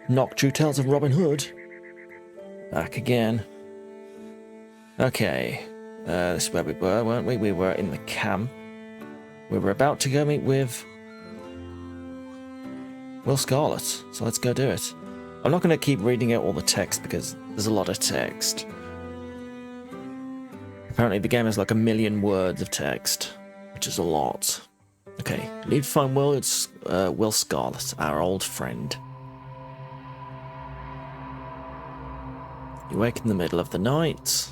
Nocked True Tales of Robin Hood. Back again. Okay. This is where we were, weren't we? We were in the camp. We were about to go meet with Will Scarlet, so let's go do it. I'm not going to keep reading out all the text because there's a lot of text. Apparently the game has like 1 million words of text, which is a lot. Okay, leave to find Will Scarlet, our old friend. You wake in the middle of the night.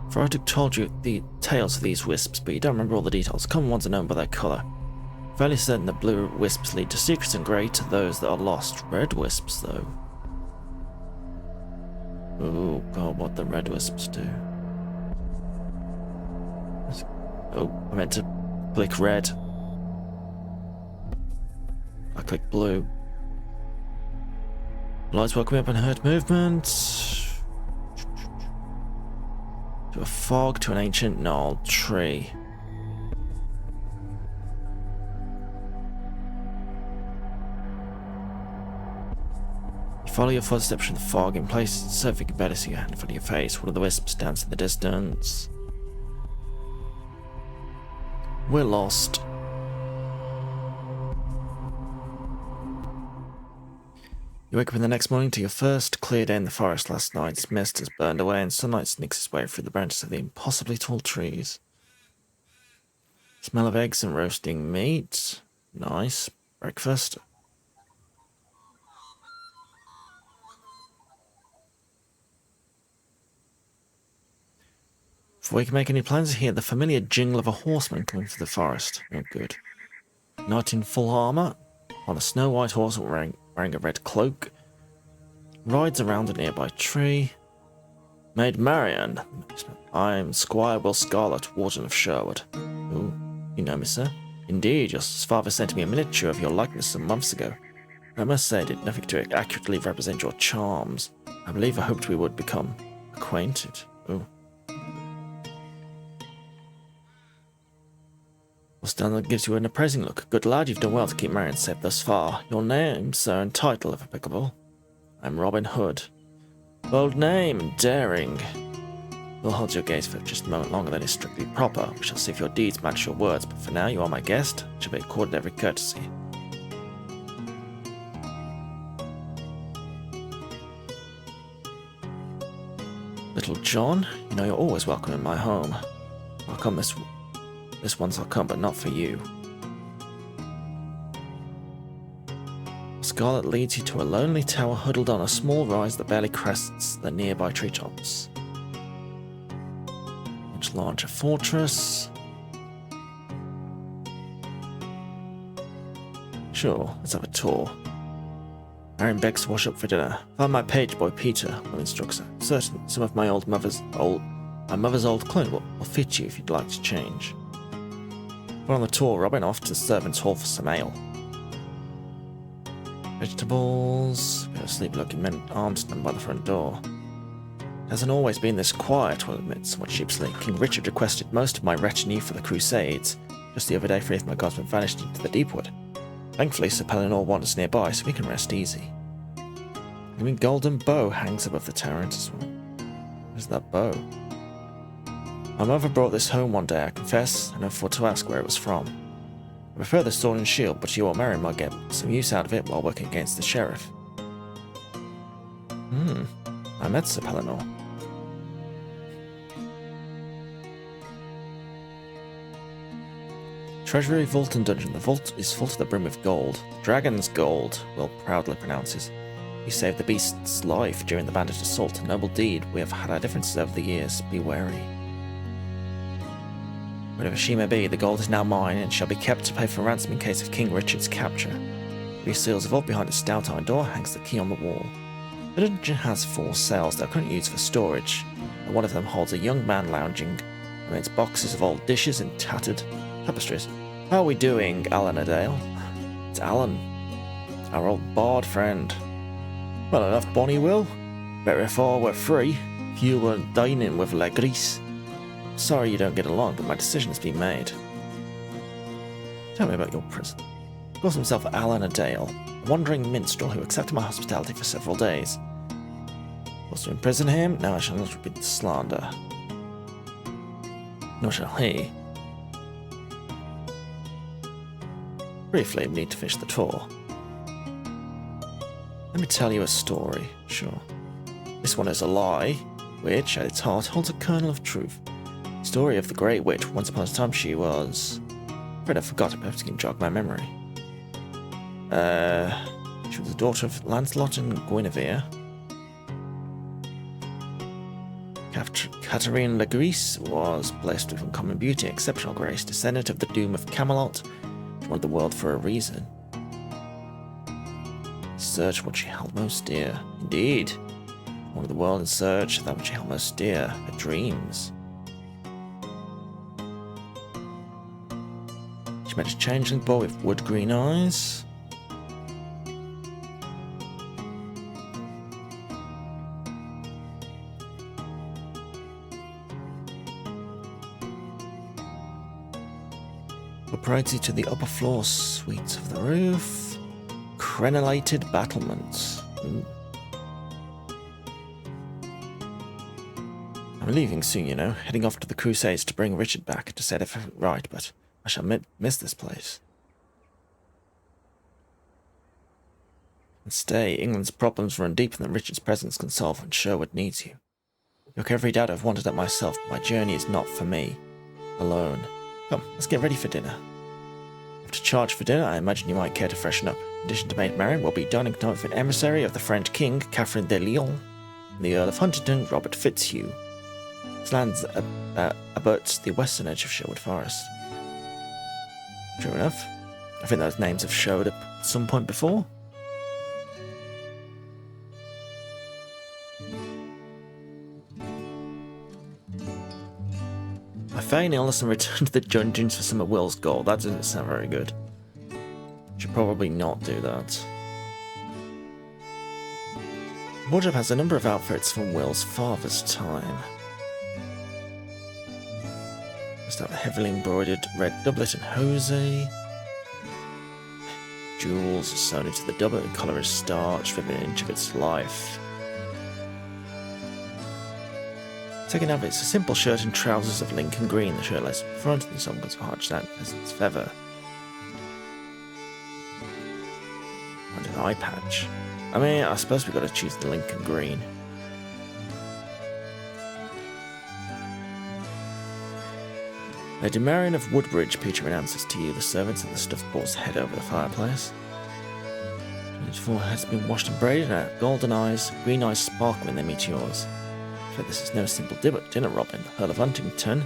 Froderick told you the tales of these wisps, but you don't remember all the details. Common ones are known by their colour. Fairly certain that blue wisps lead to secrets and grey to those that are lost. Red wisps, though. Oh god, what the red wisps do. Oh, I meant to click red. I clicked blue. Lights woke me up and heard movement. To a fog, to an ancient gnarled tree. You follow your footsteps through the fog in places so you can better see your hand in front of your face. One of the wisps dance in the distance. We're lost. You wake up in the next morning to your first clear day in the forest. Last night's mist has burned away and sunlight sneaks its way through the branches of the impossibly tall trees. Smell of eggs and roasting meat. Nice. Breakfast. Before we can make any plans, you hear the familiar jingle of a horseman coming through the forest. Oh, good. Knight in full armour, on a snow-white horse wearing a red cloak, rides around a nearby tree. Maid Marian, I'm Squire Will Scarlet, Warden of Sherwood. Oh, you know me, sir? Indeed, your father sent me a miniature of your likeness some months ago. I must say, I did nothing to accurately represent your charms. I believe I hoped we would become acquainted. Oh. Standard gives you an appraising look. Good lad, you've done well to keep Marian safe thus far. Your name, sir, and title, if applicable. I'm Robin Hood. Bold name and daring. We'll hold your gaze for just a moment longer than is strictly proper. We shall see if your deeds match your words, but for now you are my guest. Shall be accorded every courtesy. Little John, you know you're always welcome in my home. I'll come this once I'll come, but not for you. Scarlet leads you to a lonely tower huddled on a small rise that barely crests the nearby treetops. Much larger fortress. Sure, let's have a tour. Marian begs to wash up for dinner. Find my page boy Peter, Will instructs her. Certain some of my mother's old clothes will fit you if you'd like to change. We're on the tour, Robin, off to the servants' hall for some ale. Vegetables. Got a sleep-looking men armed stand by the front door. It hasn't always been this quiet, Will admits somewhat sheepishly. King Richard requested most of my retinue for the Crusades. Just the other day, three of my guardsmen vanished into the deep wood. Thankfully, Sir Pellinore wanders nearby, so we can rest easy. I mean, golden bow hangs above the turret as well. Where's that bow? My mother brought this home one day, I confess, and I thought to ask where it was from. I prefer the sword and shield, but you or Marian might get some use out of it while working against the sheriff. I met Sir Pellinore. Treasury, vault and dungeon. The vault is full to the brim with gold. Dragon's gold, Will proudly pronounces. He saved the beast's life during the bandit assault, a noble deed. We have had our differences over the years. Be wary. Whatever she may be, the gold is now mine and shall be kept to pay for ransom in case of King Richard's capture. 3 seals of vault behind a stout iron door hangs the key on the wall. The dungeon has 4 cells that are currently used for storage, and one of them holds a young man lounging amidst boxes of old dishes and tattered tapestries. How are we doing, Alan Adale? It's Alan, our old bard friend. Well enough, Bonnie Will. Better if all were free. You were dining with La Grise. Sorry you don't get along, but my decision has been made. Tell me about your prison. He calls himself Alan Adale, a wandering minstrel who accepted my hospitality for several days. Was to imprison him? Now I shall not repeat the slander. Nor shall he. Briefly, we need to finish the tour. Let me tell you a story, sure. This one is a lie, which, at its heart, holds a kernel of truth. The story of the great witch. Once upon a time she was... I'm afraid I forgot it, perhaps you can jog my memory. She was the daughter of Lancelot and Guinevere. Catherine Legris was blessed with uncommon beauty and exceptional grace, descendant of the doom of Camelot, she wanted the world for a reason. Search what she held most dear. Indeed. Wanted the world in search of that which she held most dear, her dreams. She met a changeling boy with wood-green eyes. Propriety to the upper floor suites of the roof. Crenellated battlements. Ooh. I'm leaving soon, you know, heading off to the Crusades to bring Richard back to set everything right, but I shall miss this place. And stay, England's problems run deeper than Richard's presence can solve, and Sherwood needs you. Look, every doubt I've wanted that myself, but my journey is not for me. Alone. Come, let's get ready for dinner. After charge for dinner, I imagine you might care to freshen up. In addition to Maid Marian, we'll be dining tonight with an emissary of the French King, Catherine de Lyon, and the Earl of Huntingdon, Robert Fitzhugh. This lands about the western edge of Sherwood Forest. True enough. I think those names have showed up at some point before. I feign illness and return to the dungeons for some of Will's gold. That doesn't sound very good. Should probably not do that. The wardrobe has a number of outfits from Will's father's time. Just have a heavily embroidered red doublet and hosey. Jewels sewn into the doublet and collar is starched within an inch of its life. Second outfit is a simple shirt and trousers of Lincoln green. The shirt lies in front and the song goes for hard stand as its feather. And an eye patch. I mean, I suppose we've got to choose the Lincoln green. Lady Marian of Woodbridge, Peter announces to you the servants and the stuffed boar's head over the fireplace. Its forehead has been washed and braided, and her golden eyes, green eyes sparkle when they meet yours. But this is no simple dinner, Robin. The Earl of Huntingdon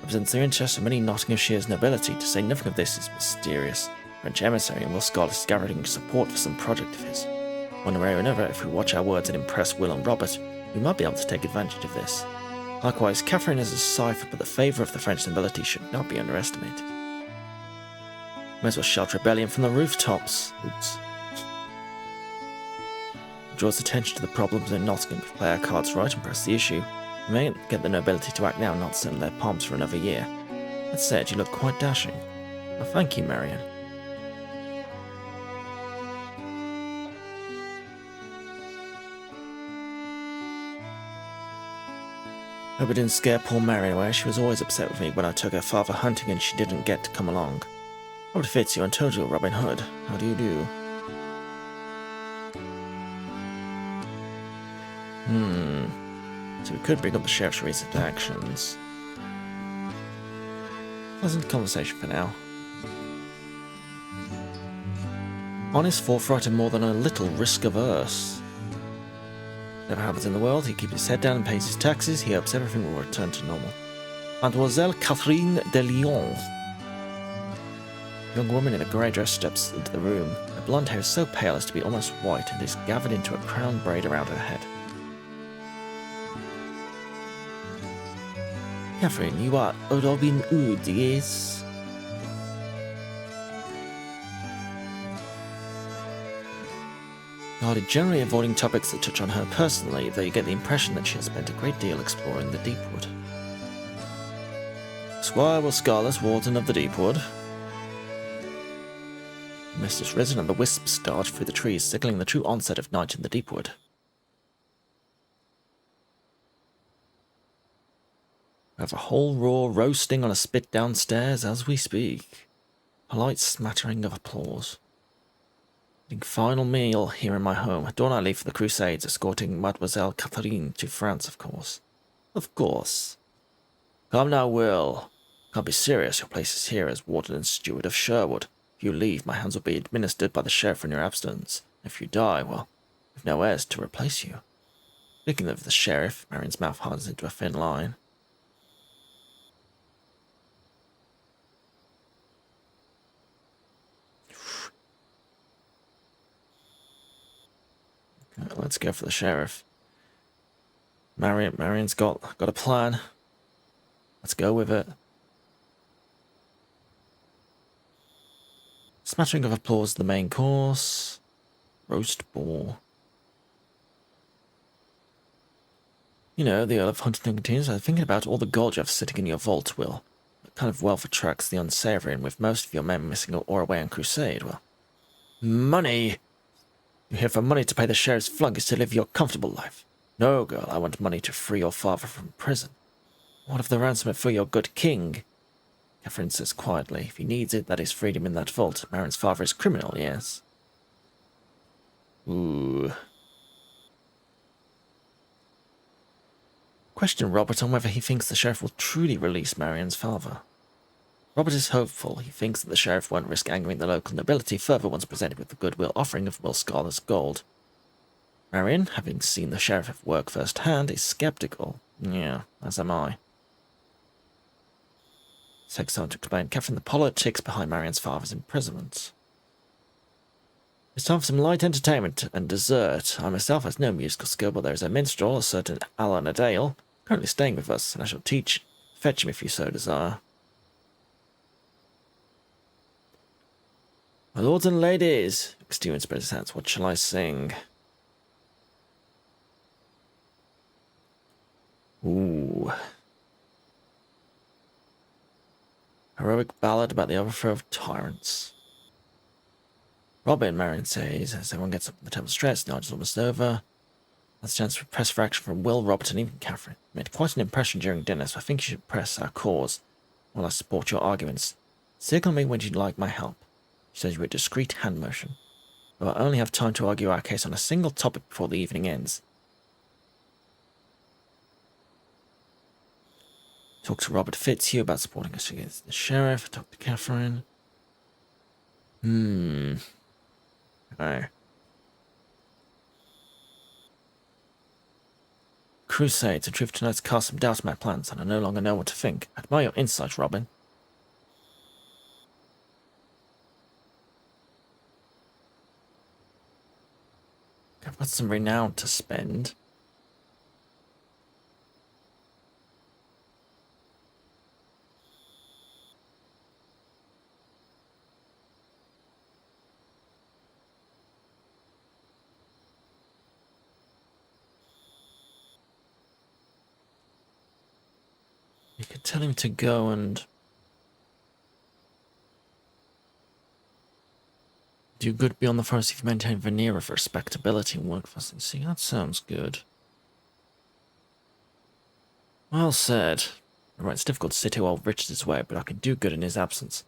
represents the interest of many Nottinghamshire's nobility. To say nothing of this is mysterious. French emissary and Will Scott is gathering support for some project of his. One way or another, if we watch our words and impress Will and Robert, we might be able to take advantage of this. Likewise, Catherine is a cipher, but the favour of the French nobility should not be underestimated. May as well shout rebellion from the rooftops. Oops. Draws attention to the problems in Nottingham. If we play our cards right and press the issue, we may get the nobility to act now and not sit on their palms for another year. That said, you look quite dashing. Well, thank you, Marian. Hope it didn't scare poor Marian away. She was always upset with me when I took her father hunting and she didn't get to come along. Robert Fitzhugh, and told you, Robin Hood. How do you do? So we could bring up the sheriff's recent actions. Pleasant conversation for now. Honest, forthright, and more than a little risk-averse. Never happens in the world. He keeps his head down and pays his taxes. He hopes everything will return to normal. Mademoiselle Catherine de Lyon. A young woman in a grey dress steps into the room. Her blonde hair is so pale as to be almost white and is gathered into a crown braid around her head. Catherine, you are Robin Hood, yes? Hardy, generally avoiding topics that touch on her personally, though you get the impression that she has spent a great deal exploring the deep wood. Squire Will Scarlet, Warden of the Deepwood. The mist has risen and the wisps dart through the trees, signaling the true onset of night in the Deepwood. We have a whole raw roasting on a spit downstairs as we speak. Polite smattering of applause. The final meal here in my home. Dawn I leave for the Crusades, escorting Mademoiselle Catherine to France, of course. Of course. Come now, Will. Can't be serious. Your place is here as Warden and Steward of Sherwood. If you leave, my hands will be administered by the Sheriff in your absence. If you die, well, we've no heirs to replace you. Speaking of the Sheriff, Marion's mouth hardens into a thin line. Okay, let's go for the Sheriff. Marion's got a plan. Let's go with it. Smattering of applause, the main course. Roast boar. You know, the Earl of Huntington continues. I was thinking about all the gold you have sitting in your vault, Will. What kind of wealth attracts the unsavory, and with most of your men missing or away on crusade, well... Money! You're here for money to pay the sheriff's flunkies to live your comfortable life. No, girl, I want money to free your father from prison. What of the ransom for your good king? Catherine says quietly. If he needs it, that is freedom in that vault. Marion's father is criminal, yes. Ooh. Question Robert on whether he thinks the sheriff will truly release Marion's father. Robert is hopeful. He thinks that the sheriff won't risk angering the local nobility further once presented with the goodwill offering of Will Scarlet's gold. Marion, having seen the sheriff at work firsthand, is skeptical. Yeah, as am I. It takes time to explain Catherine the politics behind Marion's father's imprisonment. It's time for some light entertainment and dessert. I myself has no musical skill, but there is a minstrel, a certain Alan Adale, currently staying with us, and I shall fetch him if you so desire. My lords and ladies, Stewart spread his hands, what shall I sing? Ooh. Heroic ballad about the overthrow of tyrants. Robin, Marion says, as everyone gets up in the temple stress, the night is almost over. That's a chance to press for action from Will, Robert, and even Catherine. Made quite an impression during dinner, so I think you should press our cause while I support your arguments. Signal me when you'd like my help. She says you a discreet hand motion. But I only have time to argue our case on a single topic before the evening ends. Talk to Robert Fitzhugh about supporting us against the sheriff. Talk to Catherine. Okay. Crusades. The truth tonight's cast some doubt in my plans, and I no longer know what to think. I admire your insight, Robin. I've got some renown to spend. You could tell him to go and do good beyond the forest if you maintain a veneer of respectability and work for us. See, that sounds good. Well said. Right, it's difficult to sit here while Richard is away, but I can do good in his absence.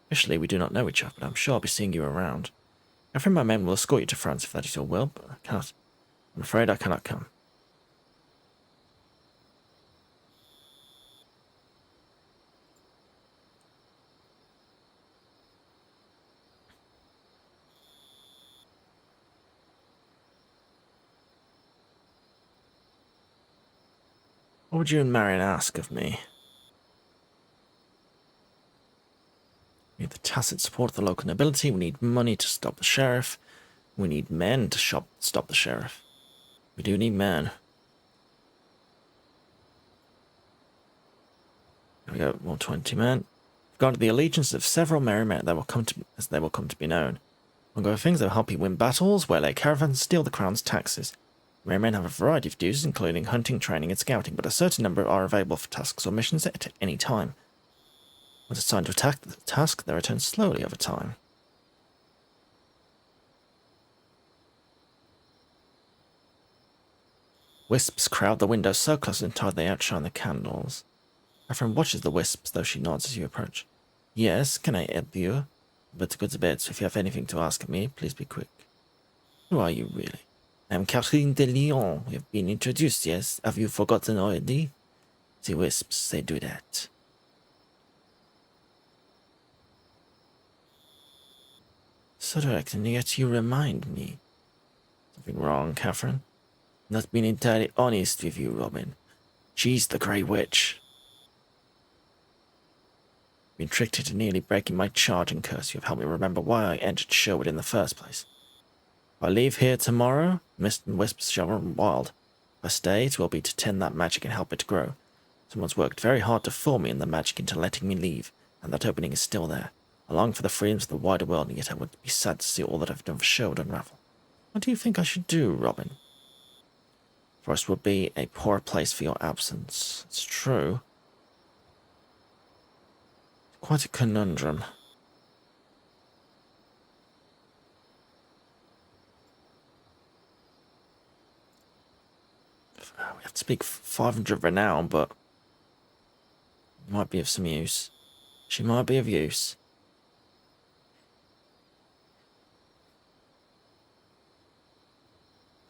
Officially, we do not know each other, but I'm sure I'll be seeing you around. Catherine and my men will escort you to France if that is your will, but I cannot. I'm afraid I cannot come. What would you and Marion ask of me? We need the tacit support of the local nobility. We need money to stop the sheriff. We need men to stop the sheriff. We do need men. There we go, more 20 men. We've got the allegiance of several merry men that will come to, as they will come to be known. We'll go things that will help you win battles, waylay caravans, steal the crown's taxes. Merry men have a variety of duties, including hunting, training, and scouting, but a certain number are available for tasks or missions at any time. Once it's time to attack the task, they return slowly over time. Wisps crowd the window so close until they outshine the candles. My friend watches the wisps, though she nods as you approach. Yes, can I help you? But go to bed, so if you have anything to ask me, please be quick. Who are you, really? I am Catherine de Lyon. We have been introduced, yes? Have you forgotten already? The wisps, they do that. So direct, and yet you remind me. Something wrong, Catherine? Not being entirely honest with you, Robin. She's the Grey Witch. Been tricked into nearly breaking my charge and curse. You have helped me remember why I entered Sherwood in the first place. If I leave here tomorrow, mist and wisps shall run wild. If I stay, it will be to tend that magic and help it grow. Someone's worked very hard to fool me in the magic into letting me leave, and that opening is still there. I long for the freedoms of the wider world, and yet I would be sad to see all that I've done for Sherwood unravel. What do you think I should do, Robin? Forest would be a poor place for your absence. It's true. Quite a conundrum. We have to speak 500 renown, but it might be of some use. She might be of use.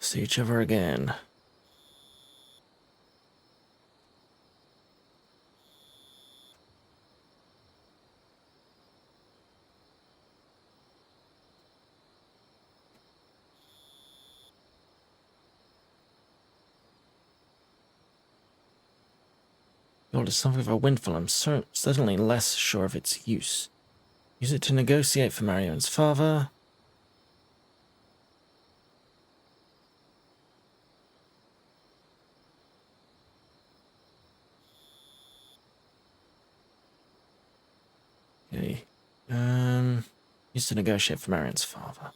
See each other again. Gold is something of a windfall. I'm certainly less sure of its use. Use it to negotiate for Marion's father. Okay. Use to negotiate for Marion's father.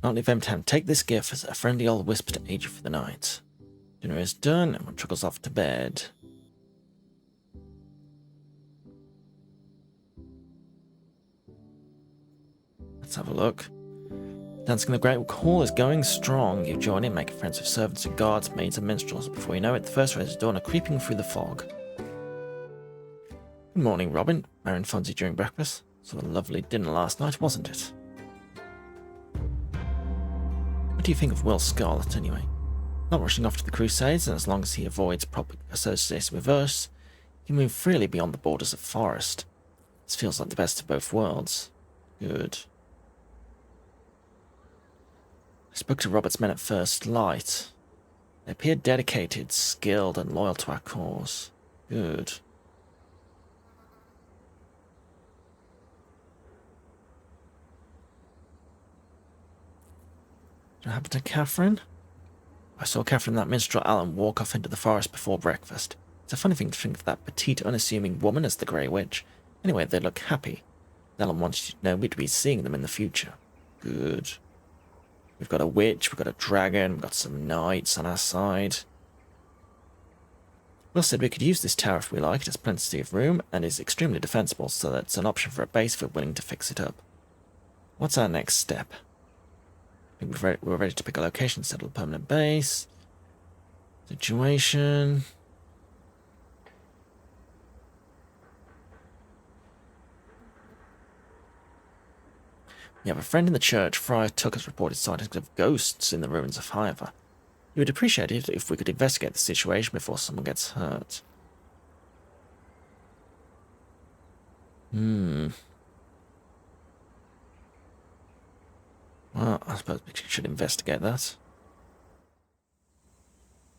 Not leave empty hand. Take this gift as a friendly old whisper to aid you for the night. Dinner is done, and one trickles off to bed. Let's have a look. Dancing in the Great Hall is going strong. You join in, making friends with servants and guards, maids and minstrels. Before you know it, the first rays of dawn are creeping through the fog. Good morning, Robin. Marion finds you during breakfast. So a lovely dinner last night, wasn't it? What do you think of Will Scarlet, anyway? Not rushing off to the Crusades, and as long as he avoids public association with us, he can move freely beyond the borders of Forest. This feels like the best of both worlds. Good. I spoke to Robert's men at first light. They appeared dedicated, skilled, and loyal to our cause. Good. What happened to Catherine? I saw Catherine and that minstrel Alan walk off into the forest before breakfast. It's a funny thing to think of that petite, unassuming woman as the Grey Witch. Anyway, they look happy. Alan wanted you to know we'd be seeing them in the future. Good. We've got a witch, we've got a dragon, we've got some knights on our side. Will said we could use this tower if we like. It has plenty of room and is extremely defensible, so that's an option for a base if we're willing to fix it up. What's our next step? I think we're ready to pick a location, settle a permanent base. Situation. We have a friend in the church. Friar Tuck has reported sightings of ghosts in the ruins of Hiver. He would appreciate it if we could investigate the situation before someone gets hurt. Well, I suppose we should investigate that.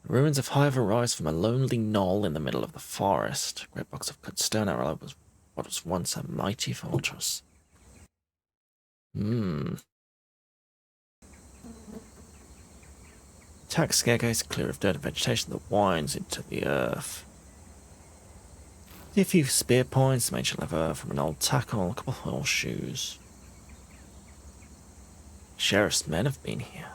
The ruins of Hive rise from a lonely knoll in the middle of the forest. A great box of cut stone arrow was what was once a mighty fortress. Attack staircase clear of dirt and vegetation that winds into the earth. See a few spear points, made leather from an old tackle, a couple of horseshoes. Sheriff's men have been here.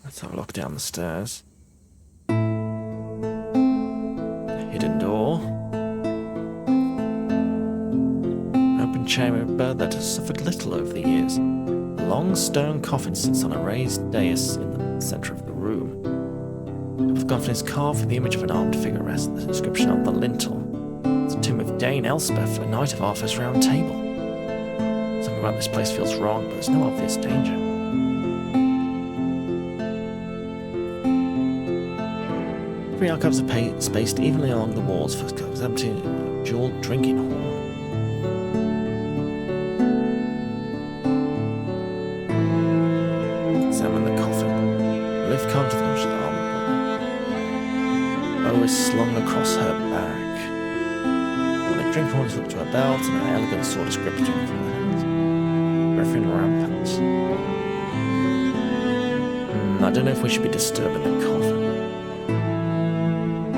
Let's have a look down the stairs. A hidden door. An open chamber that has suffered little over the years. A long stone coffin sits on a raised dais in the centre of the room. The coffin is carved with the image of an armed figure rests the inscription on the lintel. It's a tomb of Dane Elspeth, a knight of Arthur's Round Table. Something about this place feels wrong, but there's no obvious danger. Three alcoves are spaced evenly along the walls for empty jewelled drinking hall. Examine the coffin. The lift carved with the armor. Bow is slung across her back. On a drink horn is hooked to her belt, and an elegant sword is gripped in her hand. Griffin rampant. I don't know if we should be disturbing the coffin.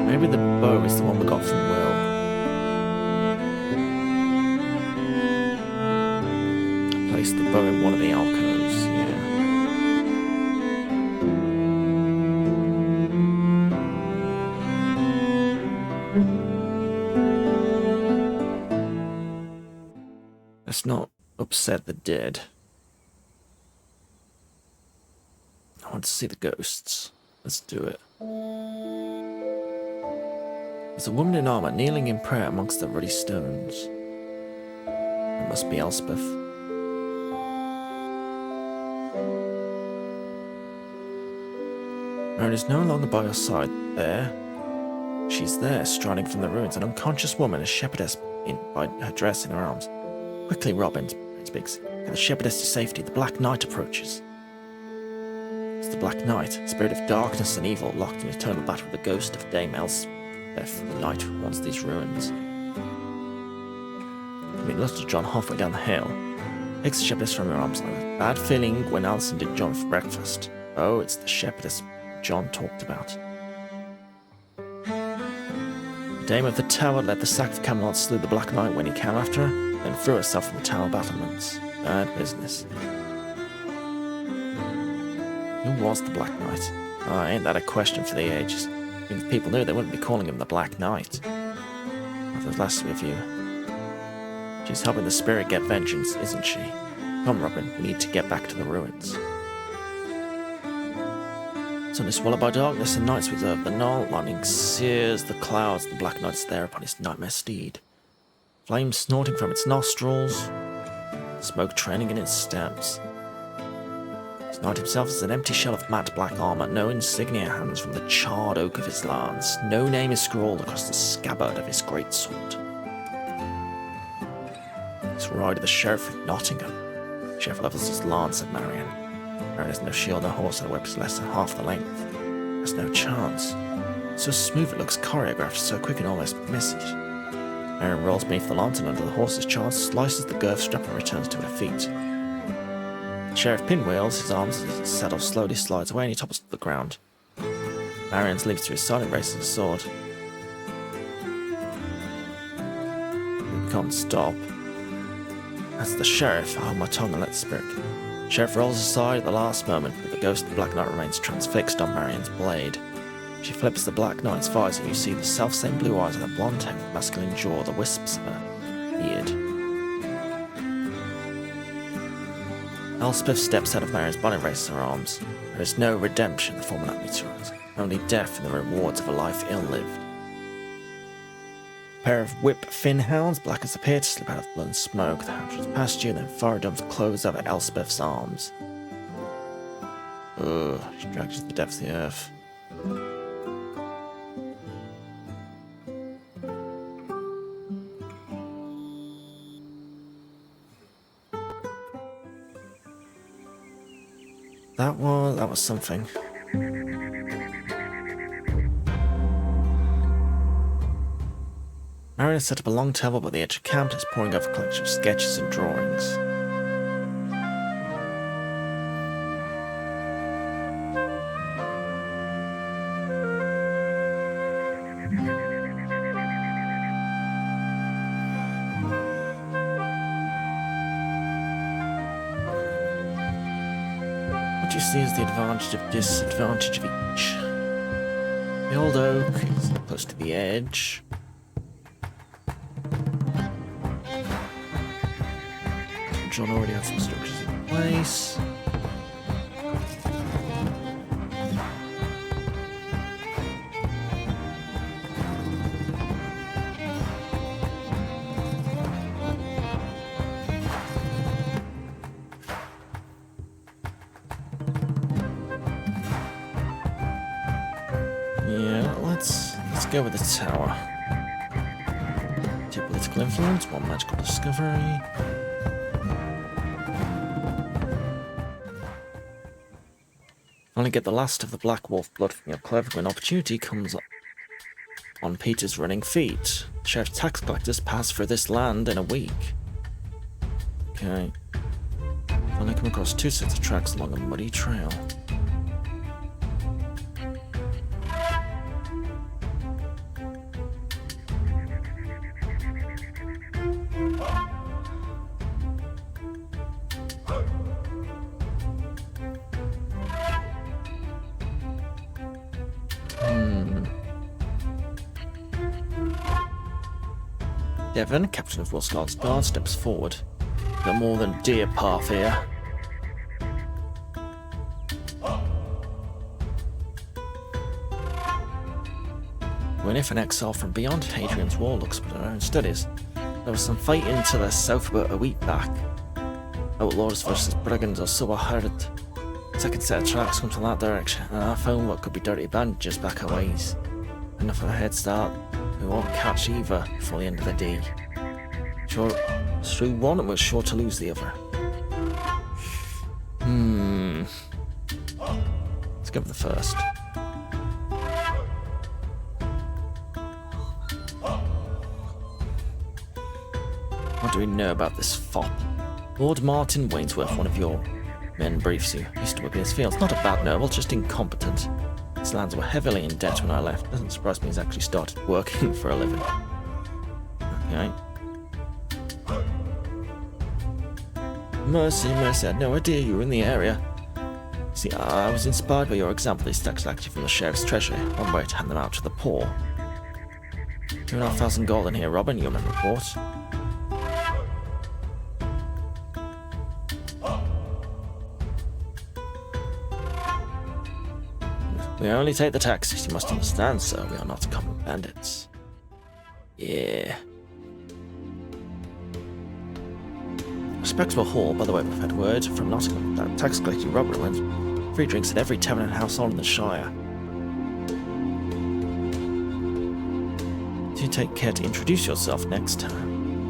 Maybe the bow is the one we got from Will. Place the bow in one of the alcoves, yeah. Let's not upset the dead. I want to see the ghosts. Let's do it. There's a woman in armour kneeling in prayer amongst the ruddy stones. It must be Elspeth. Marion is no longer by her side. There. She's there, striding from the ruins, an unconscious woman, a shepherdess by her dress in her arms. Quickly, Robin speaks. Get the shepherdess to safety. The Black Knight approaches. It's the Black Knight, spirit of darkness and evil, locked in eternal battle with the ghost of Dame Elspeth, the knight who haunts these ruins. We looked at John halfway down the hill. Takes the shepherdess from her arms. Like a bad feeling when Alison did John for breakfast. Oh, it's the shepherdess John talked about. The Dame of the Tower led the sack of Camelot, slew the Black Knight when he came after her, then threw herself from the tower battlements. Bad business. Who was the Black Knight? Oh, ain't that a question for the ages? If people knew, they wouldn't be calling him the Black Knight. After the last review. She's helping the spirit get vengeance, isn't she? Come, Robin, we need to get back to the ruins. Sun is swallowed by darkness, and nights reserve the knoll. Lightning sears the clouds, the Black Knight's there upon his nightmare steed. Flames snorting from its nostrils, smoke trailing in its steps. His knight himself is an empty shell of matte black armour, no insignia hangs from the charred oak of his lance, no name is scrawled across the scabbard of his greatsword. He's rider the Sheriff of Nottingham. The Sheriff levels his lance at Marion. Marion has no shield, no horse, and a whip is less than half the length. There's no chance. So smooth it looks choreographed, so quick and almost miss it. Marion rolls beneath the lantern under the horse's charge, slices the girth strap and returns to her feet. The Sheriff pinwheels his arms as his saddle slowly slides away and he topples to the ground. Marion leaps to his side and raises his sword. He can't stop. That's the Sheriff. I hold my tongue and let the spirit go. The Sheriff rolls aside at the last moment, but the ghost of the Black Knight remains transfixed on Marion's blade. She flips the Black Knight's visor and you see the self-same blue eyes and the blonde hair with masculine jaw, the wisps of her beard. Elspeth steps out of Marion's body and raises her arms. There is no redemption, the former knight returns, only death and the rewards of a life ill-lived. A pair of whip fin hounds, black as a pit, slip out of blood and smoke. The hound runs past you, then Faradum's close over Elspeth's arms. Ugh, she drags you to the depths of the earth. That was something. Marion has set up a long table by the edge of camp and is poring over a collection of sketches and drawings. What do you see as the advantage of disadvantage of each? The old oak is close to the edge. John already had some structures in place. Yeah, let's go with the tower. 2 political influence, 1 magical discovery. Only get the last of the Black Wolf blood from your clever when opportunity comes on Peter's running feet. Sheriff tax collectors pass through this land in a week. Okay. Only come across 2 sets of tracks along a muddy trail. Devon, captain of Wolfsguard's guard, steps forward. Got more than deer path here. When if an exile from beyond Hadrian's Wall looks at her own studies, there was some fighting to the south about a week back. Outlaws versus brigands or so I heard. Second set of tracks come from that direction, and I found what could be dirty bandages back our ways. Enough of a head start. We won't catch either before the end of the day. Sure, through one and we're sure to lose the other. Let's go with the first. What do we know about this fop? Lord Martin Wainsworth, one of your men, briefs you. He used to work in his fields. Not a bad noble, just incompetent. His lands were heavily in debt when I left. Doesn't surprise me he's actually started working for a living. Okay. Mercy, I had no idea you were in the area. See, I was inspired by your example. These stacks actually from the sheriff's treasury. One way to hand them out to the poor. 2,500 gold in here, Robin, your men report. We only take the taxes, you must understand, sir. We are not common bandits. Yeah. Respectable Hall, by the way, we've had word from Nottingham that tax collecting Robert wins free drinks at every tavern and household in the Shire. Do take care to introduce yourself next time.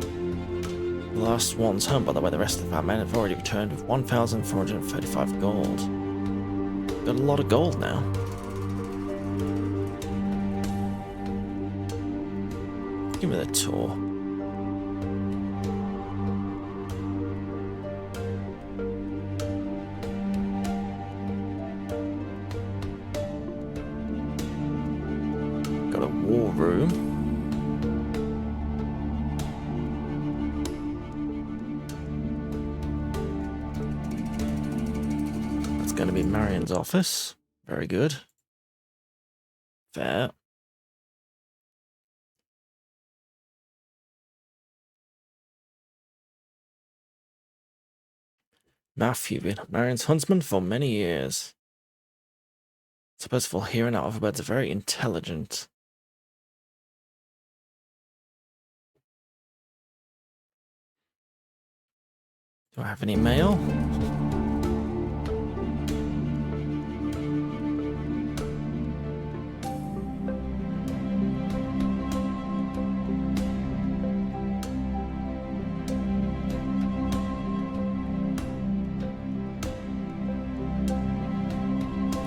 The last one's home, by the way. The rest of our men have already returned with 1,435 gold. Got a lot of gold now. Give me the tour. Got a war room. That's going to be Marion's office. Very good. Fair. Matthew, been Marion's huntsman for many years. Suppose for hearing out of birds are very intelligent. Do I have any mail?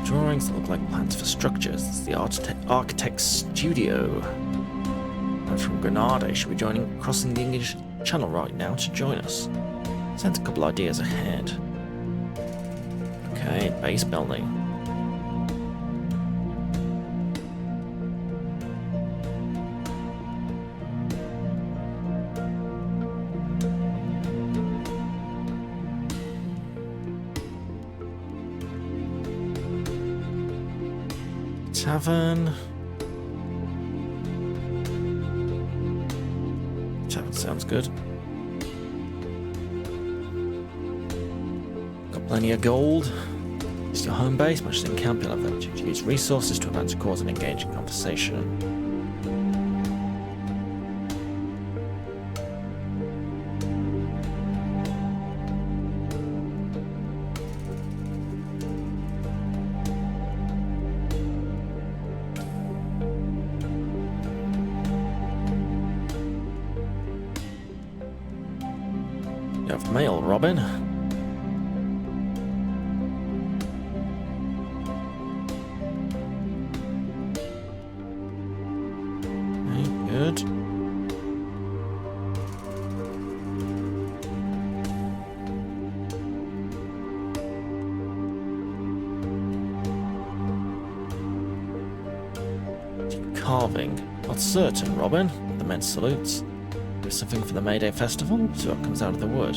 Drawings that look like plans for structures. It's the architect's studio. And from Granada, should be crossing the English Channel right now to join us. Sent a couple ideas ahead. Okay, base building. Tavern. Tavern sounds good. Got plenty of gold. It's your home base, much as in camp, you'll have the opportunity to use resources to advance your cause and engage in conversation. You have mail, Robin. Good. Carving. Not certain, Robin. The men salutes. There's something for the May Day festival? See what comes out of the wood.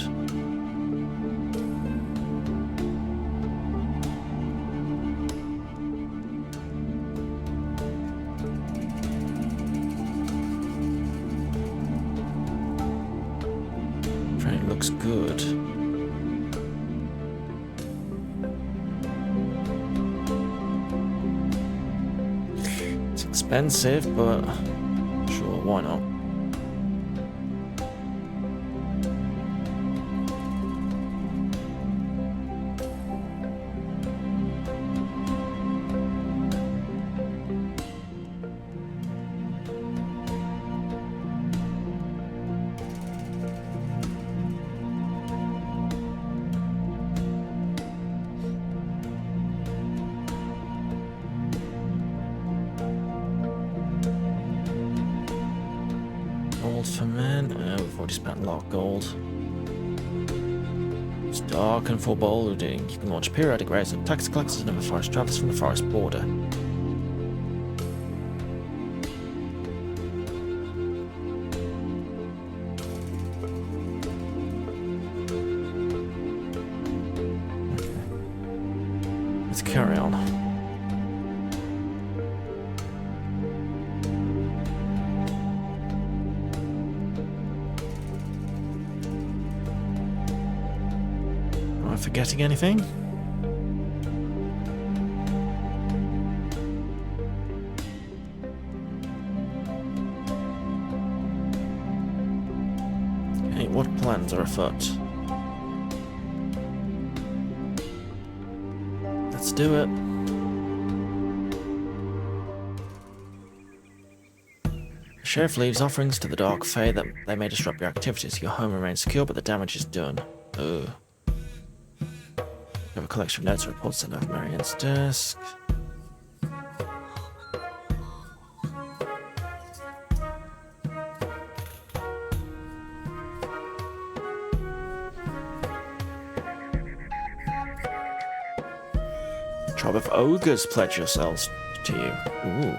Looks good. It's expensive, but sure, why not? Gold for men. We've already spent a lot of gold. It's dark and foreboding. You can launch periodic raids of tax collectors and other forest travelers from the forest border. Let's carry on. Am I forgetting anything? Okay, what plans are afoot? Let's do it. The sheriff leaves offerings to the Dark Fae that they may disrupt your activities. Your home remains secure, but the damage is done. Ugh. We have a collection of notes and reports sent off Marianne's desk. Tribe of ogres pledge yourselves to you. Ooh.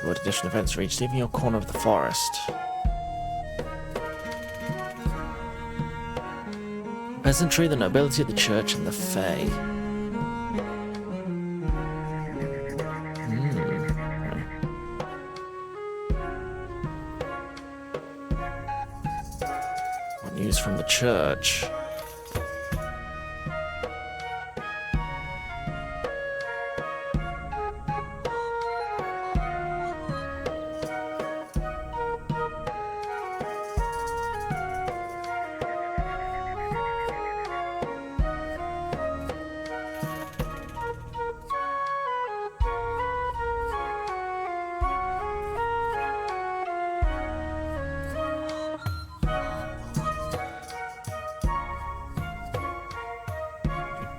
Word edition events reach, leaving your corner of the forest. Peasantry, the nobility of the church, and the fae. What news from the church?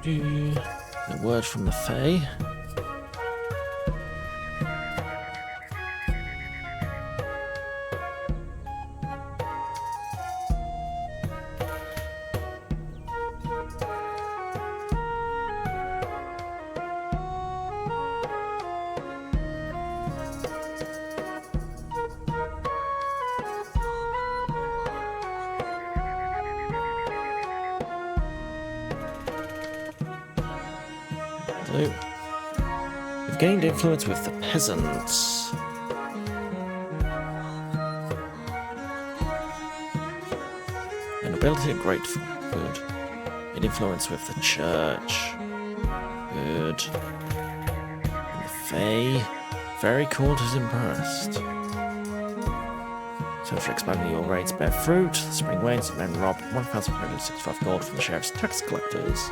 A word from the fae. gained influence with the peasants. And ability grateful. Good. Gained influence with the church. Good. And the Fae. Very court is impressed. So for expanding your raids bear fruit, the spring wains and men robbed 1,365 gold from the sheriff's tax collectors.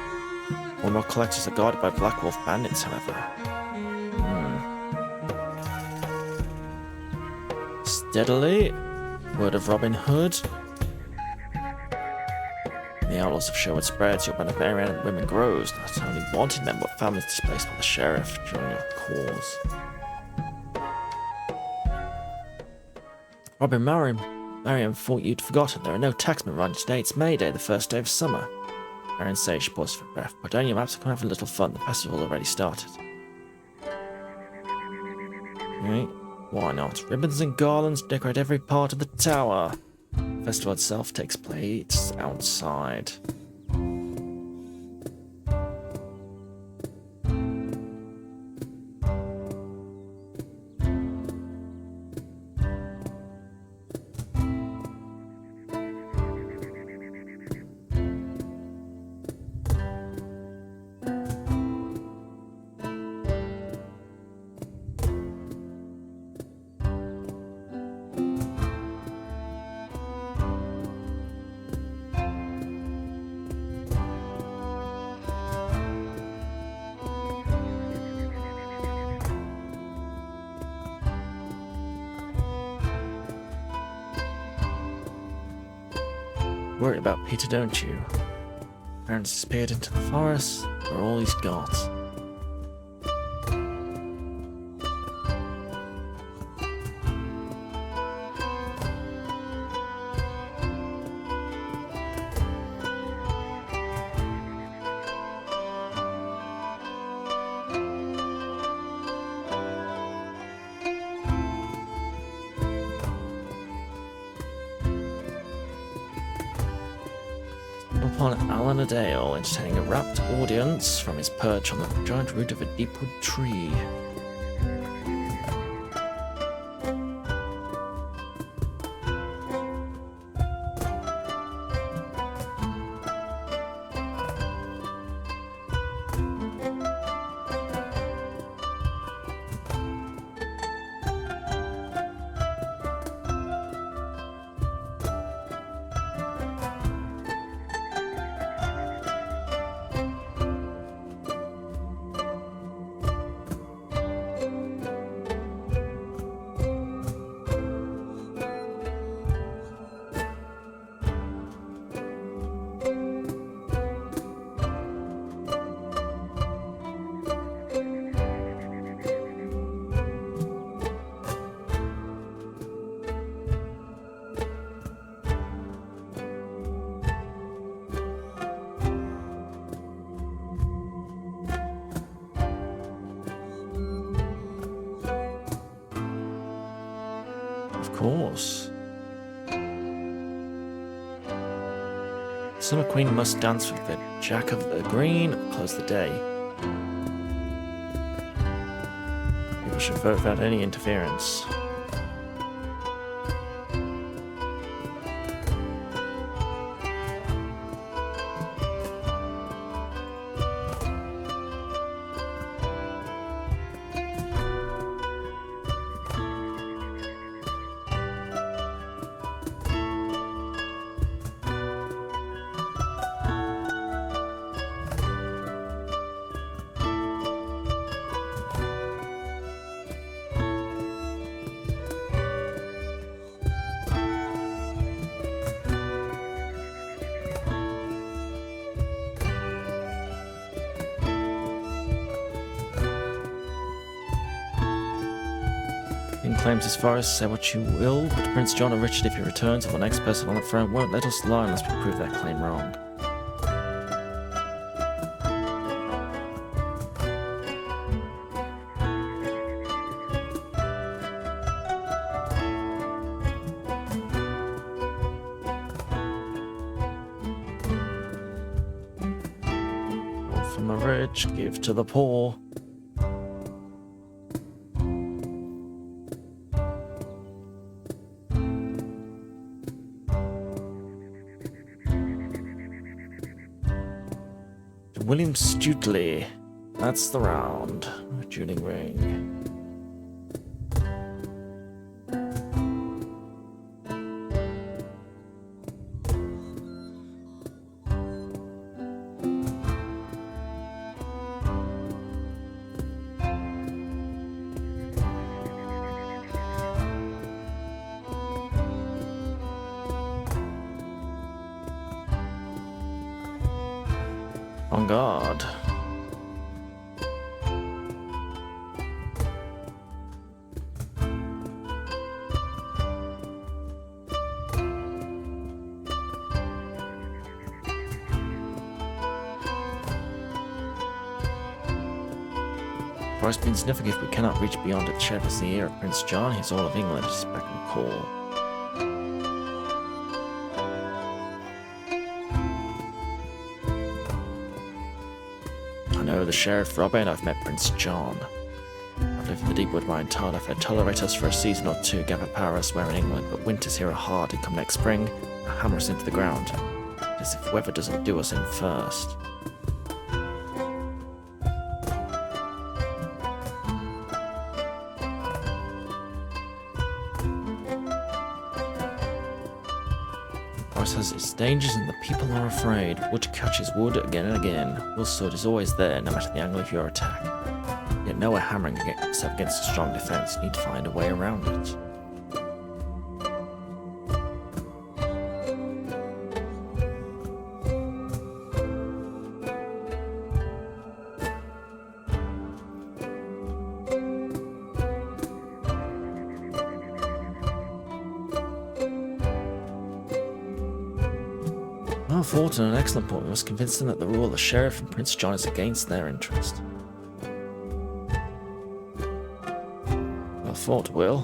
All more collectors are guarded by Black Wolf bandits, however. Steadily. Word of Robin Hood. The outlaws of Sherwood spreads, your band of Marianne and women grows, not only wanting them, but families displaced by the sheriff during your cause. Robin Mariam thought you'd forgotten. There are no taxmen running today. It's May Day, the first day of summer. Marian says she paused for breath. But on your maps, I can have a little fun. The festival already started. Right. Why not? Ribbons and garlands decorate every part of the tower. The festival itself takes place outside. Worry about Peter, don't you? Parents disappeared into the forest. We're all he's got. Upon Alan Adale entertaining a rapt audience from his perch on the giant root of a deepwood tree. Of course. Summer Queen must dance with the Jack of the Green or close the day. People should vote without any interference. Claims his forest, say what you will, but Prince John or Richard, if he returns, or the next person on the throne, won't let us lie unless we prove that claim wrong. All from the rich, give to the poor. William Stuteley. That's the round. Tuning ring. On guard. Forest means nothing if we cannot reach beyond it. Sheriff is the ear of Prince John. He's all of England. His beck and call. I know the Sheriff, Robin. I've met Prince John. I've lived in the deep wood my entire life. They'd tolerate us for a season or two, gather power elsewhere in England, but winters here are hard, and come next spring, they'll hammer us into the ground, as if weather doesn't do us in first. Forest has its dangers and the people are afraid. Wood catches wood again and again. Will's sword is always there, no matter the angle of your attack. Yet nowhere hammering yourself against a strong defense. You need to find a way around it. Well fought and an excellent point. We must convince them that the rule of the Sheriff and Prince John is against their interest. Well fought, Will.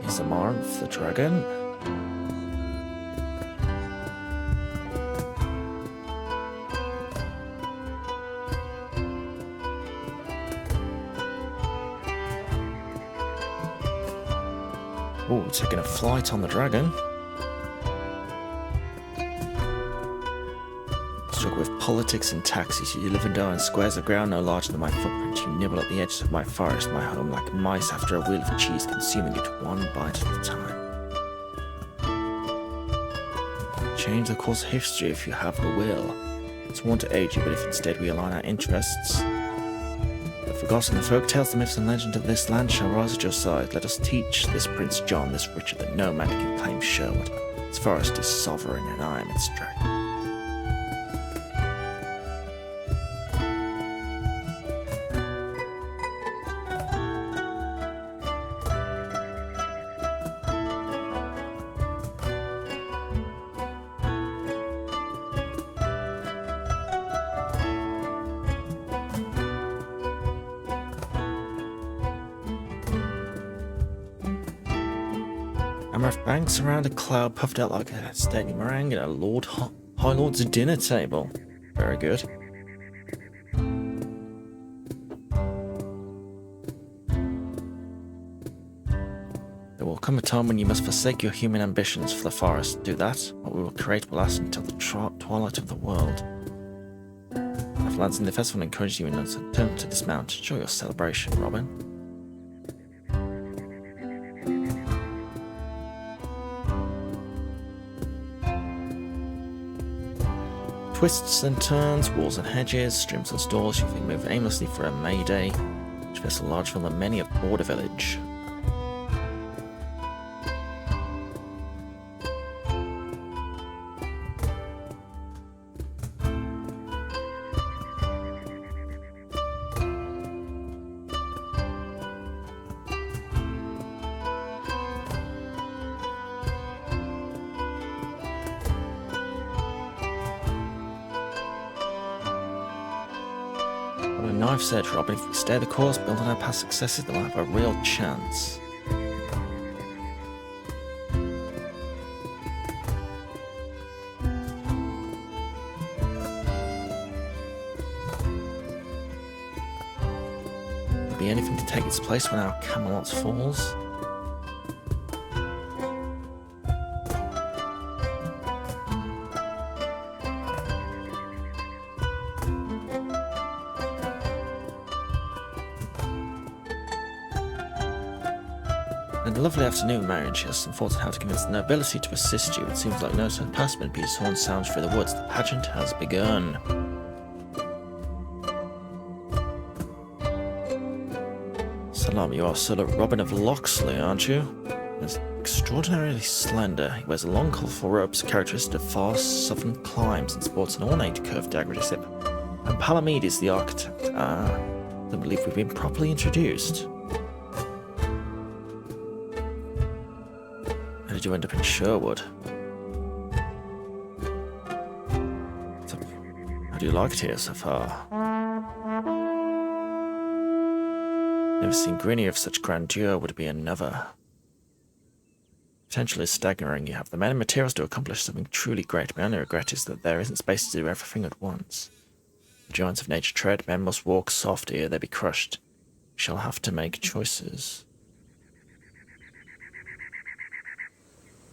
Here's Amaranth, the dragon. Oh, taking a flight on the dragon. Struggle with politics and taxes. You live and die on squares of ground no larger than my footprint. You nibble at the edges of my forest, my home, like mice after a wheel of cheese, consuming it one bite at a time. Change the course of history if you have the will. It's one to aid you, but if instead we align our interests, forgotten the folk tales, the myths and legends of this land shall rise at your side. Let us teach this Prince John, this Richard, that no man can claim Sherwood. Its forest is sovereign, and I am its dragon. Amaranth banks around a cloud puffed out like a stately meringue at a High Lord's dinner table. Very good. There will come a time when you must forsake your human ambitions for the forest. Do that. What we will create will last until the twilight of the world. If lads in the festival encourage you in an attempt to dismount, show your celebration, Robin. Twists and turns, walls and hedges, streams and stalls, you think move aimlessly for a May Day, which vessel larger than many of Border Village. What a knife edge, Robin. If we stay the course, build on our past successes, then we'll have a real chance. be anything to take its place when our Camelot falls? In a lovely afternoon marriage, she has some thoughts on how to convince the nobility to assist you. It seems like no such passman Peter's horn sounds through the woods. The pageant has begun. Salam, you are Sir Robin of Locksley, aren't you? He's extraordinarily slender. He wears a long, colourful robes, characteristic of far southern climes, and sports an ornate curved dagger at his hip. And Palamedes, the architect. I don't believe we've been properly introduced. How did you end up in Sherwood? So, how do you like it here so far? Never seen greenery of such grandeur would be another. Potential is staggering. You have the men and materials to accomplish something truly great. My only regret is that there isn't space to do everything at once. The giants of nature tread, men must walk soft ere they be crushed. We shall have to make choices.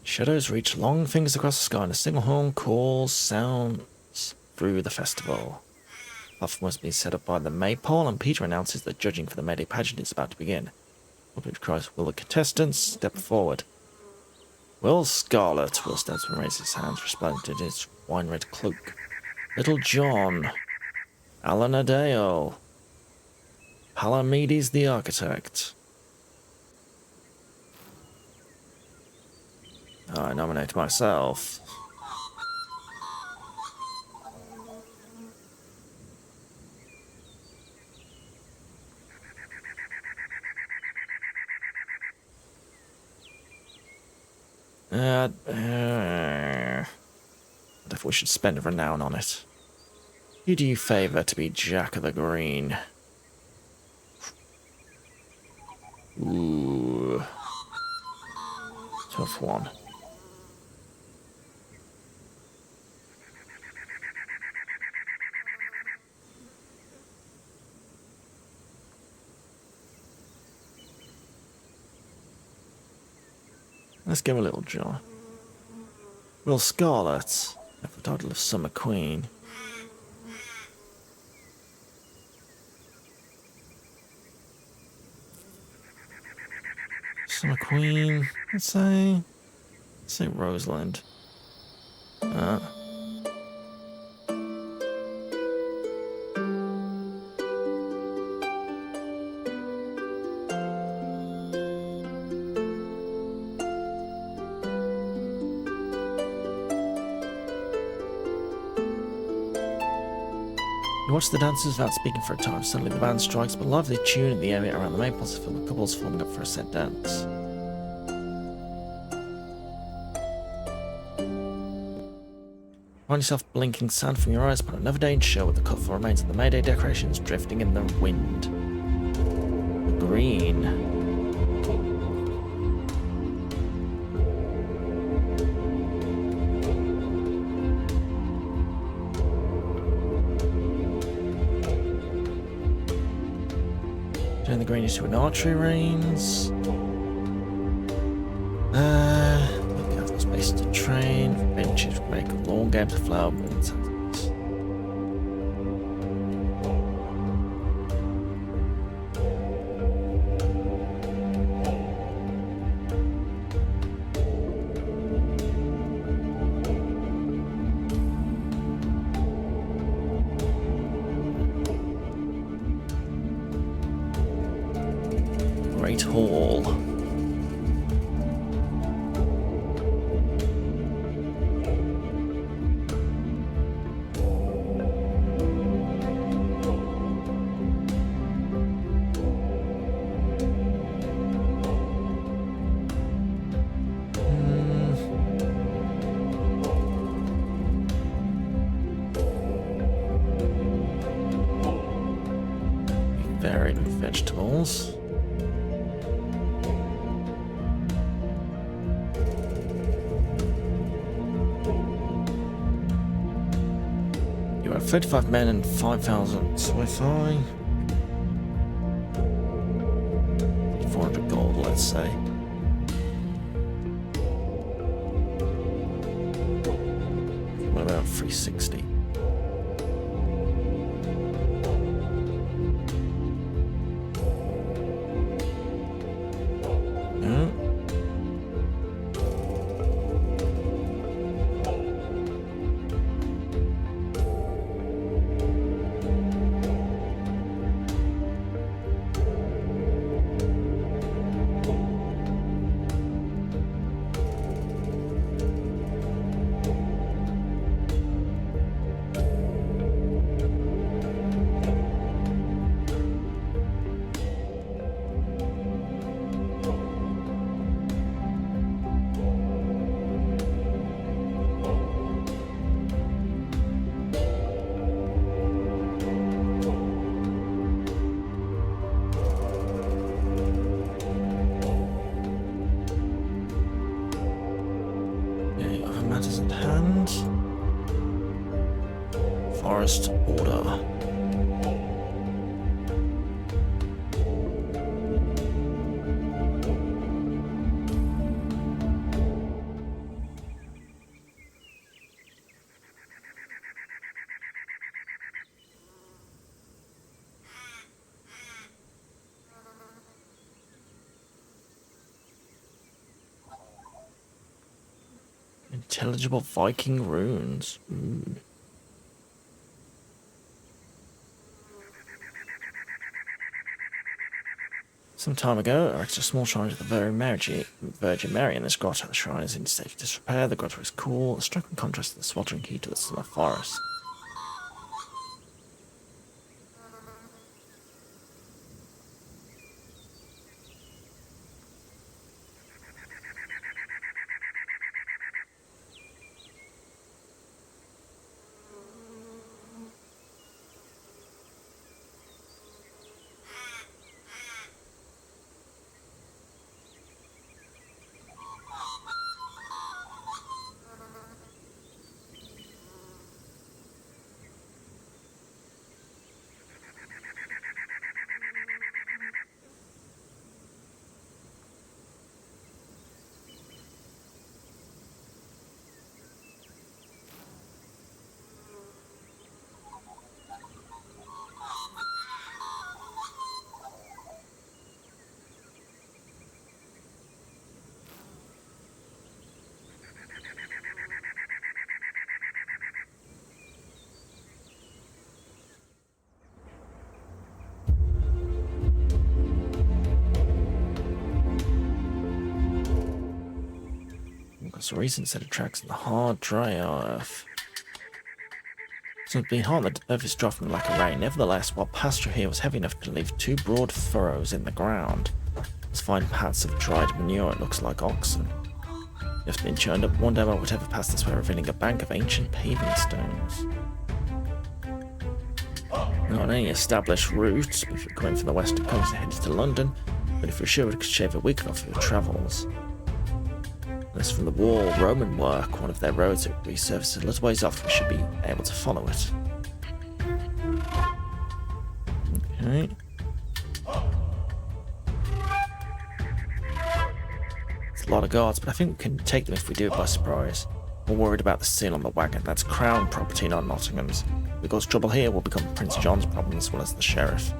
Shadows reach long fingers across the sky, and a single horn calls sounds through the festival. Platform has been set up by the maypole, and Peter announces that judging for the Mayday pageant is about to begin. Public cries, will the contestants step forward? Will Scarlet, Will Stansman raises his hands, resplendent in his wine-red cloak. Little John, Alan Adale, Palamedes the architect. I nominate myself. I wonder if we should spend a renown on it. Who do you favour to be Jack of the Green? Ooh. Tough one. Let's give a little John. Will Scarlet have the title of Summer Queen? Summer Queen, let's say Rosalind. You watch the dancers without speaking for a time. Suddenly the band strikes a lively tune in the area around the maples, filled with couples forming up for a set dance. Find yourself blinking sand from your eyes, but another day in show with the colourful remains of the Mayday decorations drifting in the wind. The green. Turn the green into an archery range. Look out for space to train. Benches make long games of flower and sunsets. Great Hall. Varied with vegetables. You have 35 men and 5,000 Wi-Fi. at 360. Matters at hand. Forest order. Intelligible Viking runes. Some time ago, I erected a small shrine to the Virgin Mary in this grotto. The shrine is in state of disrepair. The grotto is cool, a striking contrast to the sweltering heat of the summer forest. There's a recent set of tracks in the hard, dry earth. So it's been hard, the earth is dry from the lack of rain. Nevertheless, while pasture here was heavy enough to leave 2 broad furrows in the ground, there's fine paths of dried manure. It looks like oxen. It's been churned up. One day I would ever pass this way, revealing a bank of ancient paving stones. Not any established routes. If you're coming from the western coast, headed to London, but if you're sure it could shave a week off your travels. This from the wall, Roman work, one of their roads that resurfaces a little ways off. We should be able to follow it. Okay. It's a lot of guards, but I think we can take them if we do it by surprise. We're worried about the seal on the wagon. That's crown property, not Nottingham's. If we cause trouble here, will become Prince John's problem as well as the sheriff.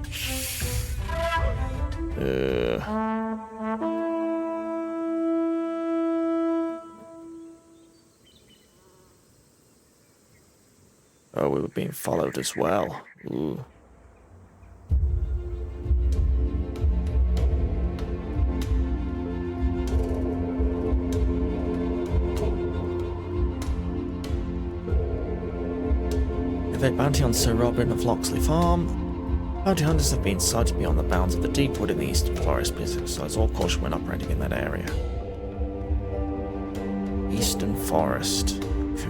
Oh, we were being followed as well. Ooh. Evade bounty on Sir Robin of Locksley Farm. Bounty hunters have been sighted beyond the bounds of the deep wood in the eastern forest. Please exercise all caution when operating in that area. Eastern forest. Okay.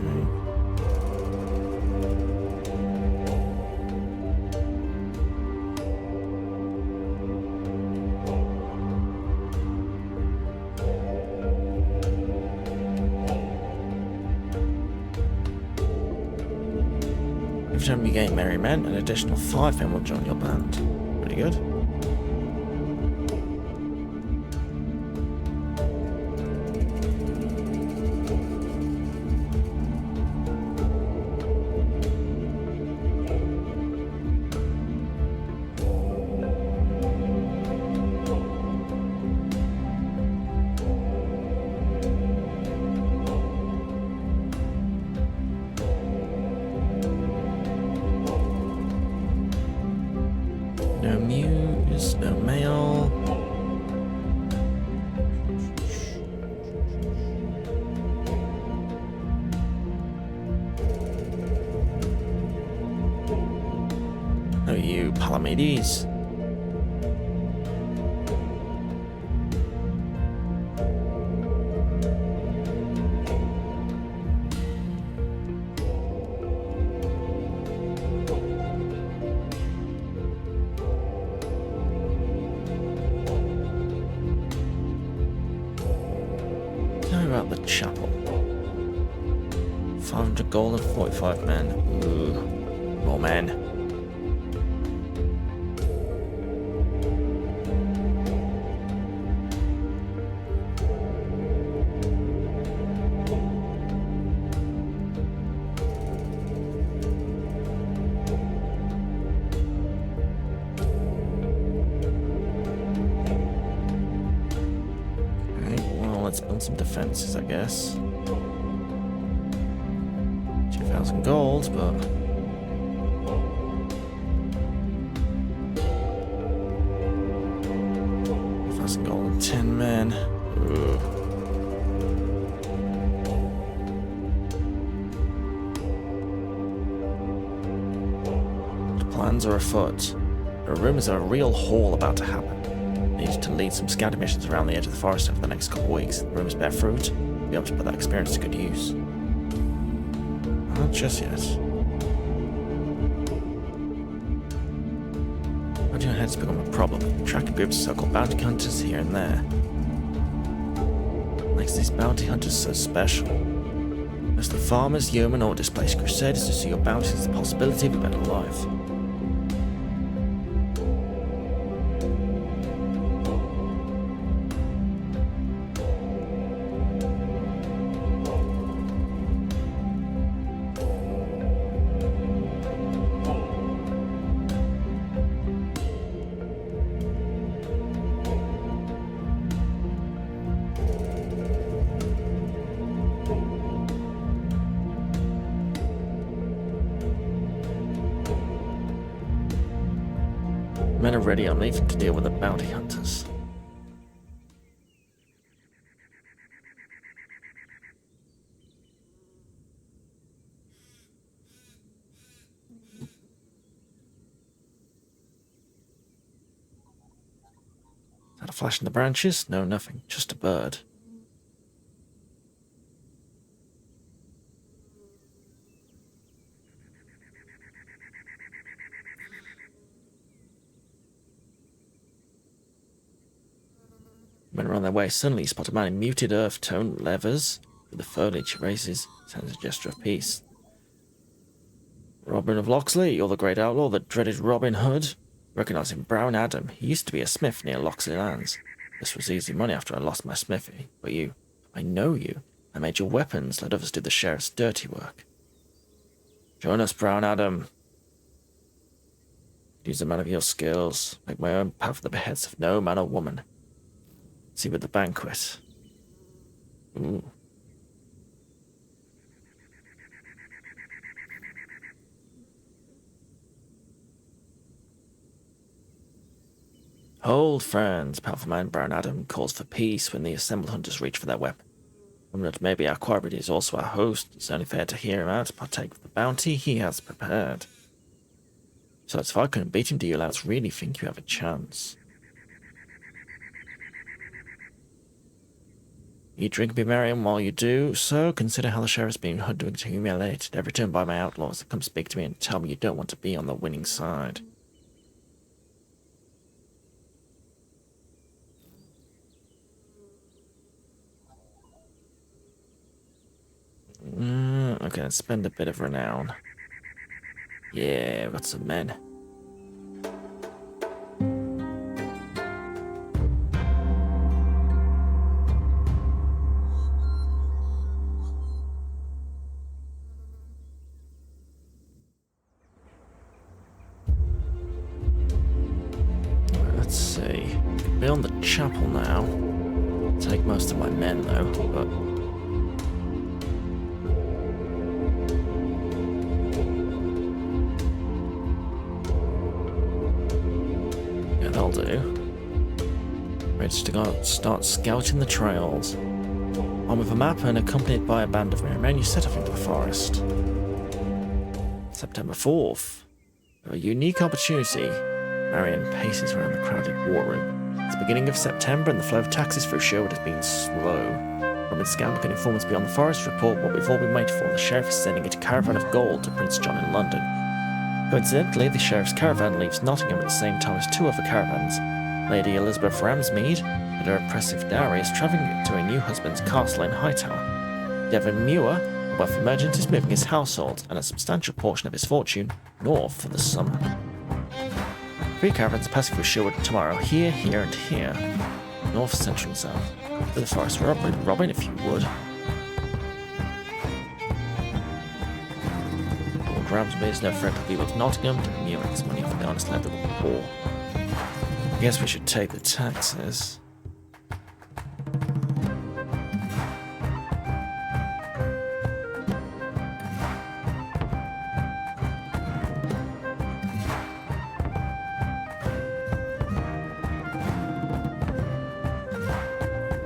Every time you gain merry men, an additional 5 men will join your band. Pretty good. you, Palamedes? Tell me about the chapel. 500 gold and 45 men. Ooh, more men. Let's build some defenses, I guess. 2,000 gold, but 1,000 gold and 10 men. Ugh. The plans are afoot. There are rumors of a real haul about to happen. Need to lead some scatter missions around the edge of the forest over the next couple of weeks. The rumors bear fruit. We'll be able to put that experience to good use. Not just yet. Hunting ahead has become a problem. Tracking groups of so-called bounty hunters here and there. What makes these bounty hunters so special? Most of the farmers, yeomen, or displaced crusaders who see your bounty as the possibility of a better life. Men are ready. I'm leaving to deal with the bounty hunters. Is that a flash in the branches? No, nothing. Just a bird. Men are on their way. Suddenly you spot a man in muted earth-toned leathers. With the foliage raises, sends a gesture of peace. Robin of Locksley, you're the great outlaw, the dreaded Robin Hood. Recognizing Brown Adam, he used to be a smith near Locksley Lands. This was easy money after I lost my smithy. But you, I know you. I made your weapons, let others do the sheriff's dirty work. Join us, Brown Adam. Use a man of your skills. Make my own path for the beheads of no man or woman. See you at the banquet. Ooh. Hold, friends. Powerful man Brown Adam calls for peace when the assembled hunters reach for their weapon. That maybe our quarry is also our host. It's only fair to hear him out to partake of the bounty he has prepared. So if I couldn't beat him, do you lads really think you have a chance? You drink and be merry, and while you do so, consider how the sheriff's being hoodwinked and humiliated. Every turn by my outlaws, come speak to me and tell me you don't want to be on the winning side. Okay, let's spend a bit of renown. Yeah, we've got some men. Let's see. Build the chapel now. Take most of my men though, but yeah, that'll do. Ready to go start scouting the trails. Armed with a map and accompanied by a band of merry men, you set off into the forest. September 4th. A unique opportunity. Marion paces around the crowded war room. It's the beginning of September and the flow of taxis through Sherwood has been slow. Robin Scamp can inform us beyond the forest report what we've all been waiting for. The sheriff is sending a caravan of gold to Prince John in London. Coincidentally, the sheriff's caravan leaves Nottingham at the same time as two other caravans. Lady Elizabeth Ramsmead and her impressive dowry is travelling to her new husband's castle in Hightower. Devon Muir, a wealthy merchant, is moving his household and a substantial portion of his fortune north for the summer. 3 caravans passing through Sherwood tomorrow, here, here, and here. North, central, and south. To the forest Robin, if you would. Lord Ramsay is no threat to the people of Nottingham, to Muir his money for the honest land of the poor. I guess we should take the taxes.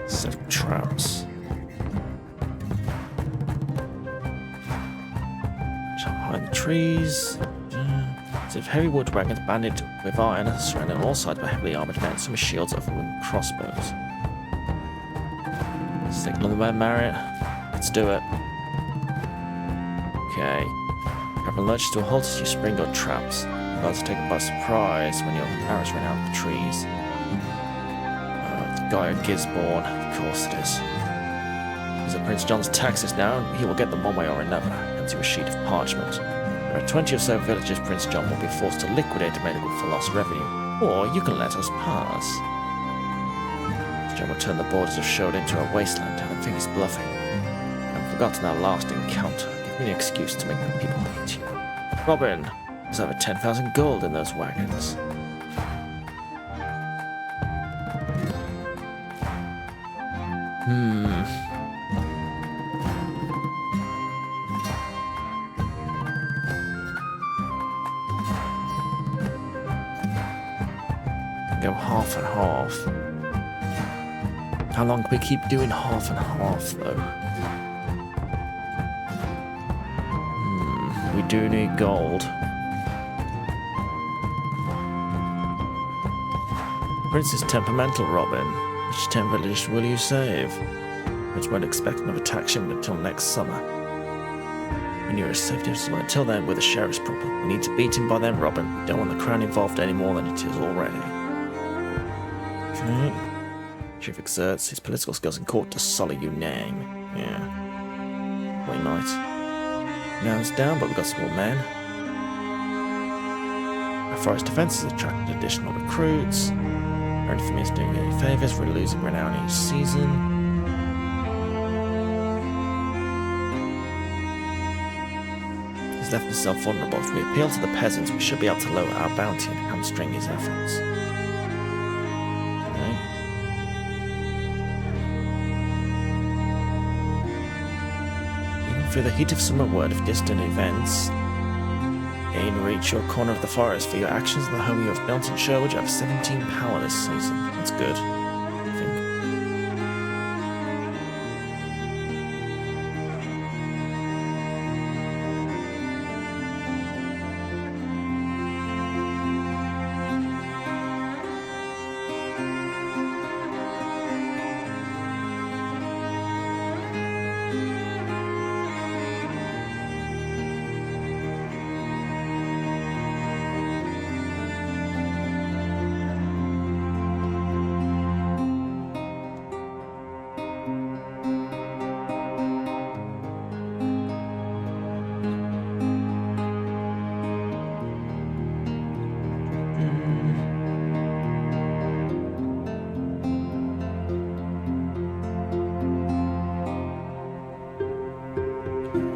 Set of traps. Behind the trees. As if heavy wood wagons banded with iron are surrounded on all sides by heavily armoured men, some with shields, others with crossbows. Signal the men, Marriott. Let's do it. Okay. Caravan lurches to a halt as you spring your traps. You're about to take it by surprise when your arrows run out of the trees. The guy at Gisborne, of course it is. These are Prince John's taxes now, and he will get them one way or another. Hands you a sheet of parchment. There are 20 or so villages Prince John will be forced to liquidate available for lost revenue, or you can let us pass. John will turn the borders of Sherwood into a wasteland, and I think he's bluffing. I've forgotten our last encounter. Give me an excuse to make the people hate you. Robin, there's over 10,000 gold in those wagons. Go half and half. How long can we keep doing half and half, though? We do need gold. Prince is temperamental, Robin. Which 10 villages will you save? Prince won't expect another tax shipment until next summer. When you're a safety officer, until then, we're the sheriff's problem. We need to beat him by then, Robin. We don't want the crown involved any more than it is already. Okay. Chief exerts his political skills in court to sully you name. Yeah. We might. Now it's down, but we've got some more men. Our forest defense has attracted additional recruits. Our infamy is doing any favours. We're losing renown each season. He's left himself vulnerable. If we appeal to the peasants, we should be able to lower our bounty and hamstring his efforts. Through the heat of summer, word of distant events, gain reach your corner of the forest. For your actions in the home you have built in Sherwood, you have 17 power this season. That's good, I think.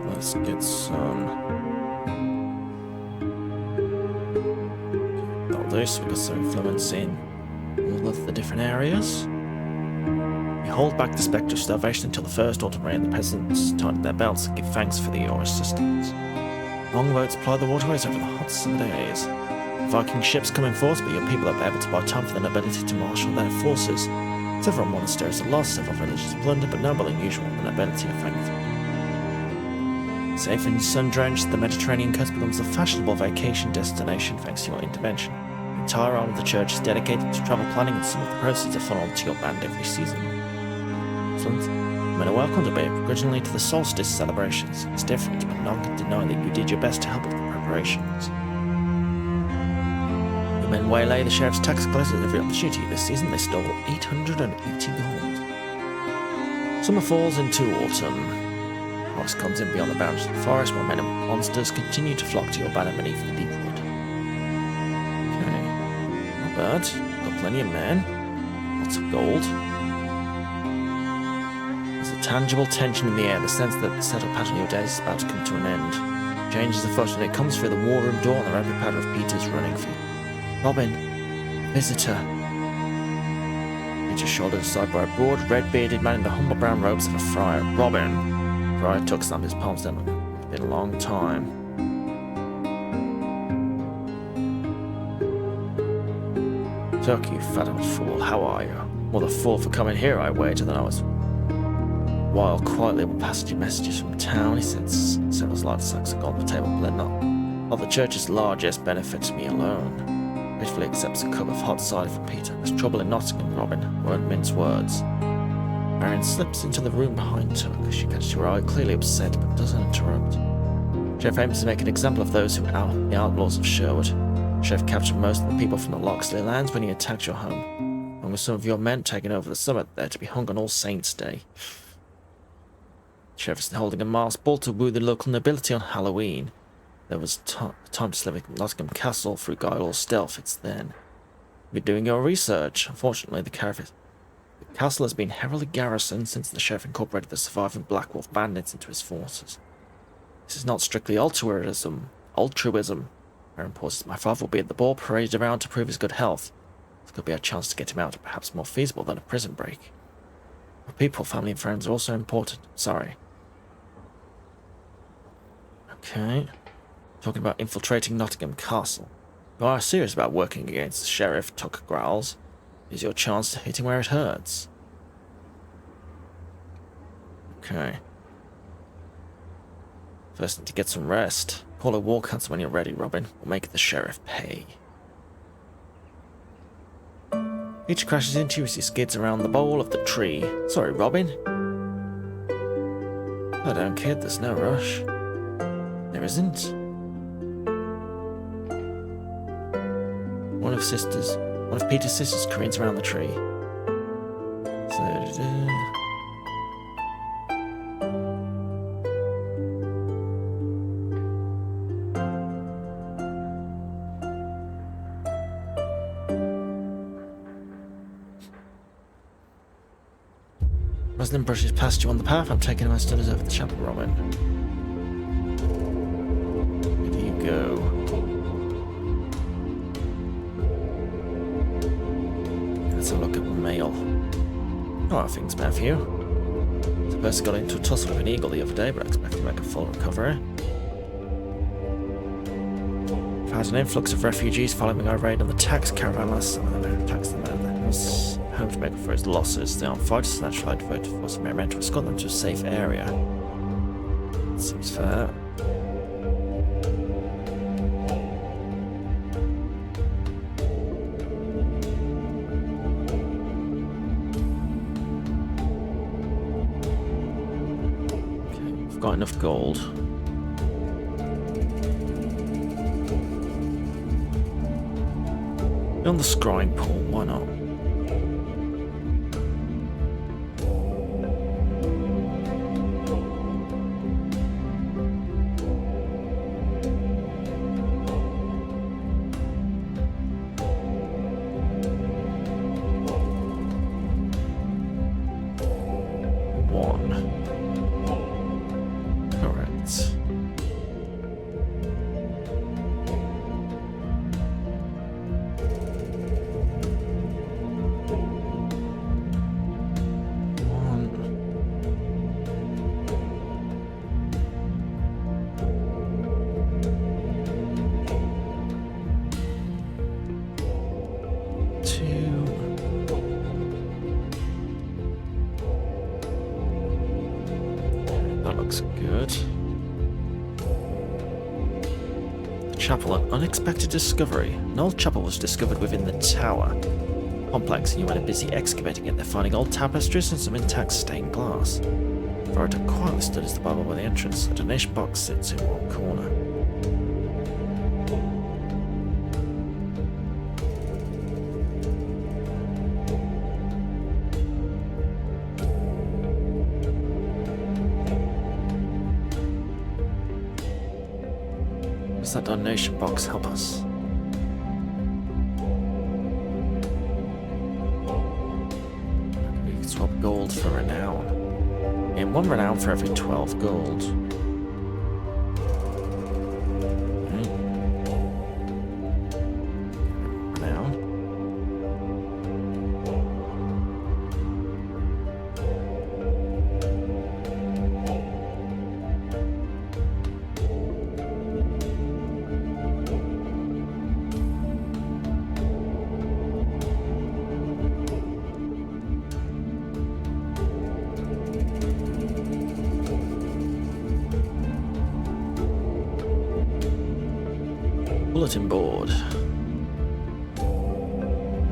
Let's get some. That'll do, so we've got some influence in all of the different areas. We hold back the spectre of starvation until the first autumn rain. The peasants tighten their belts and give thanks for your assistance. Long boats ply the waterways over the hot summer days. Viking ships come in force, but your people are able to buy time for the nobility to marshal their forces. Several monasteries are lost, several villages are plundered, but no more than usual, the nobility are thankful. Safe and sun-drenched, the Mediterranean coast becomes a fashionable vacation destination thanks to your intervention. The entire arm of the church is dedicated to travel planning, and some of the proceeds are funneled to your band every season. Excellent. Men are welcome to be begrudgingly to the solstice celebrations. It's different, but none can deny that you did your best to help with the preparations. The men waylay the sheriff's tax collectors at every opportunity. This season they stole 880 gold. Summer falls into autumn. Frost comes in beyond the boundaries of the forest, while men and monsters continue to flock to your banner beneath the deep wood. Okay, not bad. Got plenty of men. Lots of gold. There's a tangible tension in the air, the sense that the settled pattern of your days is about to come to an end. Changes afoot, and it comes through the war room door and the rapid patter of Peter's running feet. Robin, visitor. Peter shouldered aside by a broad, red-bearded man in the humble brown robes of a friar. Robin. Friar took some of his palms down. It's been a long time. Tuck, you fat old fool, how are you? More the fool for coming here, I wager, than I was. While quietly we'll pass you messages from town, he sent several large sacks of gold on the table, but not the church's largest benefits me alone. Gratefully accepts a cup of hot cider from Peter. There's trouble in Nottingham, Robin. Won't mince words. Marion slips into the room behind Tuck. She catches her eye, clearly upset, but doesn't interrupt. Sheriff aims to make an example of those who are the outlaws of Sherwood. Sheriff captured most of the people from the Locksley lands when he attacked your home, along with some of your men taking over the summit there to be hung on All Saints' Day. Sheriff is holding a masked ball to woo the local nobility on Halloween. There was time to slip Nottingham Castle through guile or stealth. It's then. You're doing your research. Unfortunately, the castle has been heavily garrisoned since the sheriff incorporated the surviving Black Wolf bandits into his forces. This is not strictly altruism. Aaron pauses. My father will be at the ball, paraded around to prove his good health. This could be a chance to get him out, perhaps more feasible than a prison break. Our people, family and friends are also important. Sorry. Okay. Talking about infiltrating Nottingham Castle. You are serious about working against the sheriff, Tuck growls. Here's your chance to hit him where it hurts. Okay. First need to get some rest. Call a war council when you're ready, Robin. We'll make the sheriff pay. Each crashes into you as he skids around the bole of the tree. Sorry, Robin. Slow down, kid. There's no rush. There isn't. One of Peter's sisters careens around the tree. Rosalind brushes past you on the path. I'm taking my studies over the chapel, Robin. Where do you go? Let's have a look at the mail. How are things, Matthew? The person got into a tussle with an eagle the other day, but I expect to make a full recovery. I've had an influx of refugees following our raid on the tax caravan last summer. The man taxed them out of their house. Home to make up for his losses. The armed fighters naturally devoted to forcing men to escort them to a safe area. Seems fair. Got enough gold. On the scrying pool, why not? That looks good. chapel, an unexpected discovery. An old chapel was discovered within the tower complex, and you went busy excavating it. They're finding old tapestries and some intact stained glass. Florida quietly stood as the Bible by the entrance. A donation box sits in one corner. Does that donation box help us? We can swap gold for renown. And 1 renown for every 12 gold. Renown. Bulletin board.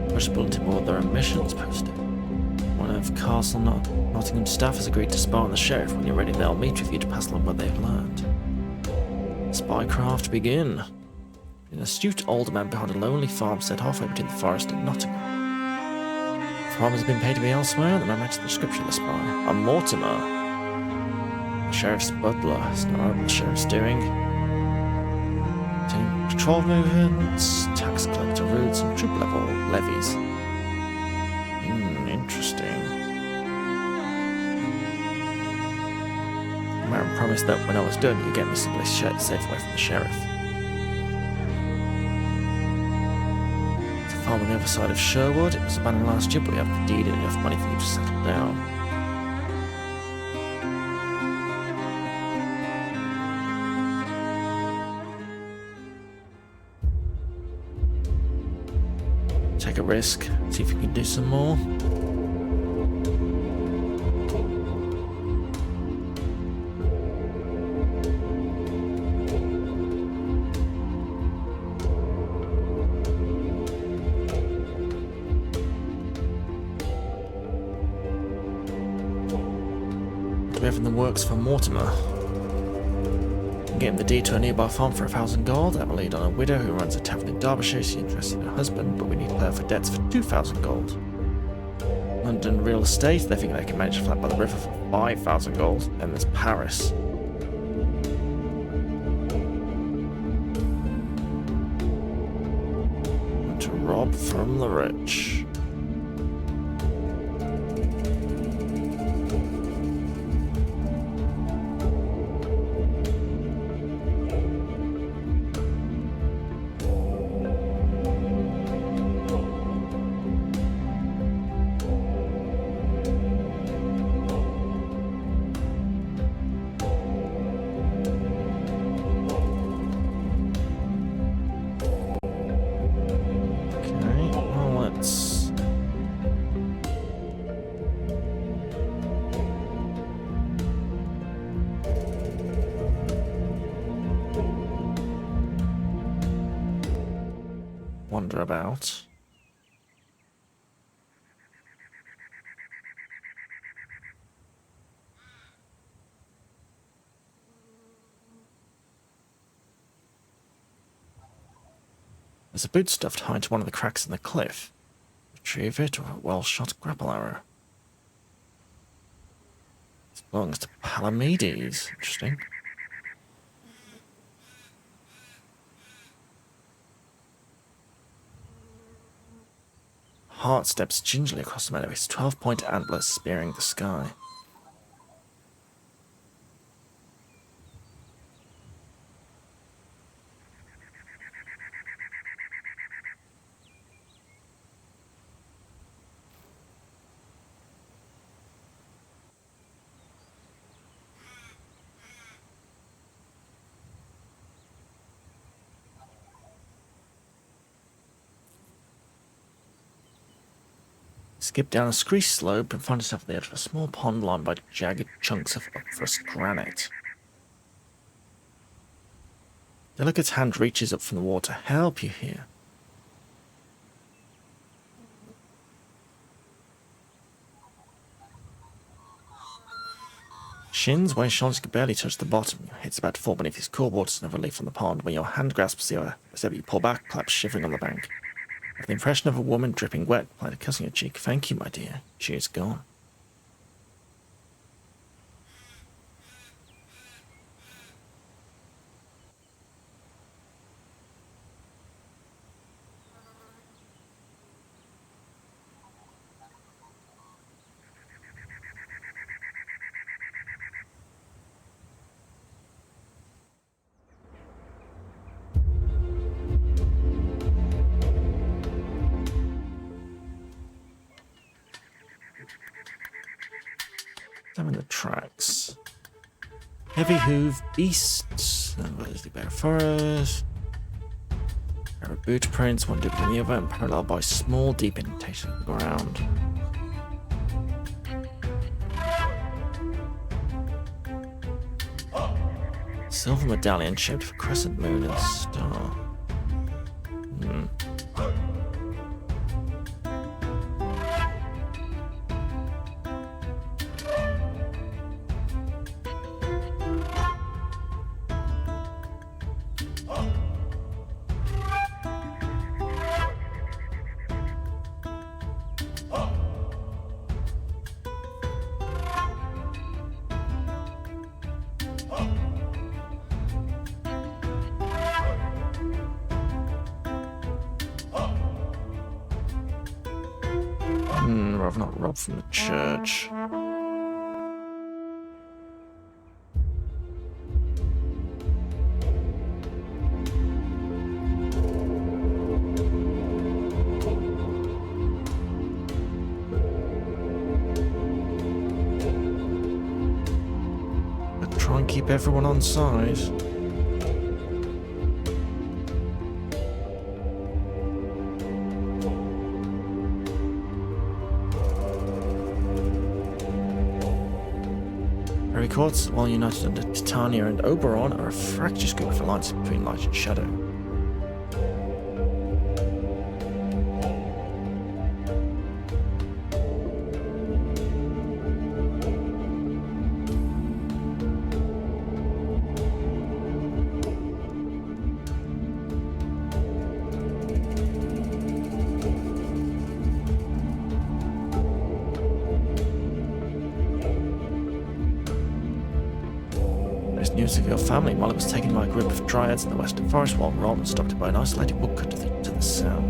Push the bulletin board, there are missions posted. One of Castle Nottingham staff has agreed to spy on the sheriff. When you're ready, they'll meet with you to pass along what they've learned. Spycraft begin. An astute old man behind a lonely farmstead halfway between the forest and Nottingham. The farmer has been paid to be elsewhere. The man matches the description of the spy. A Mortimer. The sheriff's butler. It's not what the sheriff's doing. Patrol movements, tax collector routes, and troop level levies. Interesting. The man promised that when I was done, you'd get me someplace safe away from the sheriff. It's a farm on the other side of Sherwood. It was abandoned last year, but we have the deed and enough money for you to settle down. Take a risk, see if you can do some more. What do we have in the works for Mortimer? Getting the deed to a nearby farm for 1,000 gold. I have a lead on a widow who runs a tavern in Derbyshire. She's interested in her husband, but we need her for debts for 2,000 gold. London real estate. They think they can manage a flat by the river for 5,000 gold. Then there's Paris. To rob from the rich. Wander about. There's a boot stuffed high into one of the cracks in the cliff. Retrieve it or a well-shot grapple arrow. This belongs to Palamedes. Interesting. Heart steps gingerly across the meadow, his 12-point antlers spearing the sky. Skip down a scree slope and find yourself at the edge of a small pond lined by jagged chunks of upthrust granite. Delicate hand reaches up from the water. Help you here. Shins, where Shons could barely touch the bottom. Your head's about to fall beneath his cool waters and a relief from the pond when your hand grasps the other. As ever you pull back, claps shivering on the bank. You have the impression of a woman dripping wet, applied a kiss on your cheek. Thank you, my dear. She is gone. Examine the tracks. Heavy hoof beasts. Grizzly bear forest. There are boot prints, one deeper than the other, and parallel by small, deep indentations in the ground. Silver medallion shaped for crescent moon and star. I've not robbed from the church. But try and keep everyone on side. Courts, while united under Titania and Oberon, are a fractious group of alliance between light and shadow. News of your family while it was taken by a group of dryads in the western forest, while Ron stopped it by an isolated woodcut to the south.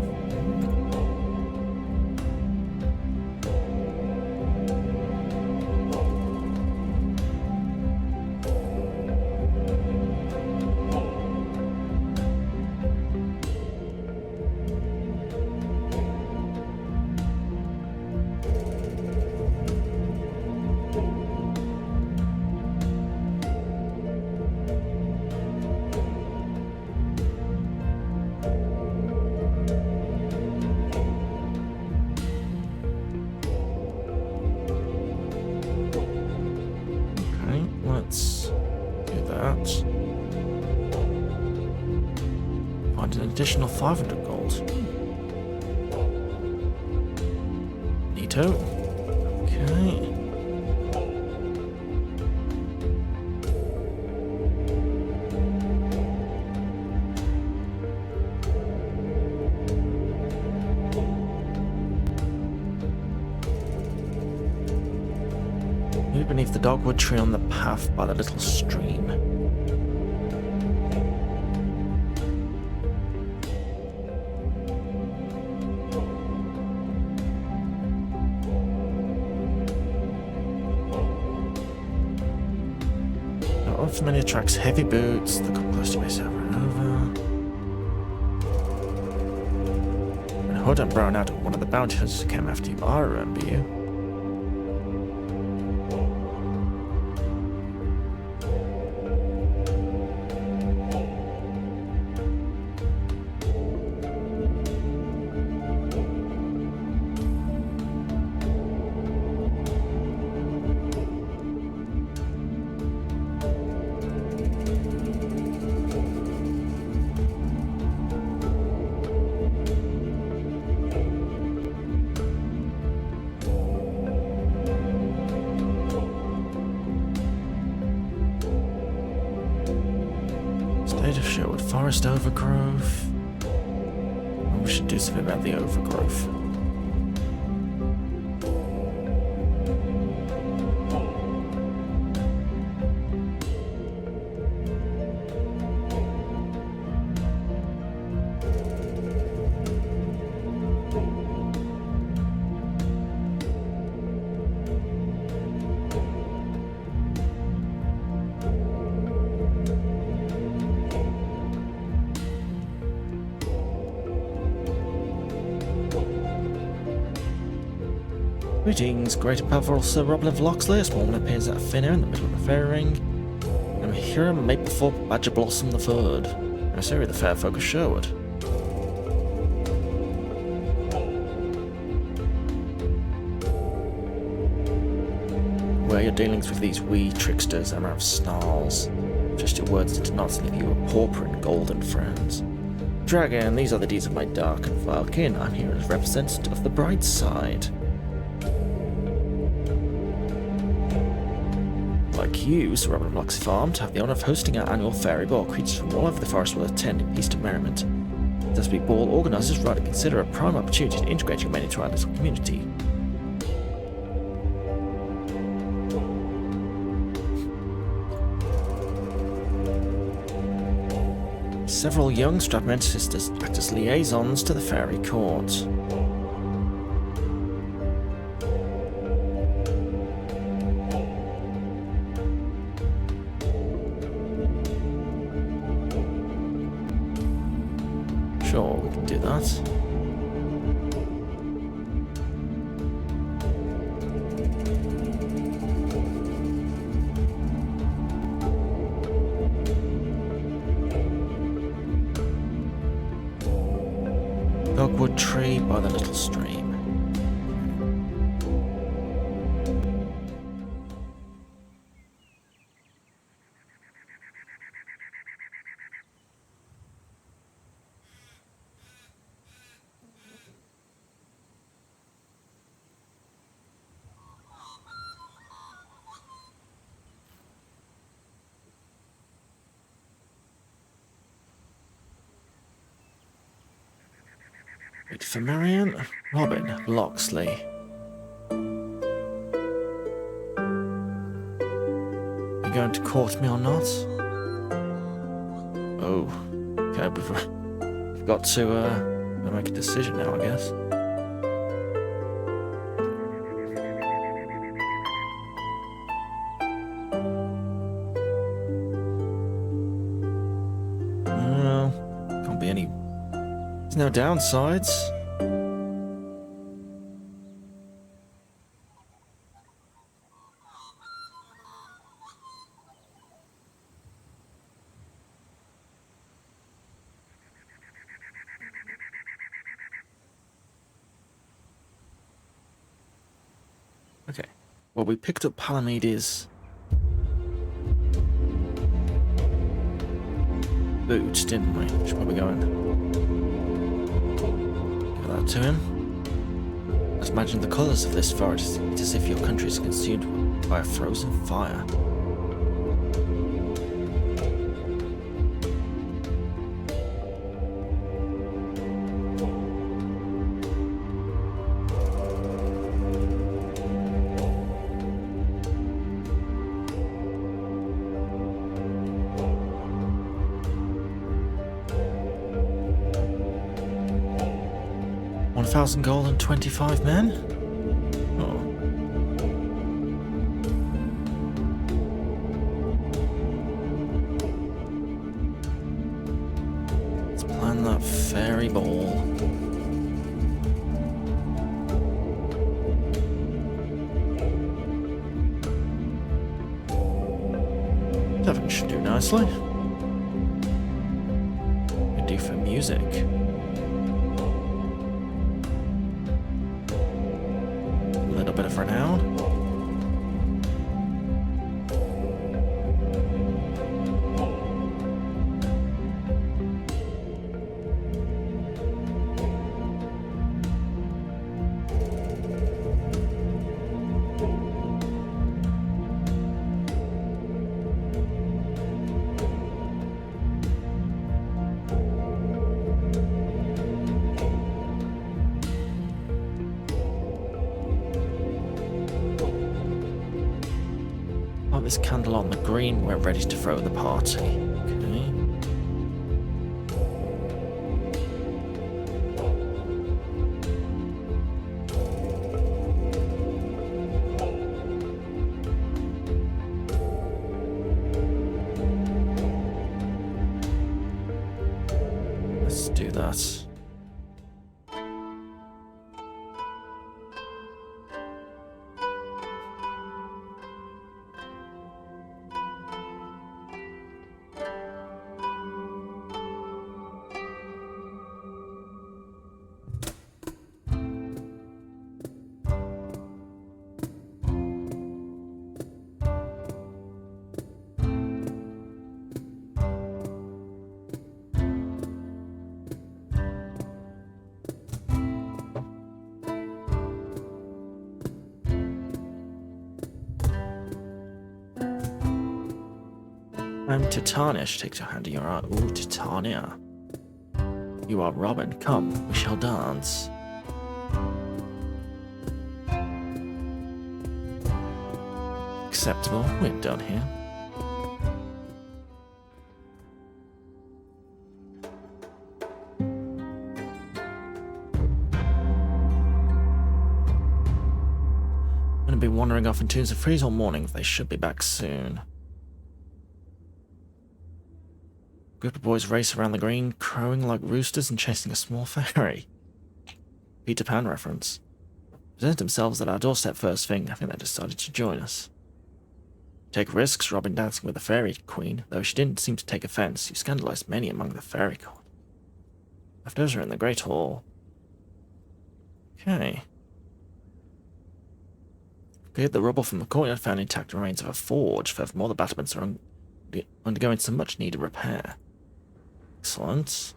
Let's do that. Find an additional 500 gold. Neato. Okay. Beneath the dogwood tree on the path by the little stream. Now, unfamiliar tracks, heavy boots, the come close to base over and over. When Hood and Brown out, one of the bounty hunters came after you. I remember you. State of Sherwood Forest overgrowth. We should do something about the overgrowth. Greetings, great and powerful Sir Robin of Locksley. A small man appears out of thin air in the middle of the fairy ring. I'm here Maplethorpe Badger Blossom III, emissary of the fair folk of Sherwood. Where your dealings with these wee tricksters, Emma of Snarls. Just your words did not leave you a pauper and golden friends. Dragon, these are the deeds of my dark and vile kin. I'm here as representative of the bright side. Like you, Sir Robin of Locksley Farm, to have the honour of hosting our annual fairy ball. Creatures from all over the forest will attend in peace and merriment. Thus, we ball organisers rightly consider a prime opportunity to integrate you men into our little community. Several young Stratman sisters act as liaisons to the fairy court. Sure, we can do that. Dogwood tree by the little stream. Wait for Marianne. Robin Locksley. You going to court me or not? Oh, okay. We've got to make a decision now, I guess. Well, can't be any. There's no downsides. Okay. Well, we picked up Palamedes' boots, didn't we? Which way are we going? Give that to him. Let's imagine the colours of this forest. It's as if your country is consumed by a frozen fire. $1,000 gold and 25 men? Oh. Let's plan that fairy ball. Tavern should do nicely. Could do for music. Bit of renown. this candle on the green. We're ready to throw the party. Okay. Let's do that. I'm Titania. She takes your hand in your arm. Ooh, Titania. You are Robin. Come, we shall dance. Acceptable. We're done here. I'm going to be wandering off in tunes of freeze all morning. They should be back soon. A group of boys race around the green, crowing like roosters and chasing a small fairy. Peter Pan reference. Presented themselves at our doorstep first thing. I think they decided to join us. Take risks, Robin dancing with the fairy queen, though she didn't seem to take offense. You scandalized many among the fairy court. Afters are in the great hall. Okay. Cleared the rubble from the courtyard, found intact remains of a forge. Furthermore, the battlements are undergoing some much needed repair. Excellent.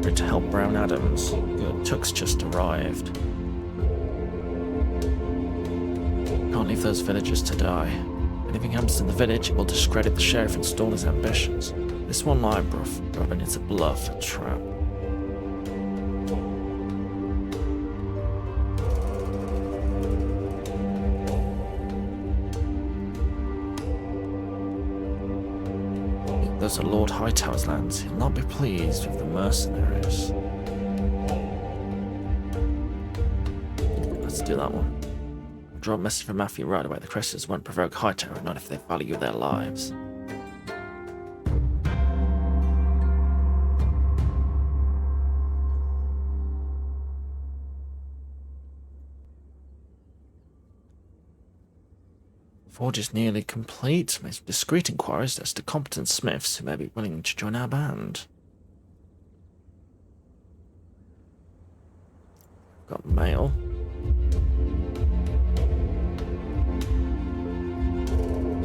Ready to help Brown Adams. Good. Tuck's just arrived. Can't leave those villagers to die. If anything happens in the village, it will discredit the sheriff and stall his ambitions. This one line, Robin, it's a bluff, a trap. Those are Lord Hightower's lands. He'll not be pleased with the mercenaries. Let's do that one. I'll draw a message from Matthew right away. The Cresters won't provoke Hightower, not if they value their lives. Forge is nearly complete. Make some discreet inquiries as to competent smiths who may be willing to join our band. Got mail.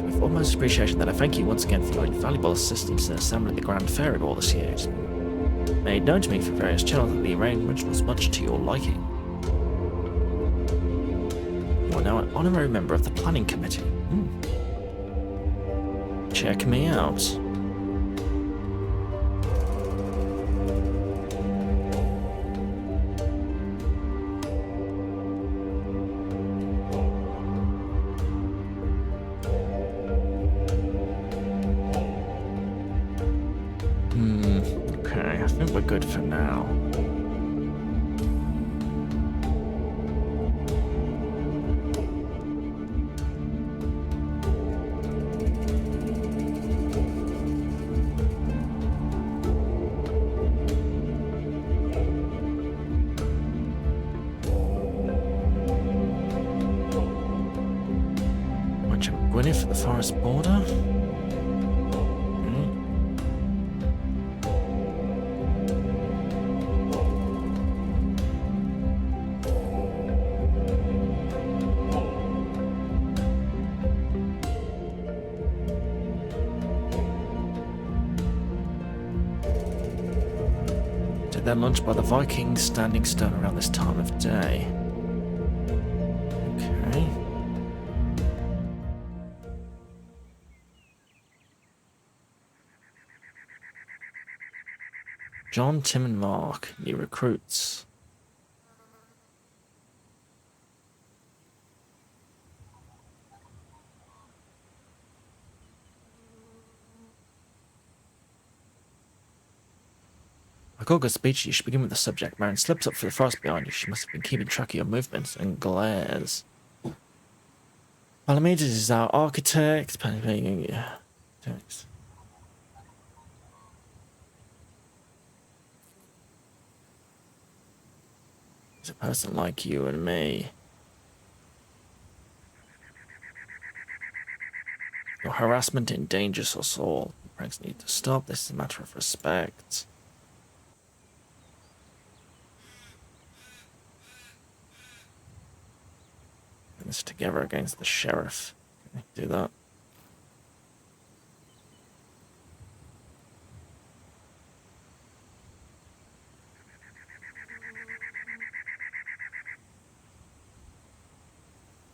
With utmost appreciation that I thank you once again for your invaluable assistance in assembling the Grand Fairy Ball this year. It's been made known to me through various channels that the arrangement was much to your liking. You are now an honorary member of the planning committee. Check me out. Okay, I think we're good for now. For the forest border. Did their lunch by the Vikings, standing stone around this time of day. Okay. John, Tim, and Mark, new recruits. Like all good speech, you should begin with the subject. Marion slips up for the forest behind you. She must have been keeping track of your movements and glares. Palamedes is our architect. Thanks. He's a person like you and me. Your harassment endangers us all. Pranks need to stop. This is a matter of respect. This together against the sheriff. Okay, do that.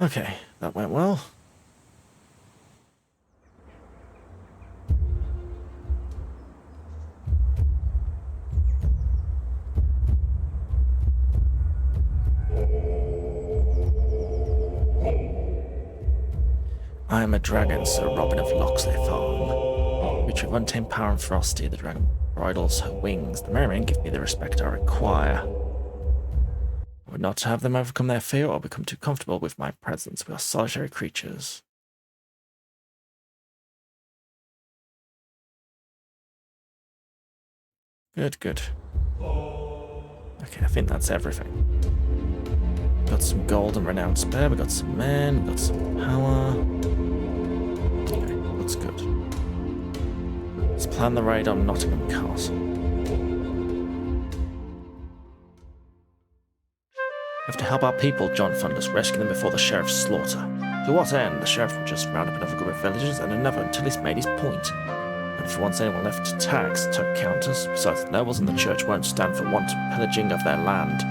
Okay, that went well. I am a dragon, Sir Robin of Locksley Farm. Creature of untamed power and ferocity, the dragon bridles her wings. The merrymen give me the respect I require. I would not have them overcome their fear or become too comfortable with my presence. We are solitary creatures. Good, good. Okay, I think that's everything. Got some gold and renowned spare, we got some men, we got some power. Okay, that's good. Let's plan the raid on Nottingham Castle. We have to help our people, John Fundus, rescue them before the sheriff's slaughter. To what end? The sheriff will just round up another group of villagers and another until he's made his point. And if he wants anyone left to tax, to count us, besides the nobles and the church won't stand for wanton pillaging of their land.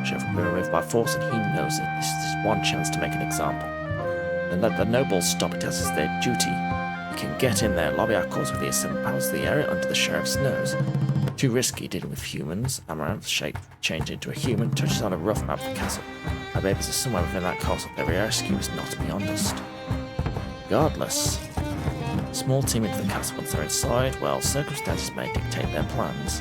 The sheriff will be removed by force and he knows it. This is his one chance to make an example. And let the nobles stop it as is their duty. We can get in there, lobby our cause with the assembled powers of the area under the sheriff's nose. Too risky dealing with humans. Amaranth's shape changed into a human, touches on a rough map of the castle. Our babies are somewhere within that castle. Their rescue is not beyond us. Regardless, a small team into the castle once they're inside, well, circumstances may dictate their plans.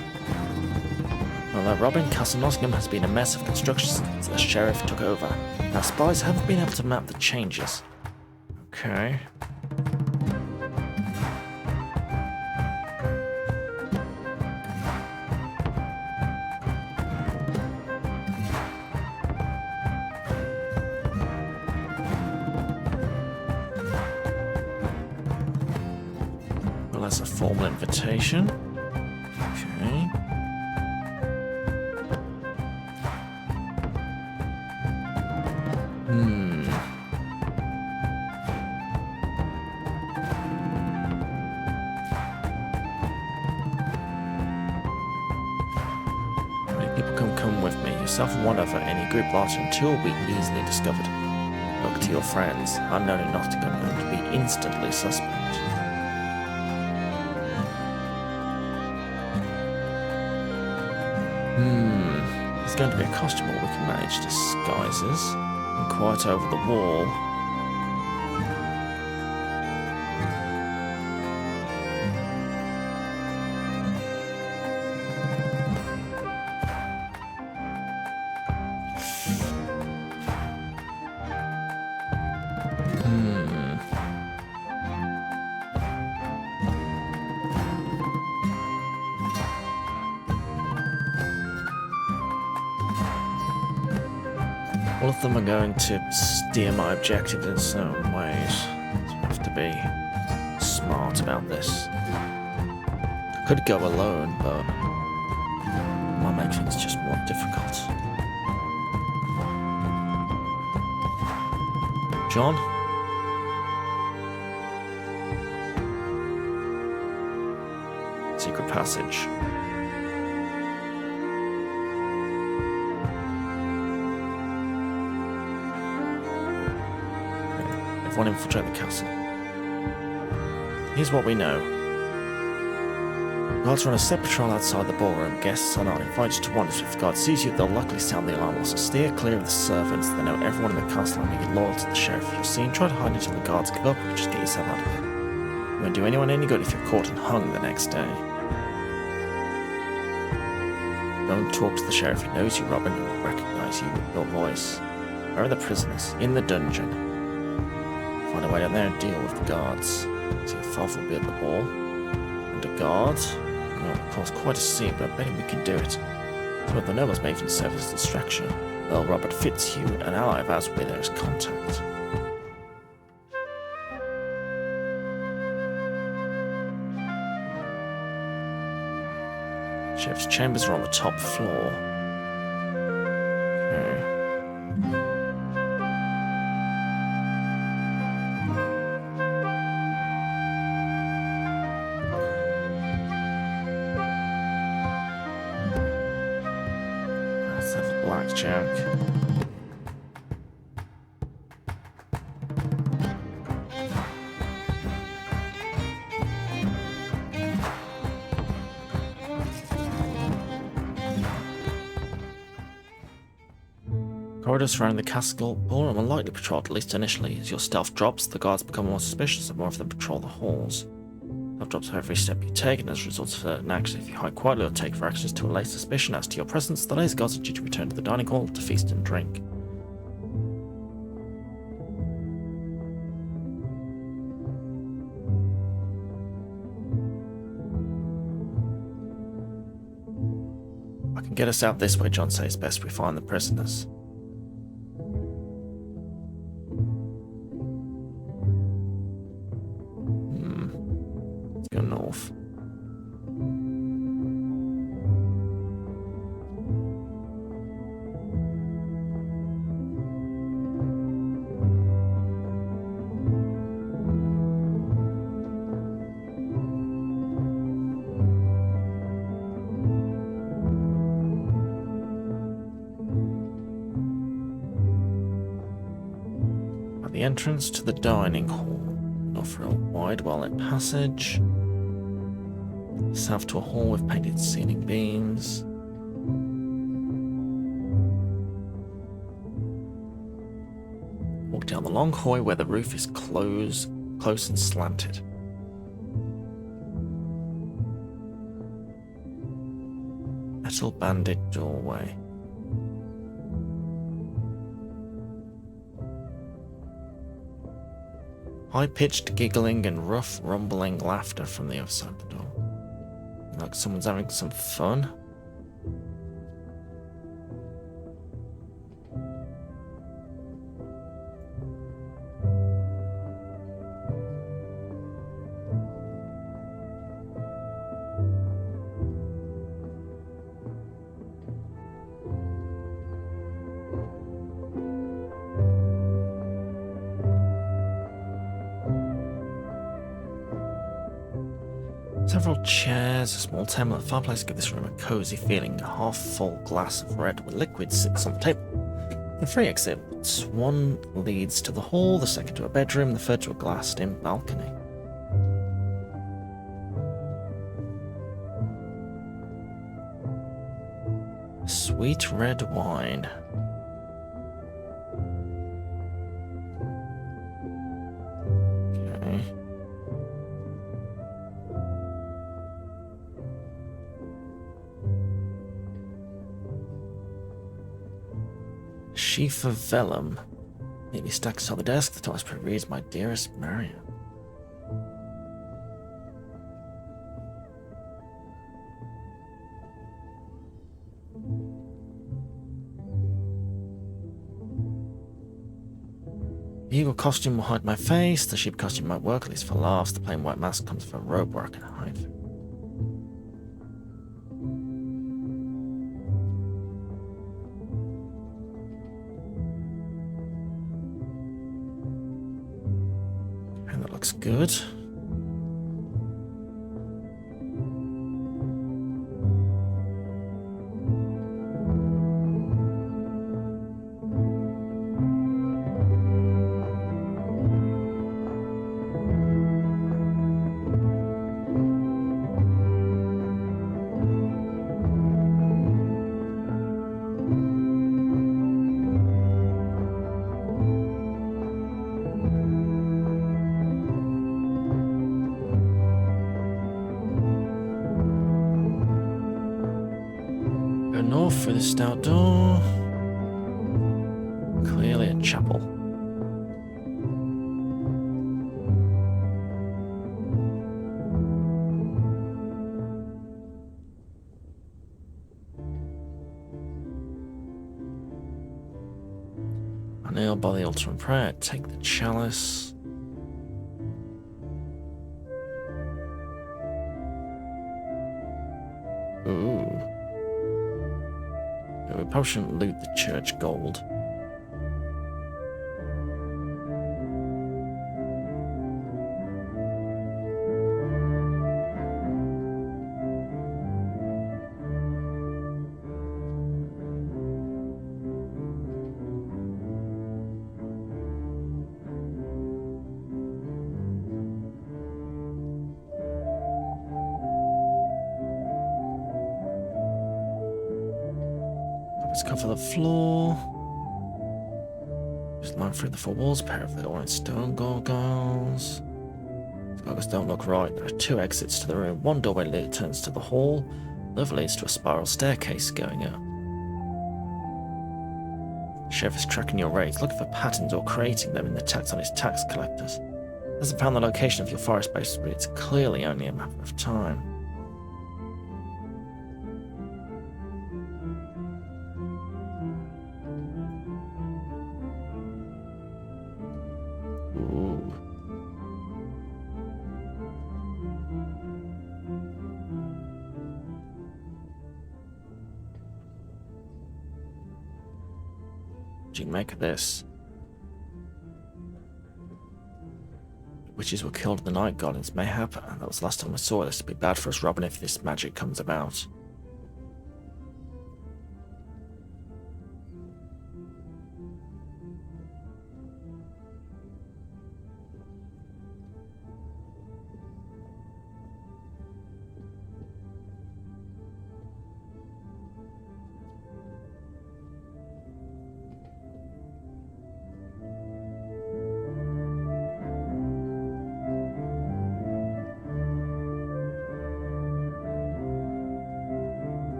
Although Robin, Castle Nottingham has been a mess of construction since the sheriff took over. Our spies haven't been able to map the changes. Okay. Well, that's a formal invitation. Okay. Yourself and one other, any group larger than two will be easily discovered. Look to your friends, unknown in Nottingham, and to be instantly suspect. There's going to be a costume where we can manage disguises. And quiet over the wall. All of them are going to steer my objective in certain ways. So I have to be smart about this. I could go alone, but it might make things just more difficult. John? Secret passage. Everyone infiltrate the castle. Here's what we know. Guards run a separate patrol outside the ballroom. Guests are not invited to wander. If the guard sees you, they'll luckily sound the alarm. So steer clear of the servants. They know everyone in the castle and be loyal to the sheriff. If you're seen, try to hide until the guards give up, or just get yourself out of here. You won't do anyone any good if you're caught and hung the next day. Don't talk to the sheriff. He knows you, Robin, and will recognize you with your voice. Where are the prisoners? In the dungeon. Find a way down there and deal with the guards. See if Falf will be at the ball. And a guard? Well, of course, quite a scene, but I bet we can do it. So the nobles may even serve as a distraction. Well, Robert Fitzhugh, an ally of ours, will be there as contact. Sheriff's chambers are on the top floor. Okay. Let's have a blackjack. Corridors surrounding the castle ballroom are lightly patrolled, at least initially. As your stealth drops, the guards become more suspicious and more of them patrol the halls. Stealth drops for every step you take, and as a result of certain actions, if you hide quietly or take for actions to allay suspicion as to your presence, the lazy guards are due to return to the dining hall to feast and drink. I can get us out this way, John says. Best we find the prisoners. Let's go north. At the entrance to the dining hall. Offer a wide, well-lit passage. South to a hall with painted ceiling beams. Walk down the long hallway where the roof is close and slanted. Metal banded doorway. High-pitched giggling and rough, rumbling laughter from the other side of the door. Like someone's having some fun. Several chairs, a small table, and a fireplace give this room a cozy feeling. A half-full glass of red with liquid sits on the table. The 3 exits. One leads to the hall, the second to a bedroom, the third to a glassed-in balcony. Sweet red wine. Okay. Sheaf of vellum. Neatly stacked on the desk. The top reads, "My dearest Marion." The eagle costume will hide my face. The sheep costume might work, at least for laughs. The plain white mask comes with a robe where I can hide. And that looks good. through this stout door. Clearly a chapel. I kneel by the altar in prayer, take the chalice. Ooh. We probably shouldn't loot the church gold. Let's cover the floor. Just line through the four walls, pair of the orange stone gargoyles. The gargoyles don't look right. There are two exits to the room. One doorway turns to the hall. The other leads to a spiral staircase going up. The sheriff is tracking your raids, looking for patterns or creating them in the tax on his tax collectors. He hasn't found the location of your forest base, but it's clearly only a matter of time. Ooh. What do you make of this? Witches were killed in the night gardens, mayhap, and that was the last time I saw this. It'd be bad for us, Robin, if this magic comes about.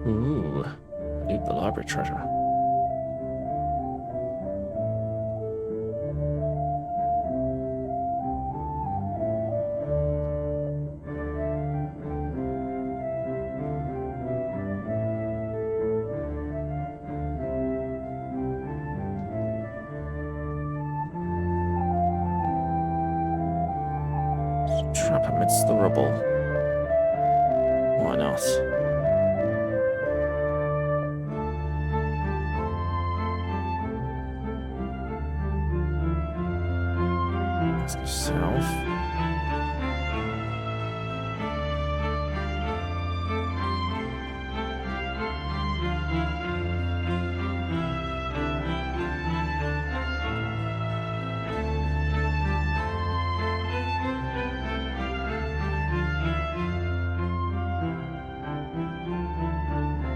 Ooh, loot the library treasure. Trap amidst the rubble. Why not? Let's go south.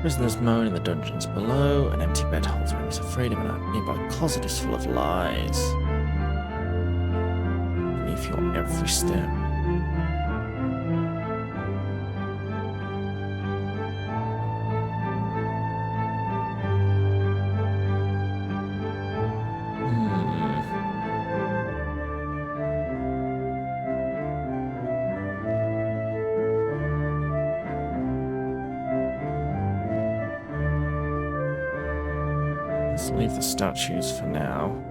Prisoners moan in the dungeons below. An empty bed holds memories of freedom, and a nearby closet is full of lies. Beneath your every step. Let's leave the statues for now.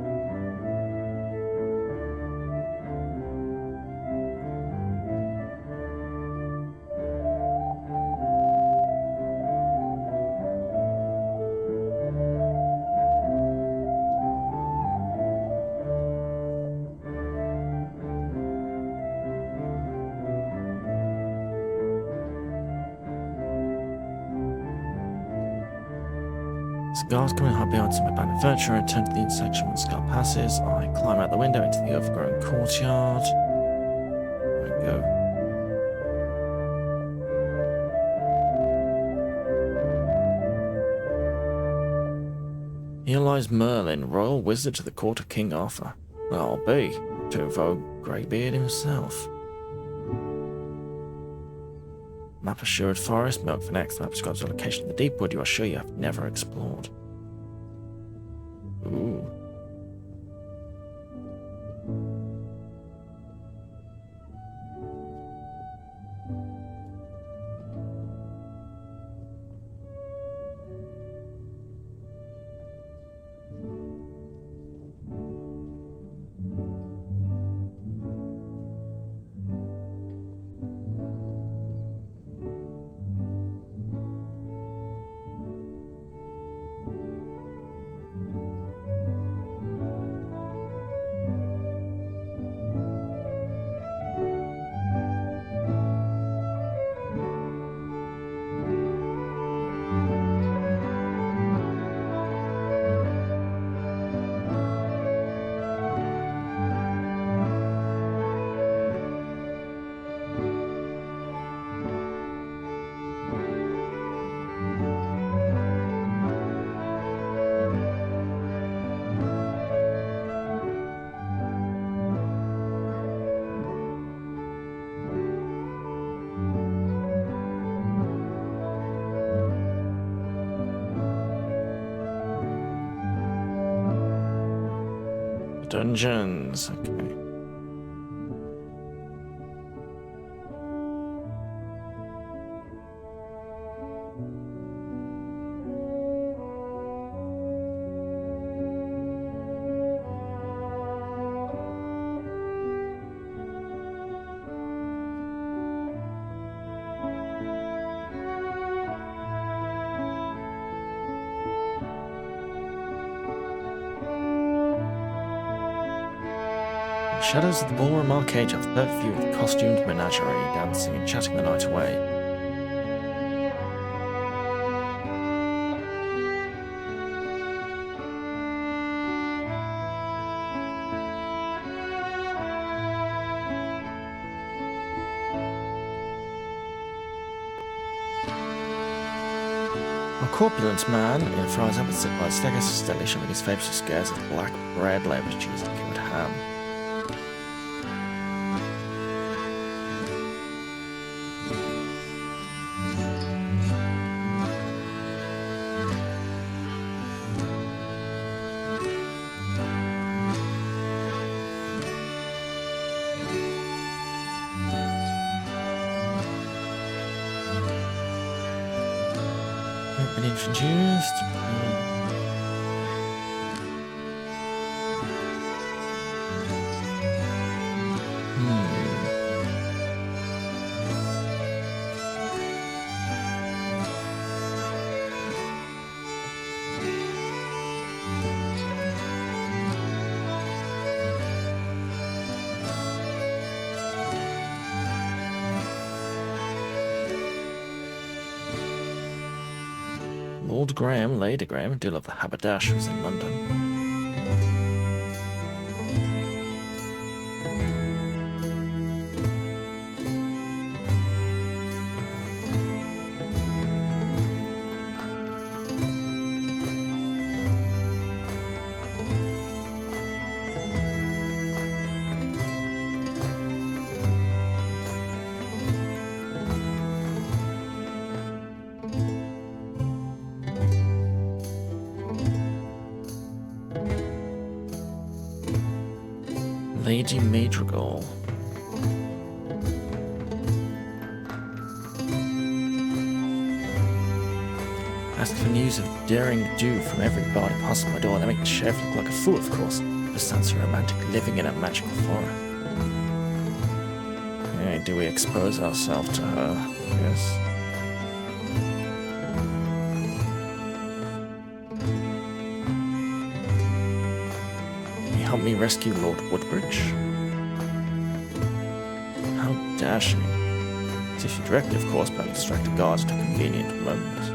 Guards coming hard behind some abandoned furniture and turn to the intersection when Scar passes. I climb out the window into the overgrown courtyard. There we go. Here lies Merlin, royal wizard to the court of King Arthur. Well, I'll be, to invoke Greybeard himself. map of Sherwood Forest. Milk for next map describes the location of the deep wood you are sure you have never explored. Ooh. Dungeons. Okay. Shadows of the ballroom arcade have the perfect view of the costumed menagerie, dancing and chatting the night away. A corpulent man in fries up and sit by the staircase steadily shoving his face to scares at black bread laid with cheese and cured ham. Been introduced. Lord Graham, Lady Graham, deal of the Haberdash, was in London. Lady Madrigal. Ask for news of daring do from every body passing my door. They make the sheriff look like a fool, of course. Just sounds so romantic, living in a magical forest. Okay, do we expose ourselves to her? Yes. Help me rescue Lord Woodbridge? How dashing. As if you directly, of course, but distract the guards at a convenient moment.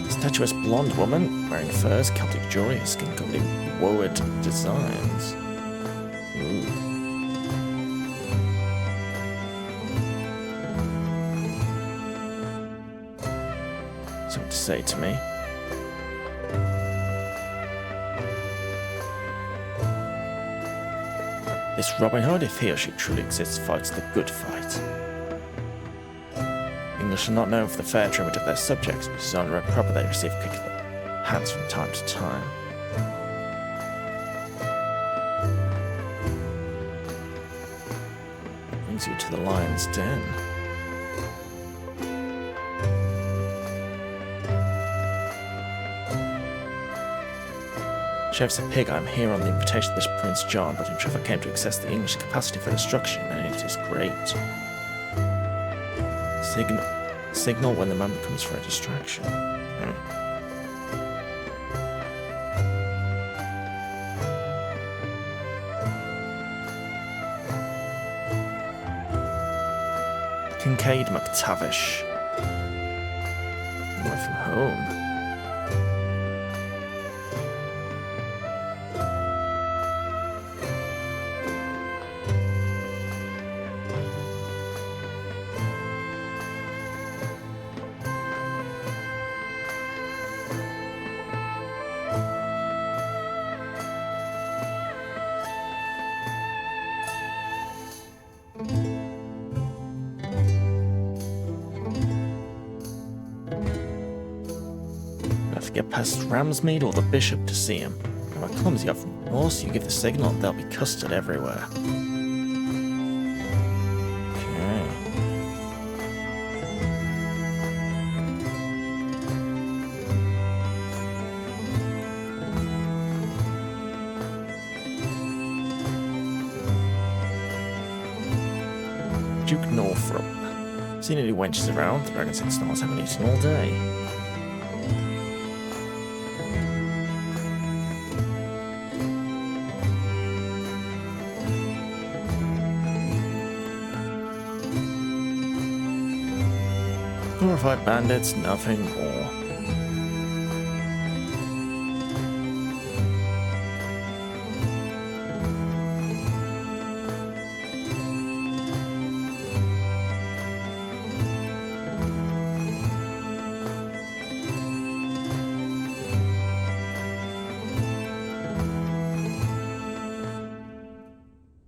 Okay. Statuesque blonde woman wearing furs, Celtic jewelry, her skin covered in woad designs. Ooh. Something to say to me. this Robin Hood, if he or she truly exists, fights the good fight. The English are not known for the fair treatment of their subjects, but it is only proper they receive a kick of the hands from time to time. Brings you to the lion's den. Sheriff's a pig. I'm here on the invitation of this Prince John, but in truth I came to access the English capacity for destruction, and it is great. Signal when the moment comes for a distraction. Kincaid McTavish. Away from home. Get past Ramsmead or the Bishop to see him. If I clumsy off from the horse, you give the signal, there'll be custard everywhere. Okay. Duke Northrop. Seen any wenches around? The Dragon's Head snarls haven't eaten all day. Glorified bandits, nothing more.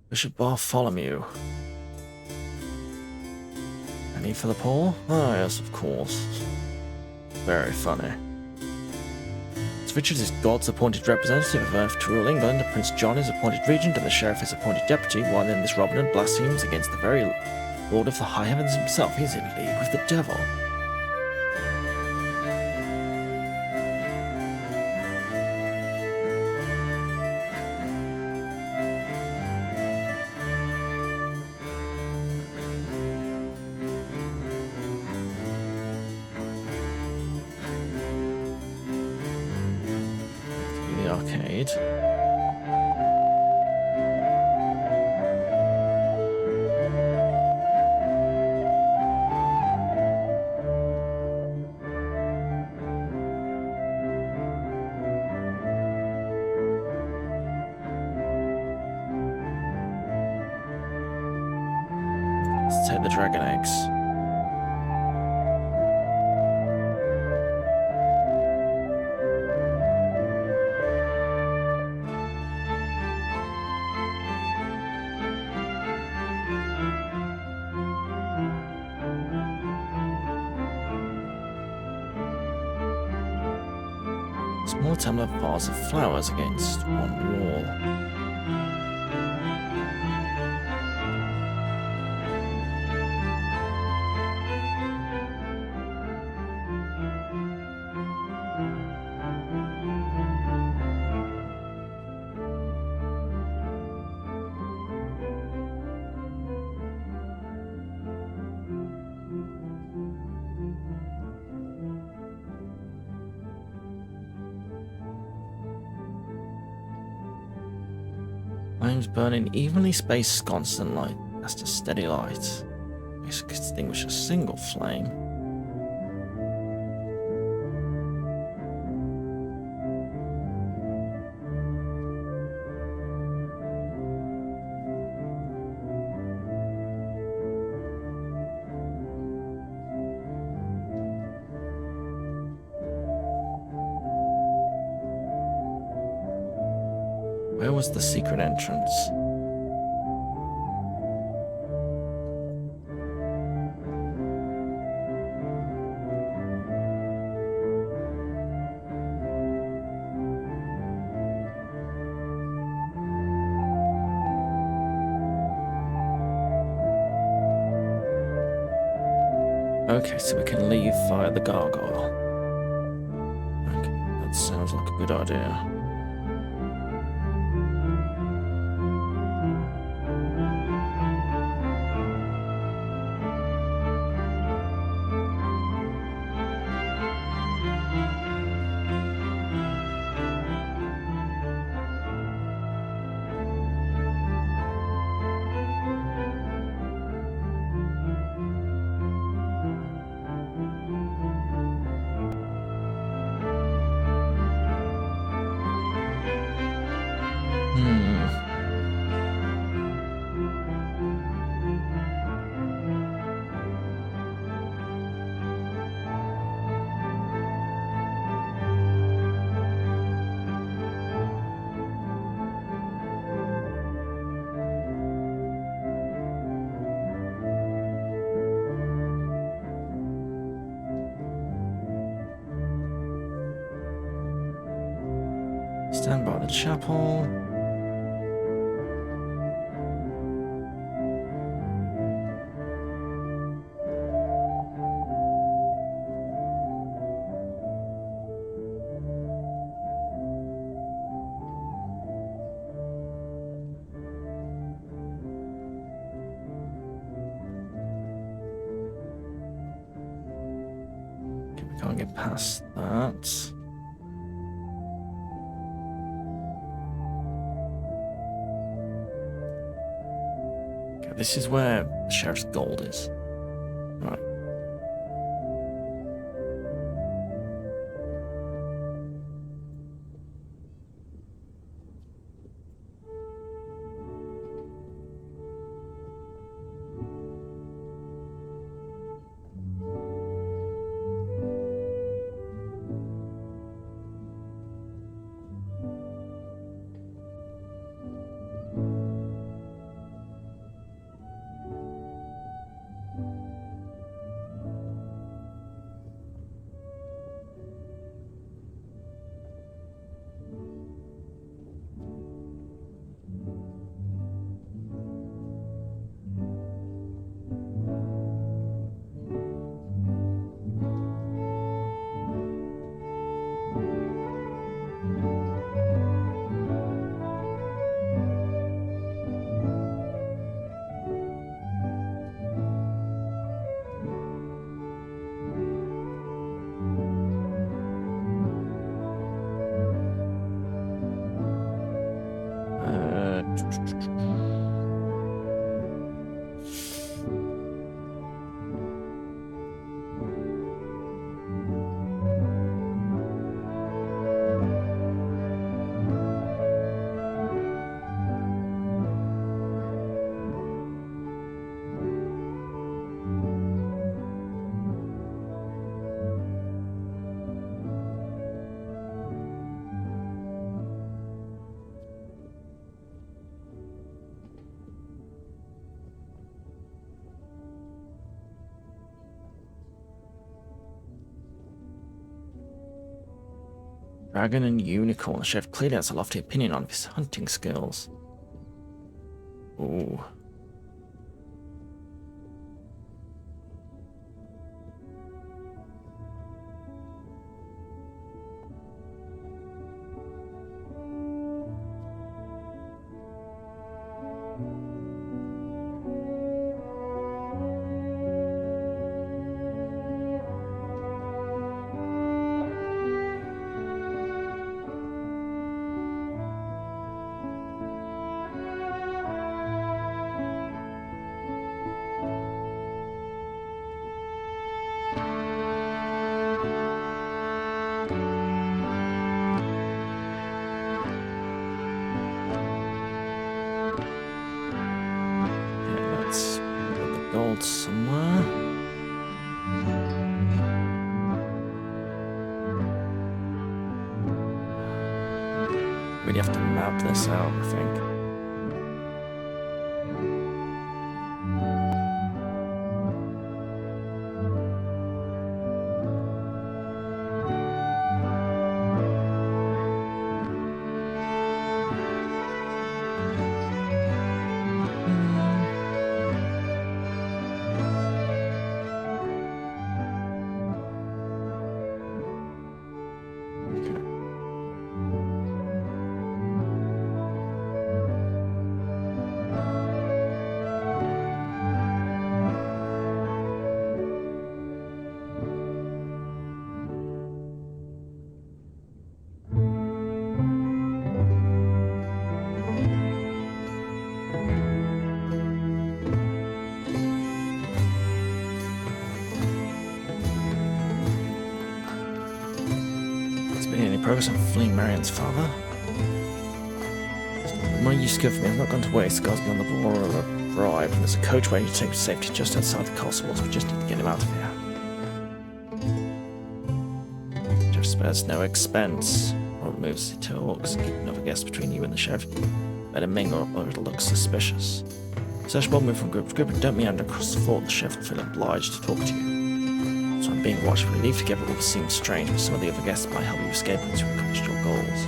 Bishop Bartholomew. Any for the poor? Oh yes, of course. Very funny. As Richard is God's appointed representative of Earth to rule England, Prince John is appointed regent and the sheriff is appointed deputy, while then this Robin Hood blasphemes against the very Lord of the High Heavens himself. He's in league with the devil. Arcade. Let's take the dragon eggs. Small tumbler vase of flowers against one wall. Flames burn in evenly spaced constant light. That's a steady light. This can extinguish a single flame. Where was the secret entrance? Okay, so we can leave via the gargoyle. Okay, that sounds like a good idea. Stand by the chapel. Okay, we can't get past that. Okay, this is where the sheriff's gold is. Right. Dragon and unicorn. The chef clearly has a lofty opinion on his hunting skills. Ooh. Gold somewhere. Really have to map this out, I think. any progress on fleeing Marian's father? The money you secured for me has not gone to waste. The guards beyond the wall will arrive, and there's a coach waiting to take me to safety just outside the castle walls. We just need to get him out of here. Jeff spares no expense. Robert moves as he talks, keep another guest between you and the sheriff. Better mingle or it'll look suspicious. Search will move from group to group and don't meander across the floor. The sheriff will feel obliged to talk to you. So I'm being watched. We leave together will seem strange, but some of the other guests might help you escape once you've accomplished your goals.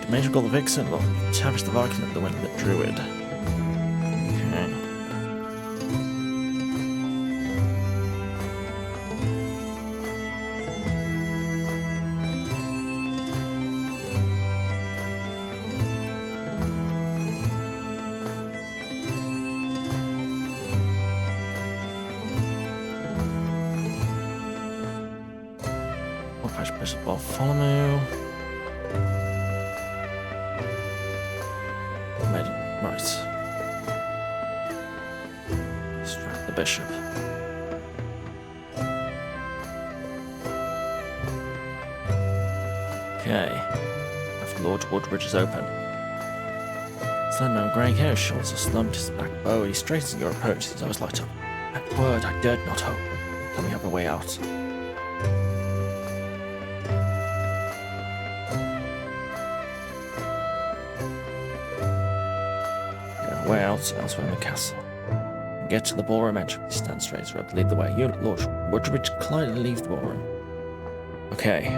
Major goal the vixen, well, challenge the Viking at the win the druid. Okay. Bishop Bartholomew. Right. Distract the bishop. Okay. After Lord Woodbridge is open. Slender man grey hair, shoulders are slumped, his back bowed. He straightens at your approach, his eyes light up. That word I dared not hope. Can we have a way out? Way out, elsewhere in the castle. Get to the ballroom entrance. Stand straight, Rob. Lead the way. You, Lord Woodbridge, quietly leave the ballroom. Okay.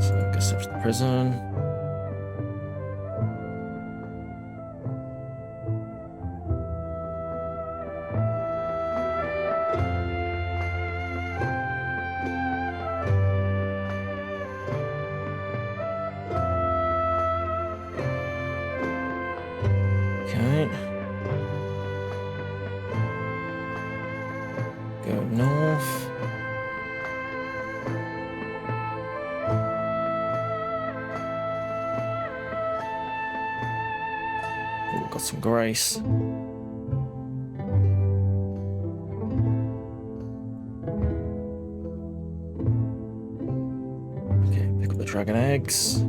So, guess up to the prison. Go north. We've got some grace. Okay, pick up the dragon eggs.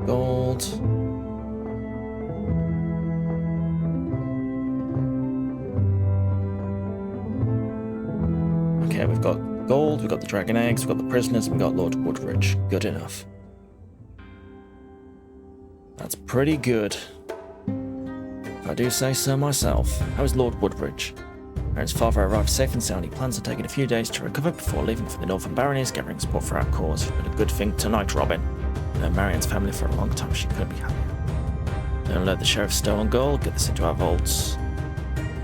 Gold. Okay, we've got gold, we've got the dragon eggs, we've got the prisoners, we've got Lord Woodbridge. Good enough. That's pretty good, if I do say so myself. How is Lord Woodbridge? Aaron's father arrived safe and sound. He plans on taking a few days to recover before leaving for the Northern Baronies, gathering support for our cause. But a good thing tonight, Robin. Known Marion's family for a long time, she couldn't be happier. Don't let the sheriff's stolen gold get this into our vaults.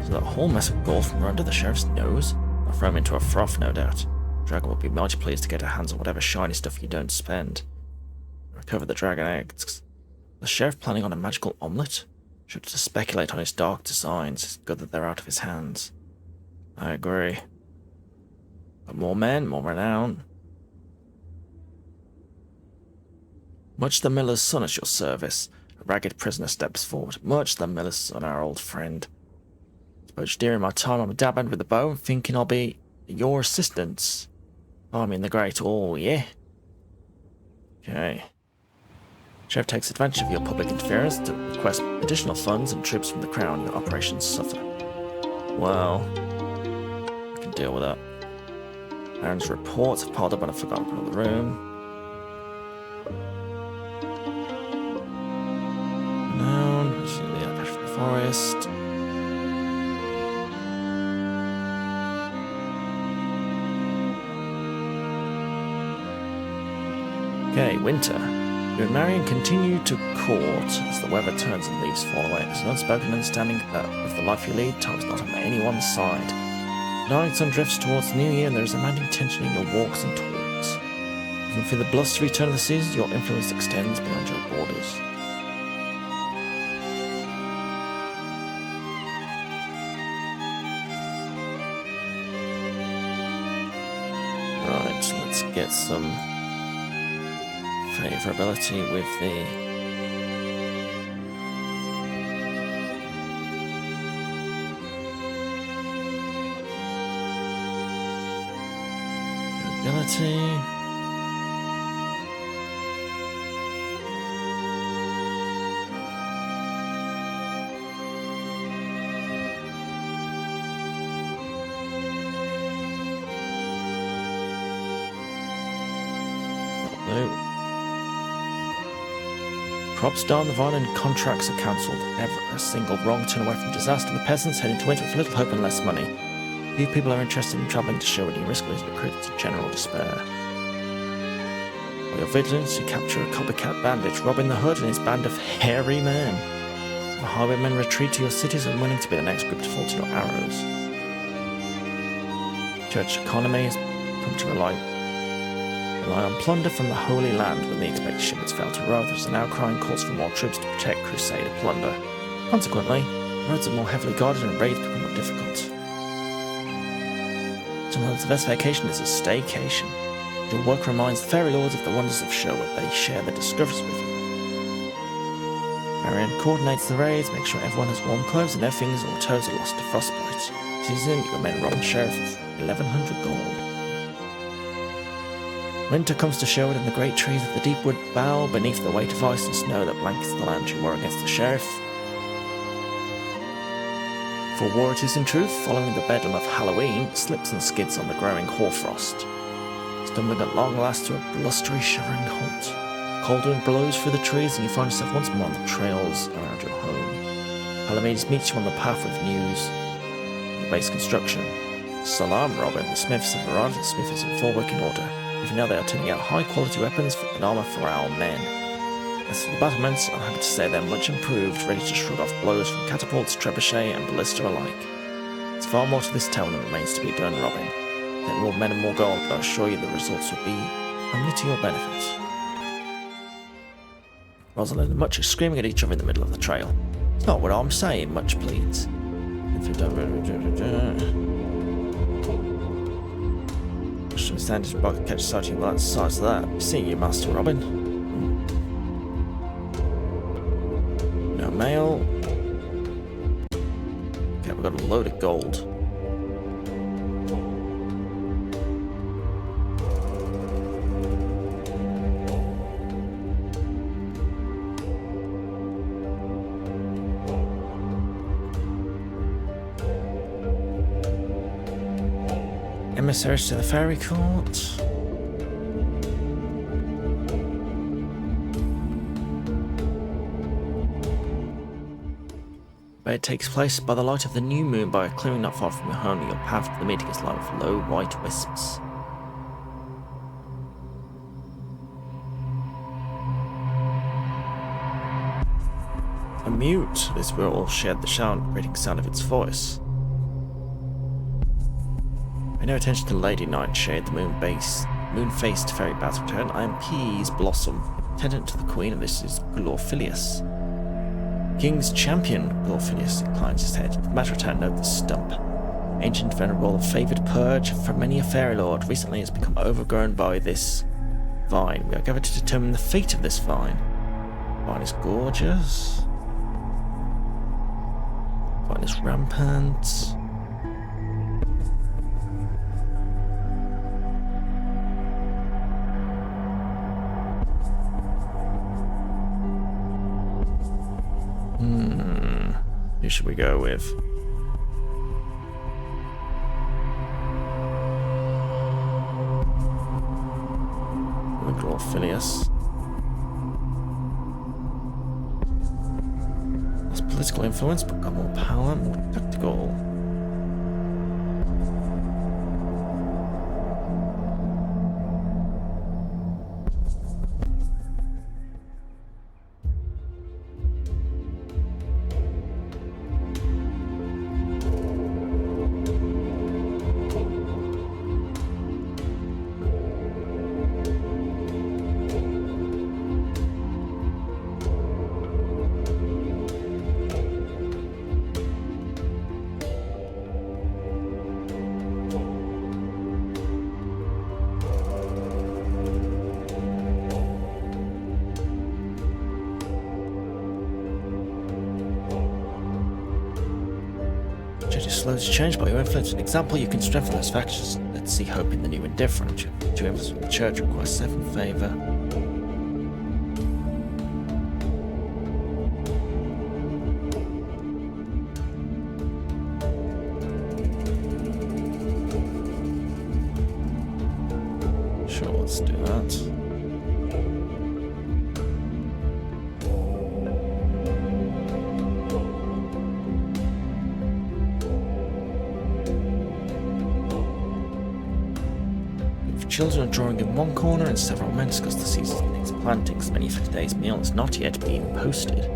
So that whole mess of gold from under the sheriff's nose? I'll throw him into a froth, no doubt. Dragon will be mighty pleased to get her hands on whatever shiny stuff you don't spend. Recover the dragon eggs. The sheriff planning on a magical omelette? Should to speculate on his dark designs. It's good that they're out of his hands. I agree. But more men, more renown. Much the miller's son at your service. A ragged prisoner steps forward. Much the miller's son, our old friend. Suppose during my time I'm dabbing with the bow and thinking I'll be your assistance. I'm in the Great Hall, yeah? Okay. Sheriff takes advantage of your public interference to request additional funds and troops from the crown. Your operations suffer. Well, I can deal with that. Aaron's reports have piled up and I forgot to put in the room. Known, the Ash of the Forest. Okay, winter. You and Marion continue to court as the weather turns and leaves fall away. There's an unspoken understanding that with the life you lead, time is not on anyone's side. The night sun drifts towards the new year and there is a mounting tension in your walks and talks. Even through the blustery turn of the seasons, your influence extends beyond your borders. Right, let's get some favorability with the ability. Crops die on the vine and contracts are cancelled. Ever a single wrong turn away from disaster. The peasants head into winter with little hope and less money. Few people are interested in travelling to Sherwood. You risk losing recruits to general despair. By your vigilance, you capture a copycat bandit, Robin the Hood and his band of hairy men. The highwaymen retreat to your cities and willing to be the next group to fall to your arrows. Church economy has come to rely on plunder from the Holy Land. When the expected shipments fail to arrive, there's an outcry and calls for more troops to protect Crusader plunder. Consequently, roads are more heavily guarded and raids become more difficult. Sometimes the best vacation is a staycation. Your work reminds the fairy lords of the wonders of Sherwood. They share their discoveries with you. Marianne coordinates the raids, makes sure everyone has warm clothes and their fingers or toes are lost to frostbite. Season, your men rob the sheriff of 1,100 gold. Winter comes to Sherwood and the great trees of the deep wood bow beneath the weight of ice and snow that blankets the land you war against the sheriff. For war it is in truth, following the bedlam of Halloween, slips and skids on the growing hoarfrost. Stumbling at long last to a blustery, shivering halt. Cold wind blows through the trees and you find yourself once more on the trails around your home. Palamedes meets you on the path with news. The base construction. Salam, Robin. The smiths have arrived and the smith is in full working order. Even now they are turning out high-quality weapons and armour for our men. As for the battlements, I'm happy to say they're much improved, ready to shrug off blows from catapults, trebuchet and ballista alike. There's far more to this tale than remains to be done, Robin. Get more men and more gold, but I assure you the results will be only to your benefit. Rosalind and Much are screaming at each other in the middle of the trail. It's not what I'm saying, Much pleads. Standard bucket catch sighting well outside of that. Seeing you, Master Robin. No mail. Okay, we've got a load of gold. Emissaries to the fairy court. But it takes place by the light of the new moon by a clearing not far from your home. Your path to the meeting is lined with low white wisps. A mute. This will all shared the grating sound of its voice. Pay no attention to Lady Nightshade, the moon-faced fairy bat's return. I am Peas Blossom, attendant to the Queen, and this is Glorfilius. King's champion, Glorfilius inclines his head. The matter at hand, note the stump. Ancient, venerable, favoured purge from many a fairy lord, recently has become overgrown by this vine. We are gathered to determine the fate of this vine. Vine is gorgeous. Vine is rampant. Who should we go with? Glorfilius. Less political influence, but got more power, more tactical. Society is slow to change by your influence. An example, you can strengthen those factions. Let's see hope in the new and different. To influence the church requires 7 favor. Sure, let's do that. Children are drawing in one corner and several men discuss the season's next plantings. Many for today's meal has not yet been posted.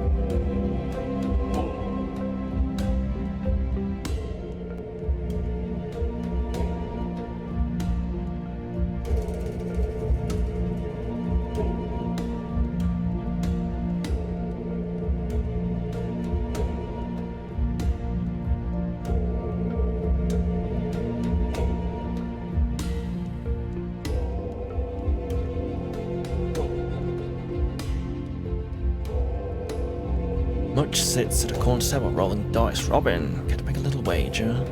Much sits at a corner table rolling dice. Robin, care to make a little wager?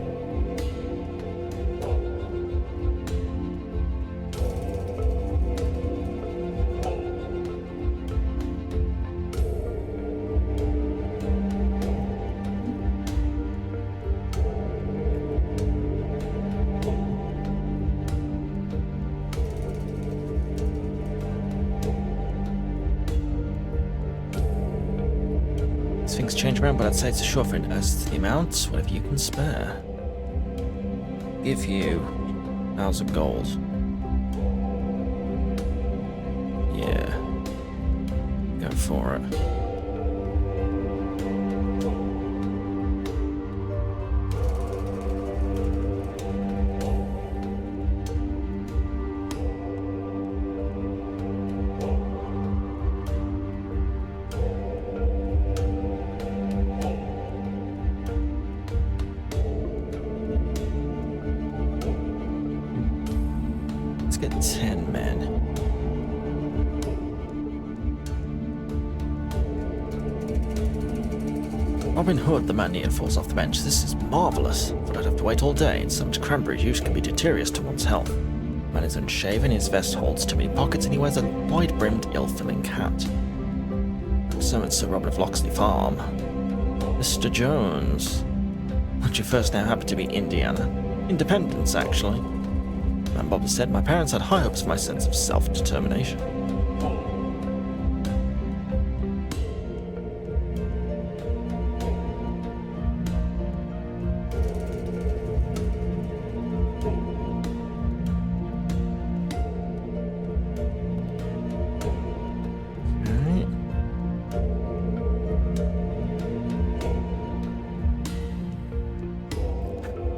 Things change around, but I'd say it's a sure thing. As to the amount, whatever you can spare. Give you 1,000 gold. Yeah. Go for it. Get 10 men. Robin Hood, the man near, falls off the bench. This is marvellous. Thought I'd have to wait all day, and so much cranberry juice can be deleterious to one's health. The man is unshaven, his vest holds too many pockets, and he wears a wide-brimmed, ill-filling hat. So it's Sir Robin of Locksley Farm. Mr. Jones. What'd you first now happen to be Indiana? Independence, actually. And Bob said, my parents had high hopes for my sense of self-determination.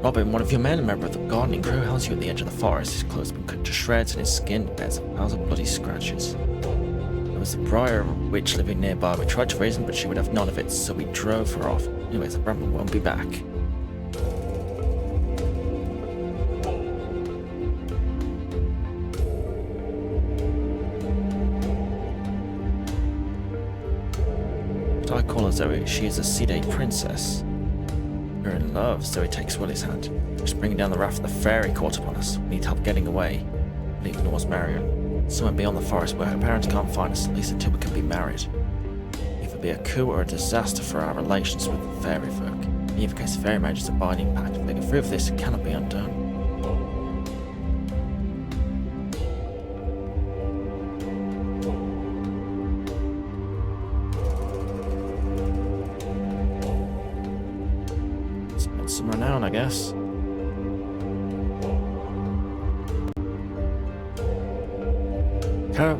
Robin, one of your men, a member of the gardening crew, held you at the edge of the forest. His clothes had been cut to shreds and his skin bears piles of bloody scratches. There was a briar witch living nearby. We tried to raise him, but she would have none of it, so we drove her off. Anyways, the Brahmin won't be back. But I call her Zoe. She is a Side princess. We're in love. Zoe takes Willie's hand. Just bringing down the raft. The fairy caught upon us. We need help getting away. Willie ignores Marion. Somewhere beyond the forest where her parents can't find us, at least until we can be married. Either be a coup or a disaster for our relations with the fairy folk. In either case, fairy marriage is a binding pact. If they get free of this, it cannot be undone. Some renown, I guess.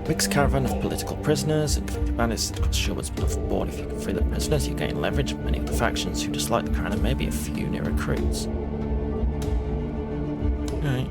Mixed caravan of political prisoners and convicted bandits that across Sherwood's beloved board. If you can free the prisoners, you gain leverage. Many of the factions who dislike the crown and maybe a few new recruits. Alright.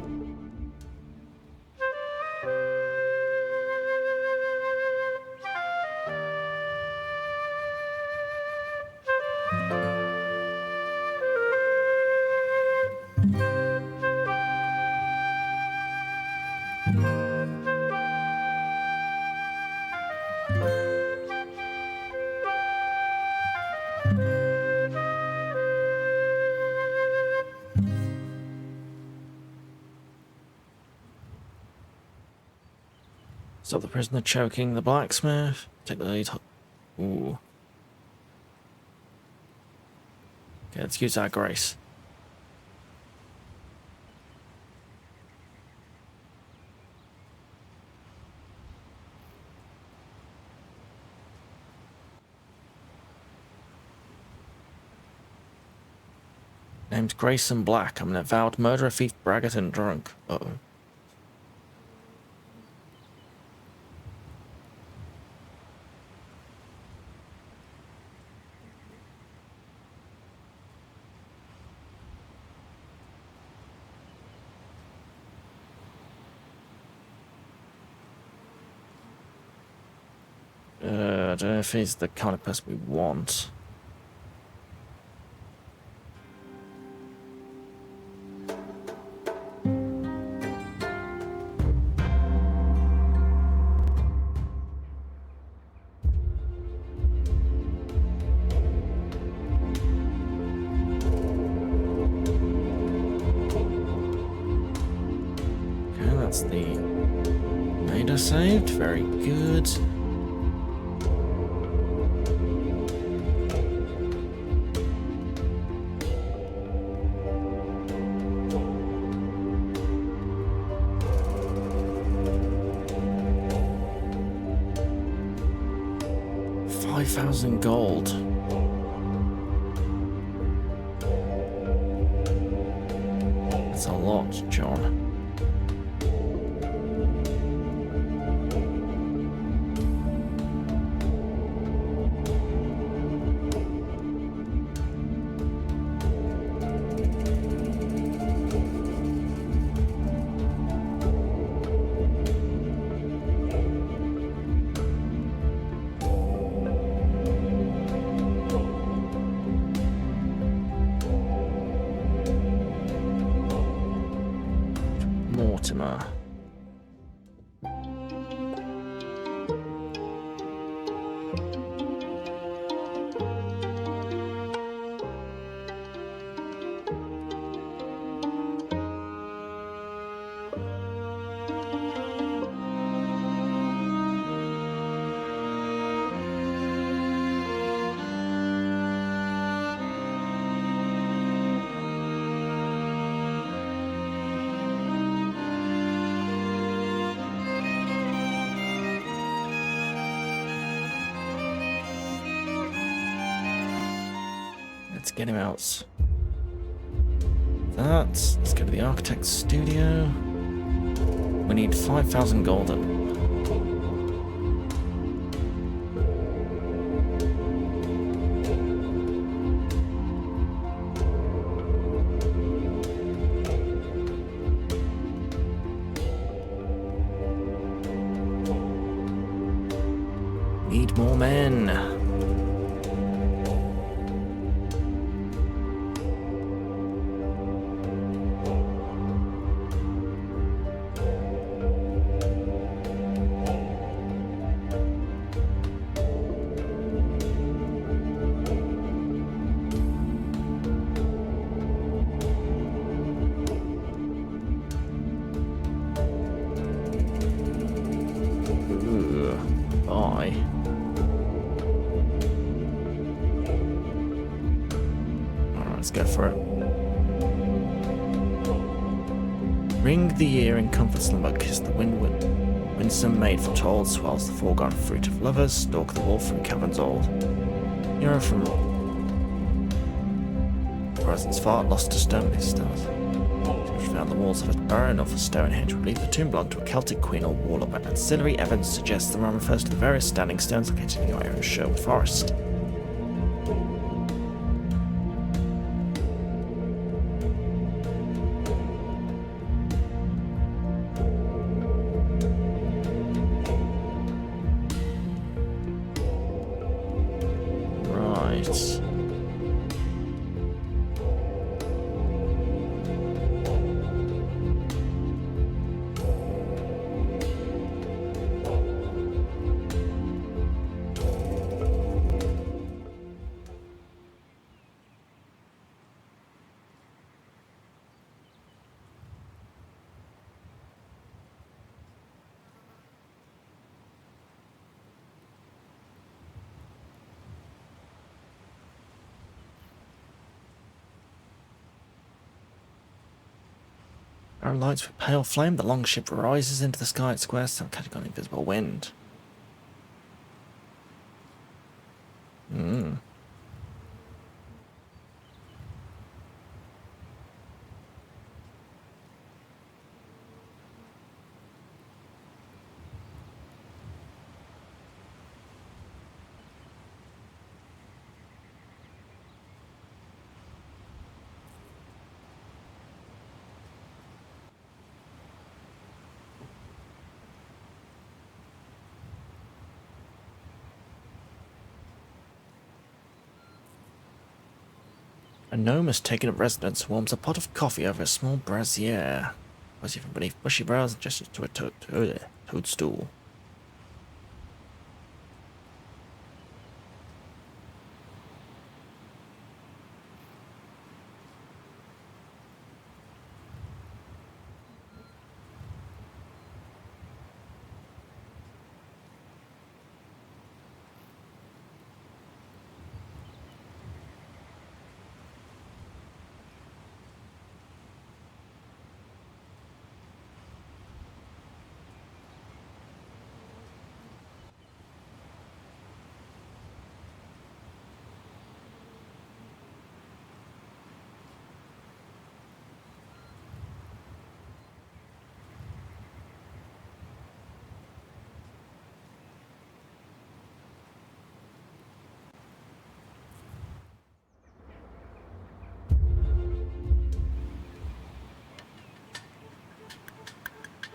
Stop the prisoner choking the blacksmith. Take the lead. Ooh. Okay, let's use our grace. Named Grayson Black. I'm an avowed murderer, thief, braggart, and drunk. Uh-oh. I don't know if he's the kind of person we want. Okay, that's the Maida saved. Very good. $5,000 gold. That's a lot, John. Mortimer. Let's get him out. Let's go to the architect's studio. We need 5,000 golden. Need more men. Bye. Alright, let's go for it. Ring the ear in comfort slumber, kiss the winsome maid foretold, swells the foregone fruit of lovers, stalk the wolf from caverns old. Hero from horizons far, lost to stone these stars. Found the walls of a burrow of a Stonehenge would leave the tomb belonged to a Celtic queen or warlock, but ancillary evidence suggests the run refers to the various standing stones located in the area of Sherwood Forest. Right. Arrow lights with pale flame. The long ship rises into the sky at square, some catching on invisible wind. A gnome has taken up residence, warms a pot of coffee over a small brazier. Was even beneath bushy brows and gestures to a toadstool.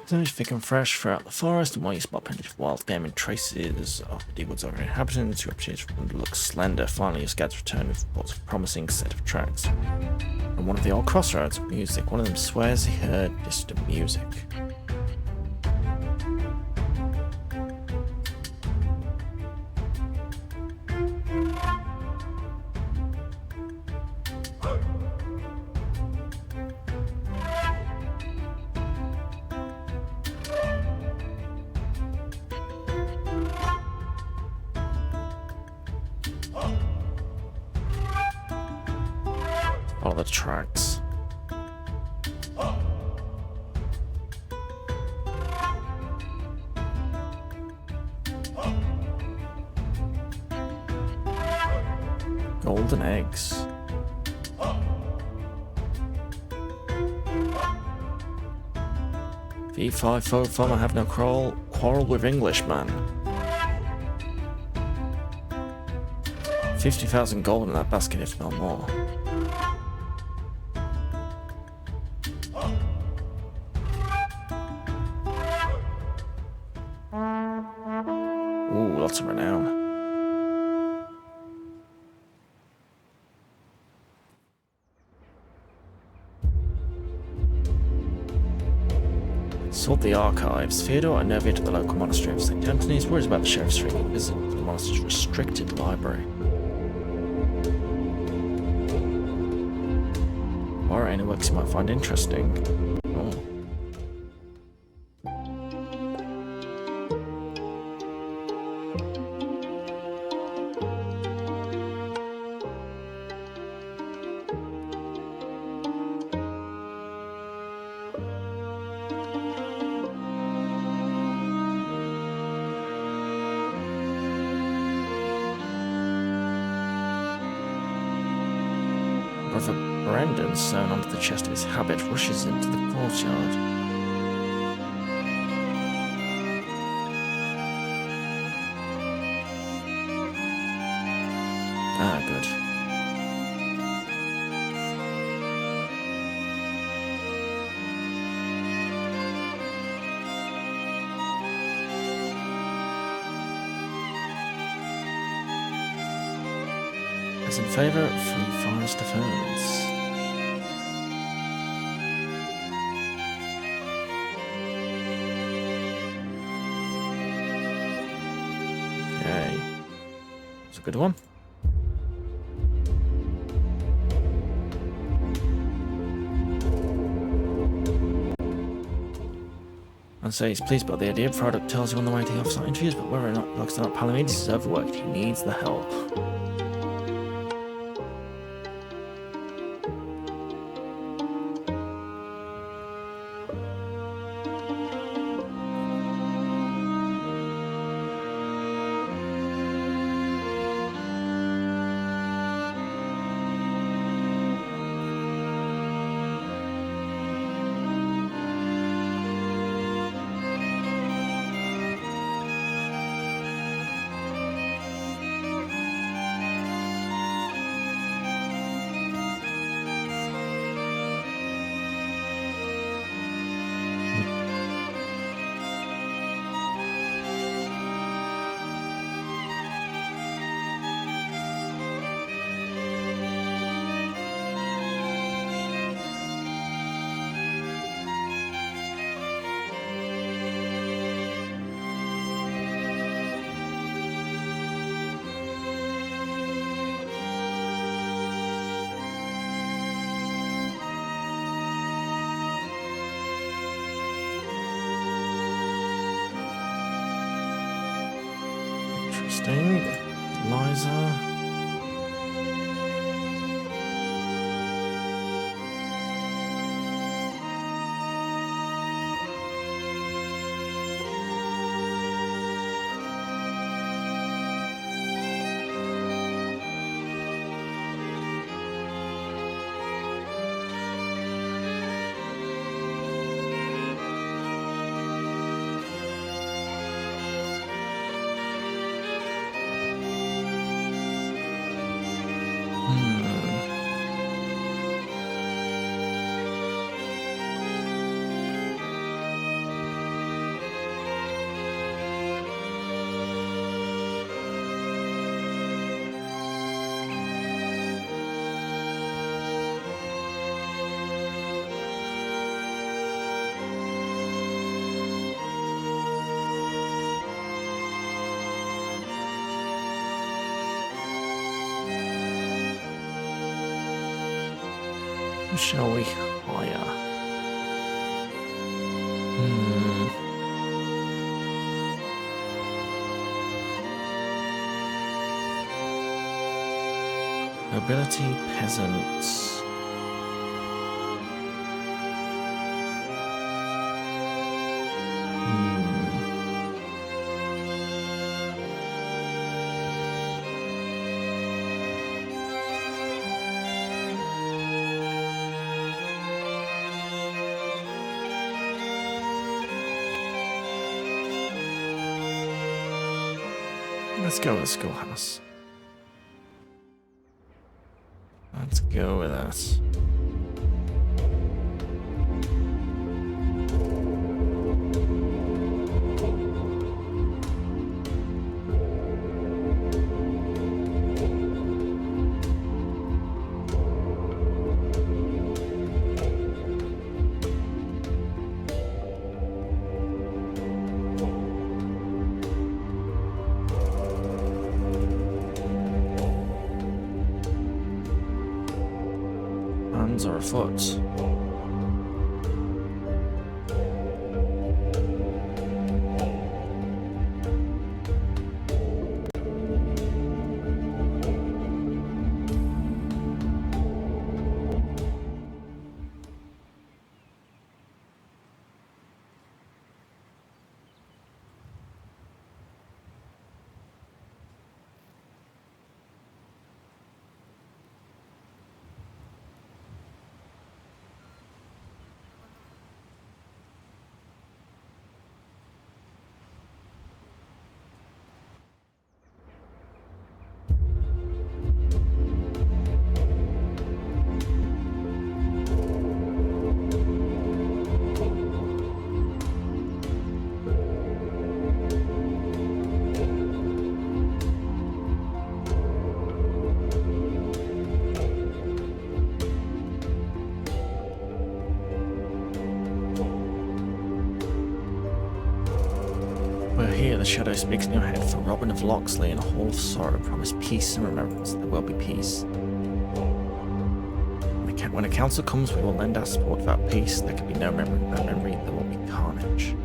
So thick and fresh throughout the forest, and while you spot plenty of wild game and traces of the woods over inhabitants, your opportunities for them to look slender. Finally, your scouts return with reports of a promising set of tracks. On one of the old crossroads of music, one of them swears he heard distant music. Follow the tracks. Golden eggs. V5 fun, I have no quarrel with Englishman. 50,000 gold in that basket, if not more. Ooh, lots of renown. Sort the archives. Theodore and Nervia to the local monastery of St. Anthony's. Worries about the sheriff's frequent visit to the monastery's restricted library. Or any works you might find interesting. Oh. Brother Brendan, sewn onto the chest of his habit, rushes into the courtyard. Ah, good. As in favour of free forest defence. Okay. That's a good one. And so he's pleased by the idea. Product tells you on the way to the off-site interviews, but whether or not looks like Palamedes is overworked, he needs the help. Interesting. Liza. Who shall we hire? Nobility, peasants. Let's go with the schoolhouse. Let's go with that. Hands are afoot. We're here, the shadow speaks in your head, for Robin of Locksley and Hall of Sorrow promise peace and remembrance. There will be peace. When a council comes, we will lend our support. Without peace, there can be no memory. Without memory, there will be carnage.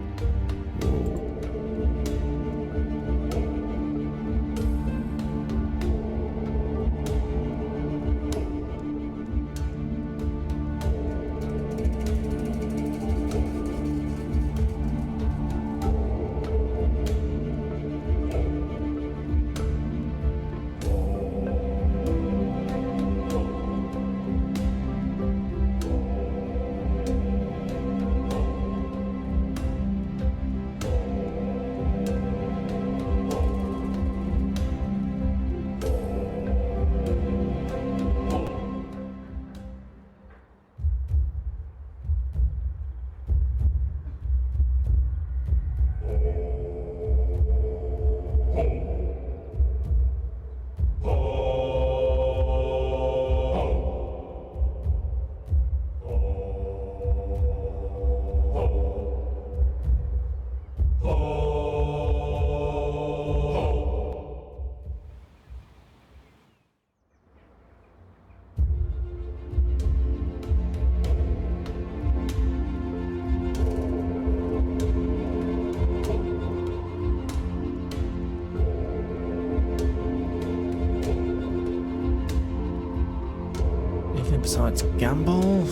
besides gamble?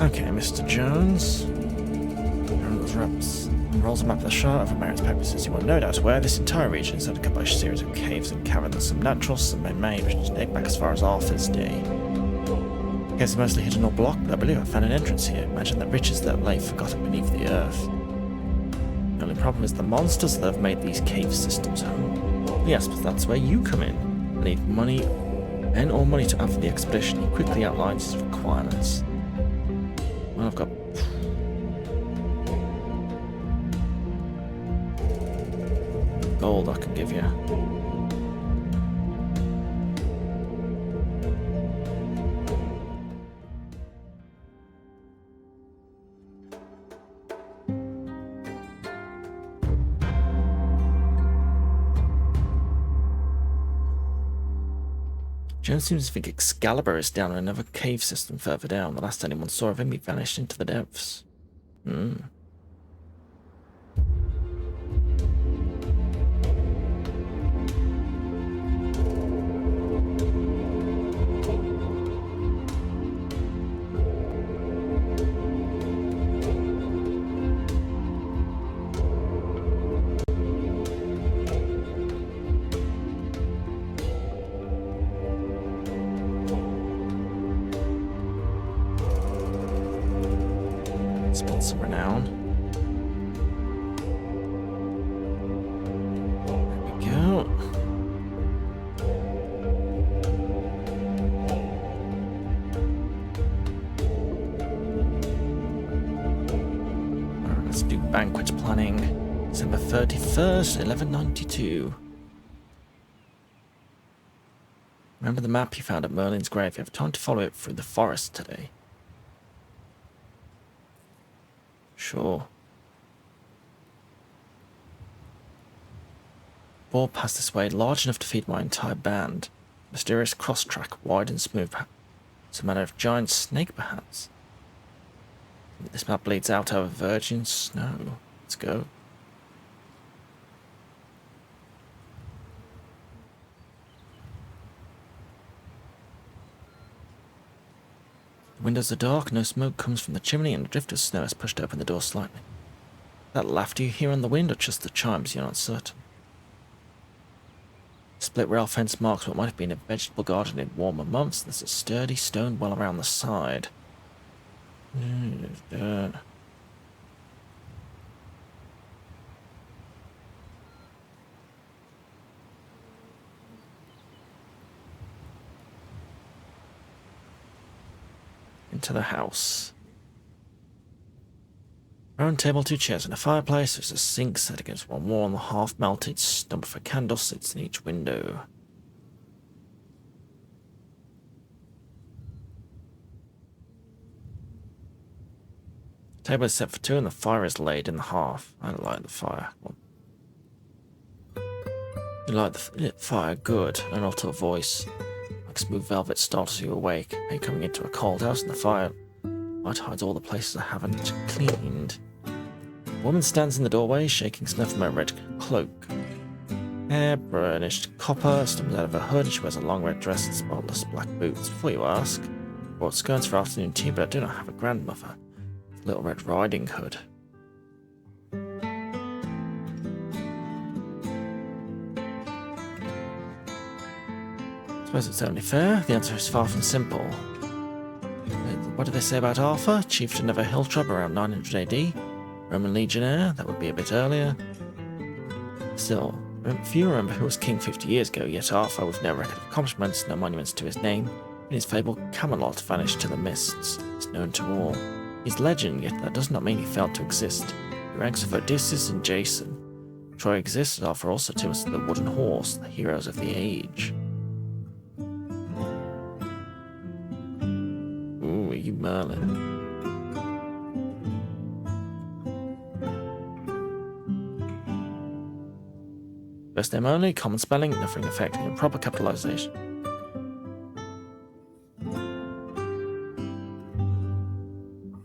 Okay, Mr. Jones. Rolls a map of the shard of America's purposes. You will no doubt aware this entire region is undercut by a series of caves and caverns, some natural, some man-made, which date back as far as Arthur's day. The caves are mostly hidden or blocked, but I believe I found an entrance here. Imagine the riches that lay forgotten beneath the earth. The only problem is the monsters that have made these cave systems home. Yes, but that's where you come in. I need money, men or money to add for the expedition. He quickly outlines his requirements. Well, I've got gold I can give you. Jones seems to think Excalibur is down in another cave system further down. The last anyone saw of him, he vanished into the depths. Spent some renown. There we go. Alright, let's do banquet planning. December 31st, 1192. Remember the map you found at Merlin's grave? You have time to follow it through the forest today. Sure. Ball passed this way, large enough to feed my entire band. Mysterious cross-track, wide and smooth. Some manner of giant snake, perhaps. This map leads out over virgin snow. Let's go. The windows are dark, no smoke comes from the chimney, and a drift of snow has pushed open the door slightly. That laughter you hear on the wind, or just the chimes, you're not certain. Split rail fence marks what might have been a vegetable garden in warmer months. There's a sturdy stone well around the side. Into the house. Round table, 2 chairs and a fireplace. There's a sink set against one wall, and the half-melted stump of a candle sits in each window. The table is set for 2 and the fire is laid in the hearth. I don't like the fire. You like the fire? Good. An alto voice. Like smooth velvet startles you awake. Are you coming into a cold house and the fire light hides all the places I haven't cleaned? A woman stands in the doorway, shaking snuff from her red cloak. Hair burnished copper stumbles out of her hood. She wears a long red dress and spotless black boots. Before you ask, I brought scones for afternoon tea, but I do not have a grandmother. Little Red Riding Hood. I suppose it's only fair. The answer is far from simple. What do they say about Arthur? Chieftain of a hill tribe around 900 AD? Roman legionnaire? That would be a bit earlier. Still, few remember who was king 50 years ago, yet Arthur, with no record of accomplishments, no monuments to his name, in his fable Camelot vanished to the mists, is known to all. He's legend, yet that does not mean he failed to exist. He ranks with Odysseus and Jason. Troy exists, Arthur also to us the wooden horse, the heroes of the age. Merlin. First name only, common spelling, nothing affecting improper capitalization.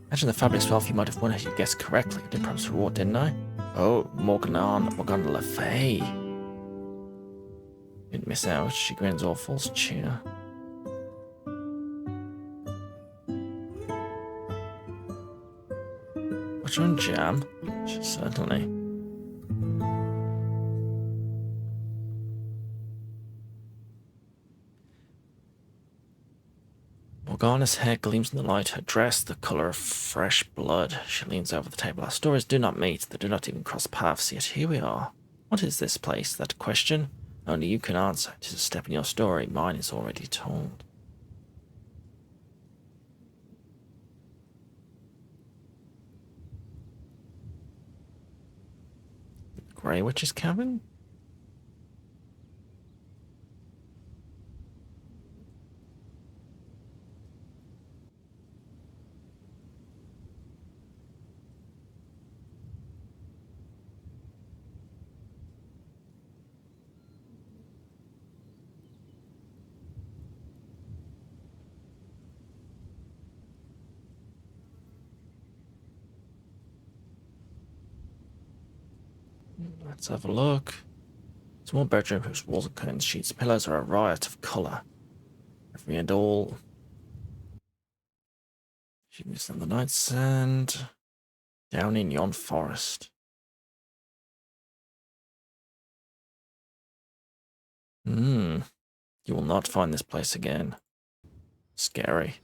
Imagine the fabulous wealth you might have won had you guessed correctly. I did promise reward, didn't I? Oh, Morgan Le Fay. Didn't miss out. She grins all false cheer. Butter and jam? Certainly. Morgana's hair gleams in the light, her dress the colour of fresh blood. She leans over the table. Our stories do not meet, they do not even cross paths, yet here we are. What is this place? That question? Only you can answer. It is a step in your story, mine is already told. The Grey Witch's cabin? Let's have a look. Small bedroom whose walls are curtains, sheets, pillows are a riot of colour. Every and all. She moves on the night sand. Down in yon forest. You will not find this place again. Scary.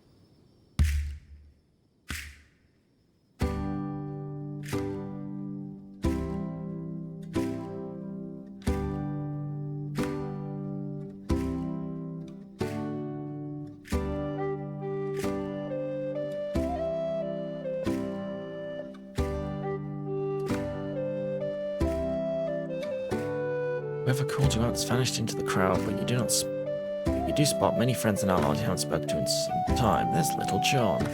Whoever called you out has vanished into the crowd, but you do spot many friends and allies you haven't spoken to in some time. There's little John.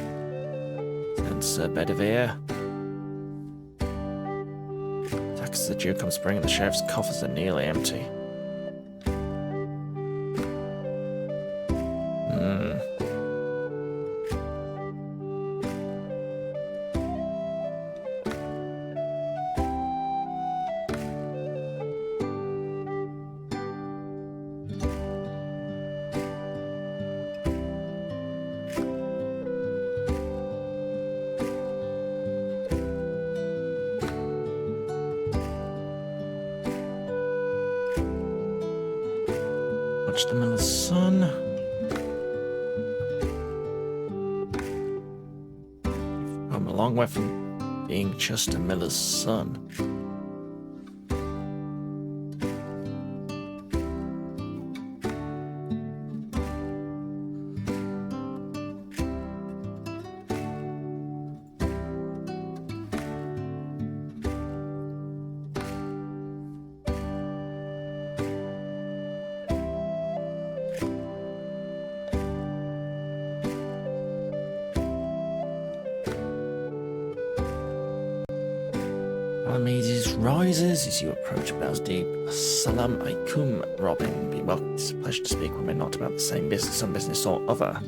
And Sir Bedivere. Taxes are due come spring and the sheriff's coffers are nearly empty. Watch the miller's son. I'm a long way from being just a miller's son. Alamedes rises as you approach bows deep. Salam alaikum, Robin. Be welcome. It's a pleasure to speak with me, not about the same business, some business or other.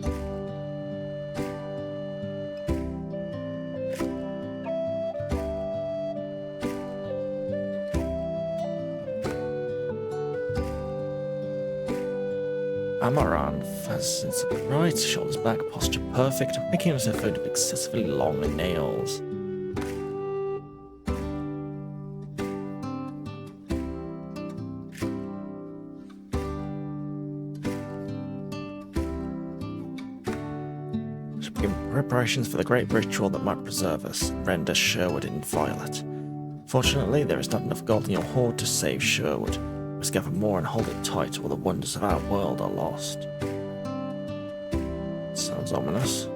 Amaranth has its right, shoulders back, posture perfect, picking at her food with excessively long nails. Preparations for the great ritual that might preserve us, render Sherwood inviolate. Fortunately, there is not enough gold in your hoard to save Sherwood. We must gather more and hold it tight, or the wonders of our world are lost. Sounds ominous.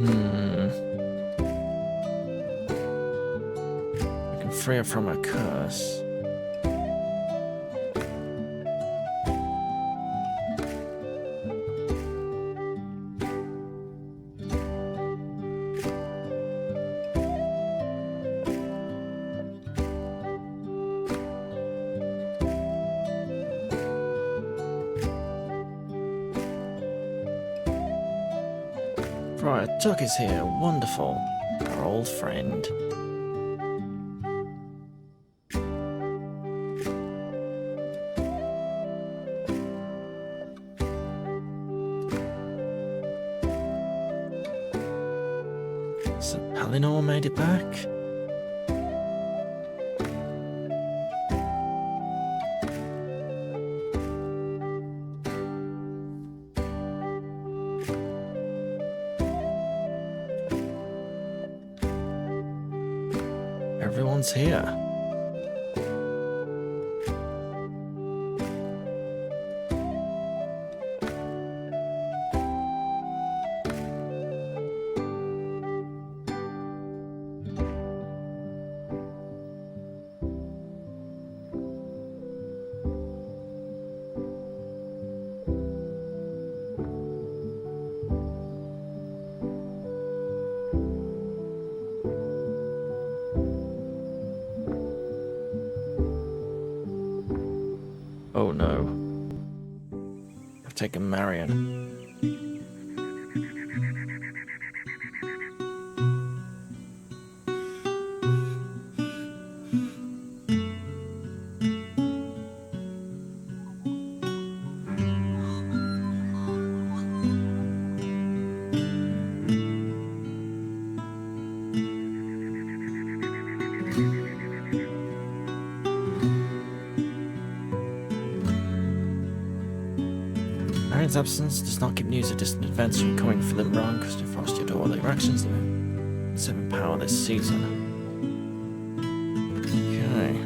We can free her from her curse. Friar Tuck is here. Wonderful. Our old friend. So Palinor made it back? Everyone's here. Oh no. I've taken Marion. Marion's absence does not keep news of distant events from coming for the wrong because to frost your door. Your actions limit 7 power this season. Okay.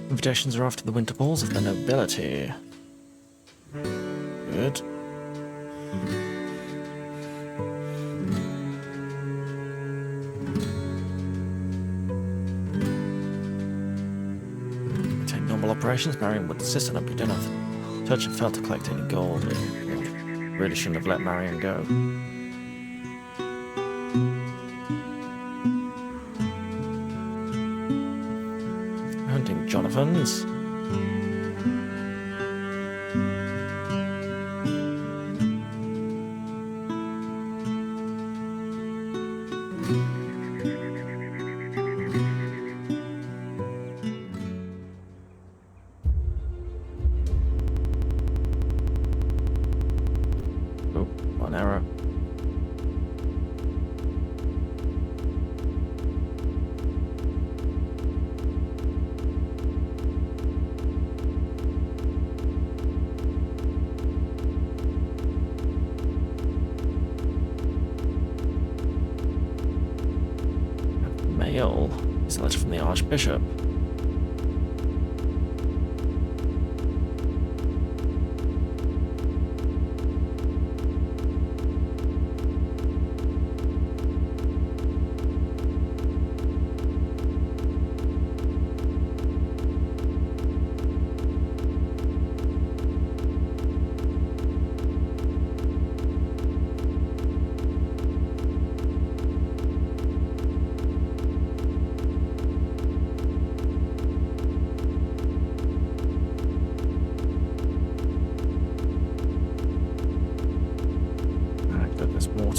Invitations are off to the winter balls of the nobility. Good. Take normal operations. Marion would insist on it, but you don't have to touch and fail to collect any gold. Really shouldn't have let Marion go. Hunting Jonathan's. Oh, one error. Mail is a letter from the Archbishop.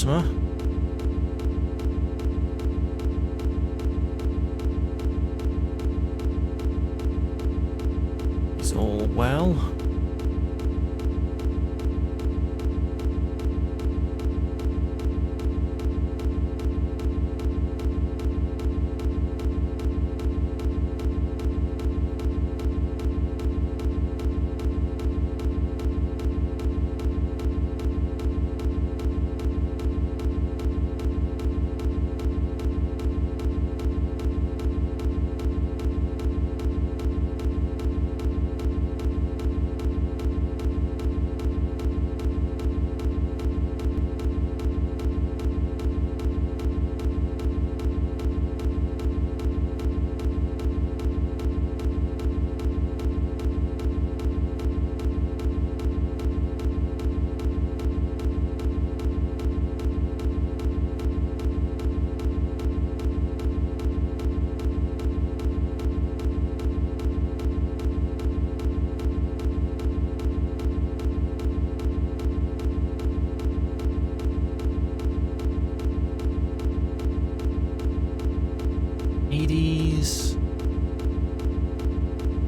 customer. Is all well?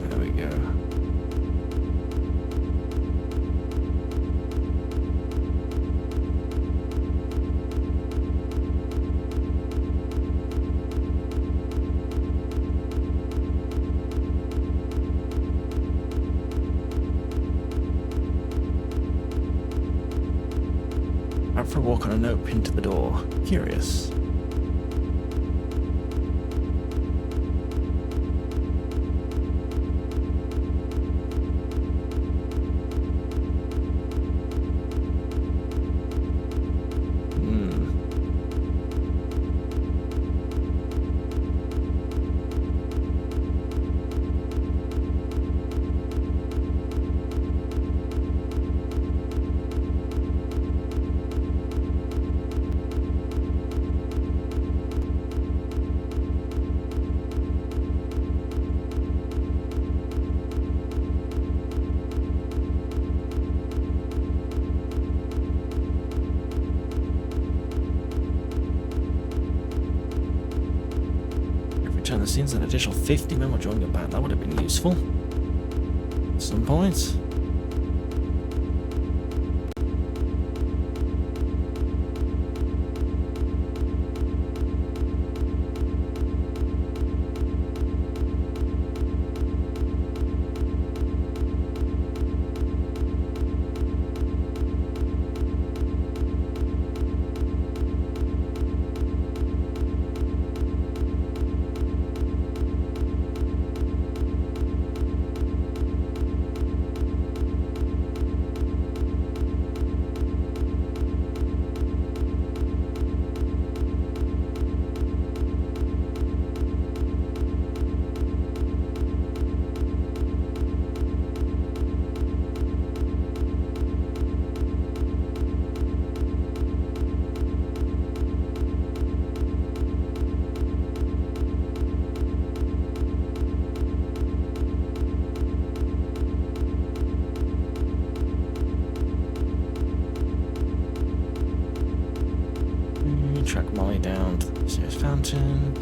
There we go. Out for a walk on a note pinned to the door. Curious. Return the scenes an additional 50 men will join your band. That would have been useful at some point. Track Molly down to the Sears Fountain.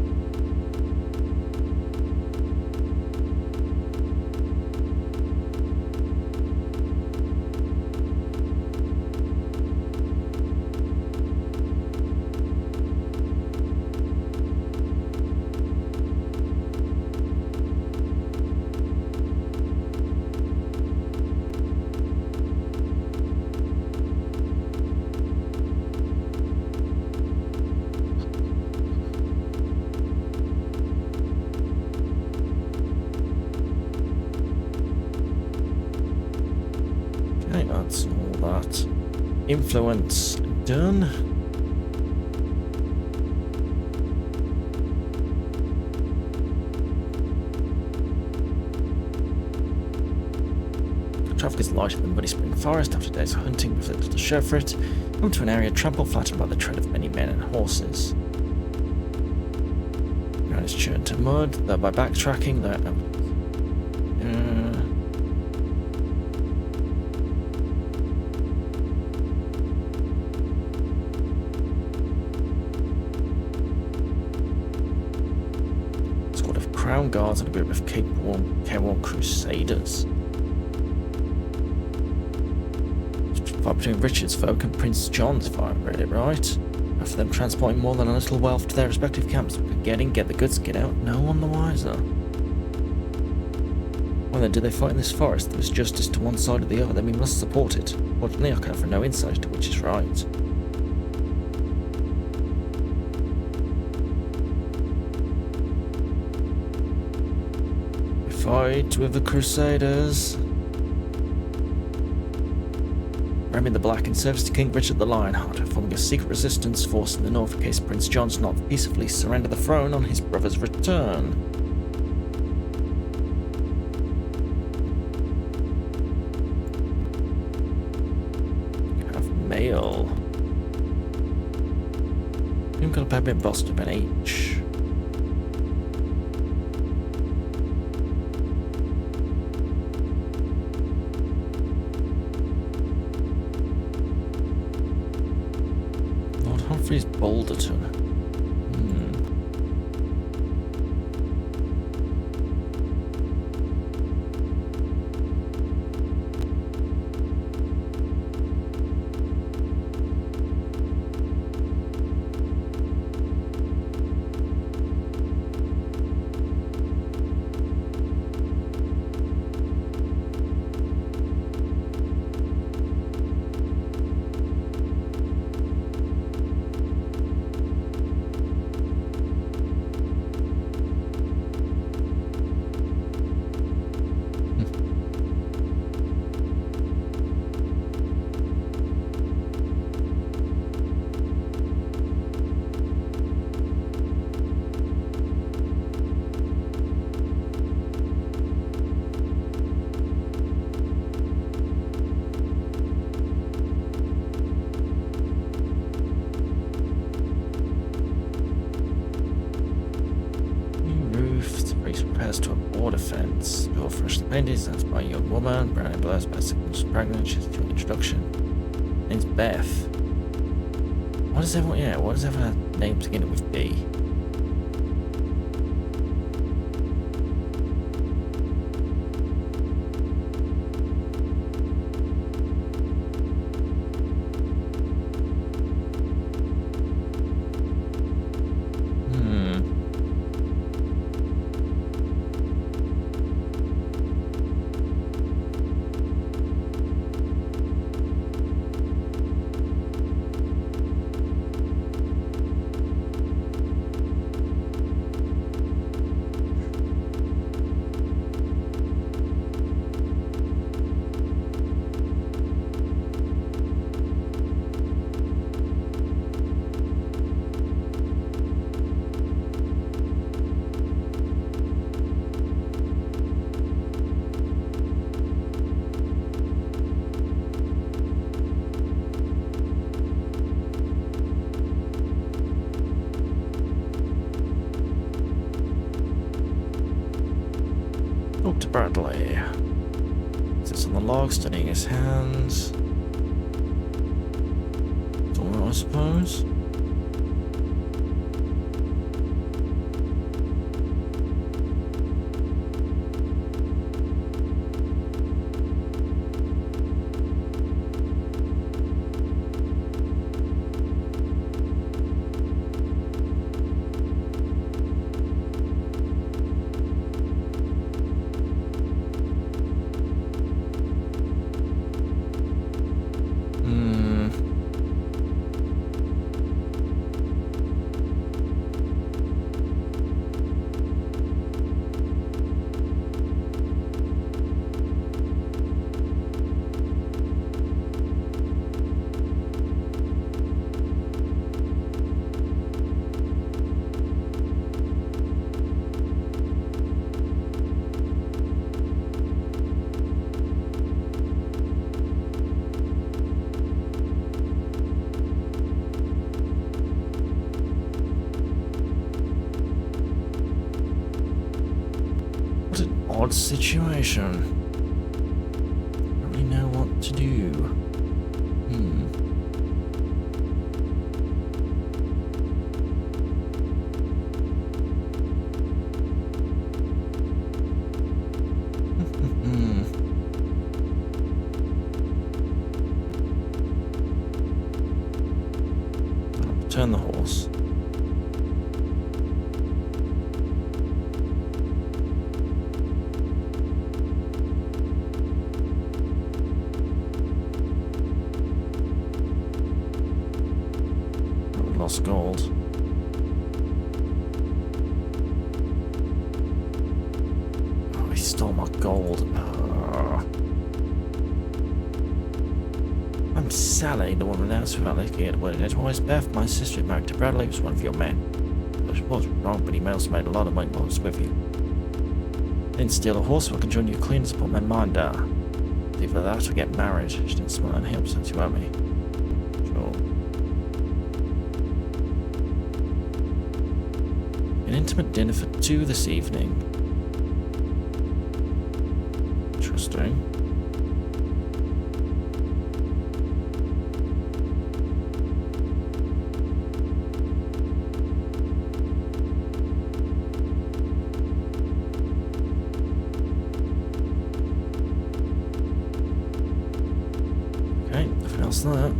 Okay, that's all that. Influence done. Traffic is larger than Muddy Spring Forest after days of hunting with little to show for it. Come to an area trampled flattened by the tread of many men and horses. Ground is churned to mud, thereby backtracking. Crown Guards and a group of careworn crusaders. Fight between Richard's folk and Prince John's, if I read it right. After them transporting more than a little wealth to their respective camps, get in, get the goods, get out, no one the wiser. Well then, did they fight in this forest? There was justice to one side or the other, then we must support it. Fortunately, I can offer no insight into which is right. We fight with the Crusaders. Remy the Black in service to King Richard the Lionheart, forming a secret resistance force in the north in case Prince John does not peacefully surrender the throne on his brother's return. Have mail. You've got a peppermint Boston Ben H. Humphreys Balderton. To a border fence. Bill fresh painted, that's by a young woman. Brown and blessed by she's pregnant. She's doing introduction. Name's Beth. What does everyone? Yeah, what does everyone have names beginning with B? Dr. Bradley sits on the log, studying his hands. It's all right, I suppose. Odd situation. Don't really know what to do. stole my gold. I'm Sally, the woman announced without letting it word edgewise. Beth, my sister, married to Bradley, was one of your men. Which was wrong, but he also made a lot of money while I was with you. Didn't steal a horse, so I can join you clean to put my mind down. Either that or get married. She didn't smile and help since you owe me. Sure. An intimate dinner for two this evening. Interesting. Okay, nothing else than that.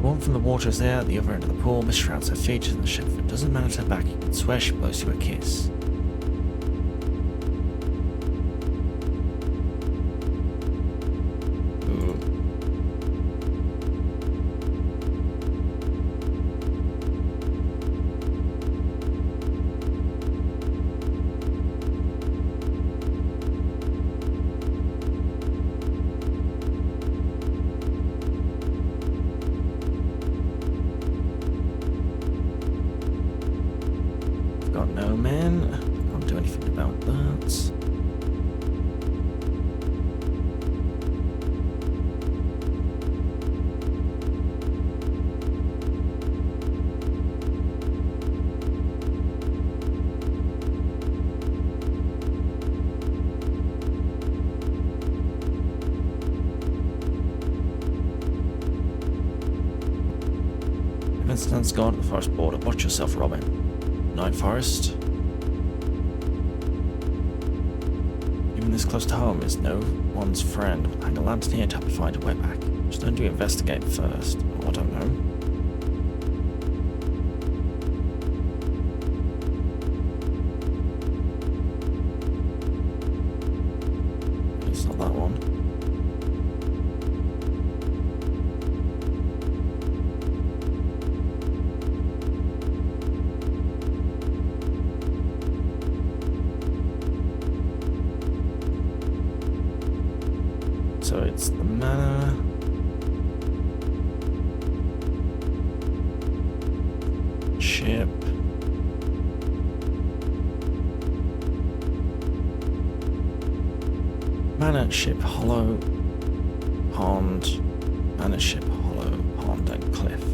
One from the water is there, at the other end of the pool. Mist shrouds her features in the ship. If it doesn't manage her back, you can swear she blows you a kiss. Got no man. Can't do anything about that. Vincent's gone to the forest border. Watch yourself, Robin. Night Forest. Even this close to home is no one's friend. Hang a lantern here to help you find a way back. Just don't do investigate first. Oh, I don't know. It's not that one. So it's the manor. Ship. Manor, ship, hollow, pond. Manor, ship, hollow, pond, and cliff.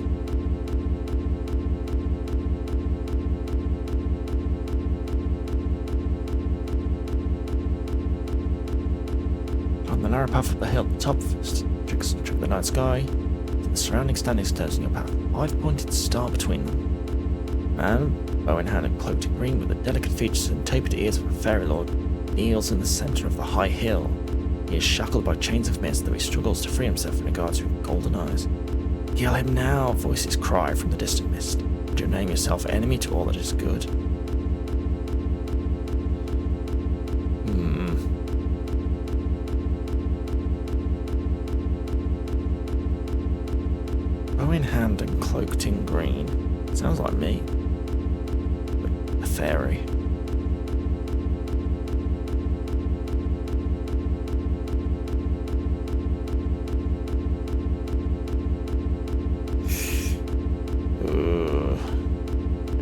On the narrow path up the hill, the top first tricks the night sky. The surrounding standing stones in your path. 5 pointed star between them. Man, bow in hand and cloaked in green with the delicate features and tapered ears of a fairy lord, kneels in the centre of the high hill. He is shackled by chains of mist, though he struggles to free himself and regards you with golden eyes. Kill him now, voices cry from the distant mist. Would you name yourself enemy to all that is good? Bow in hand and cloaked in green. Sounds like me. But a fairy.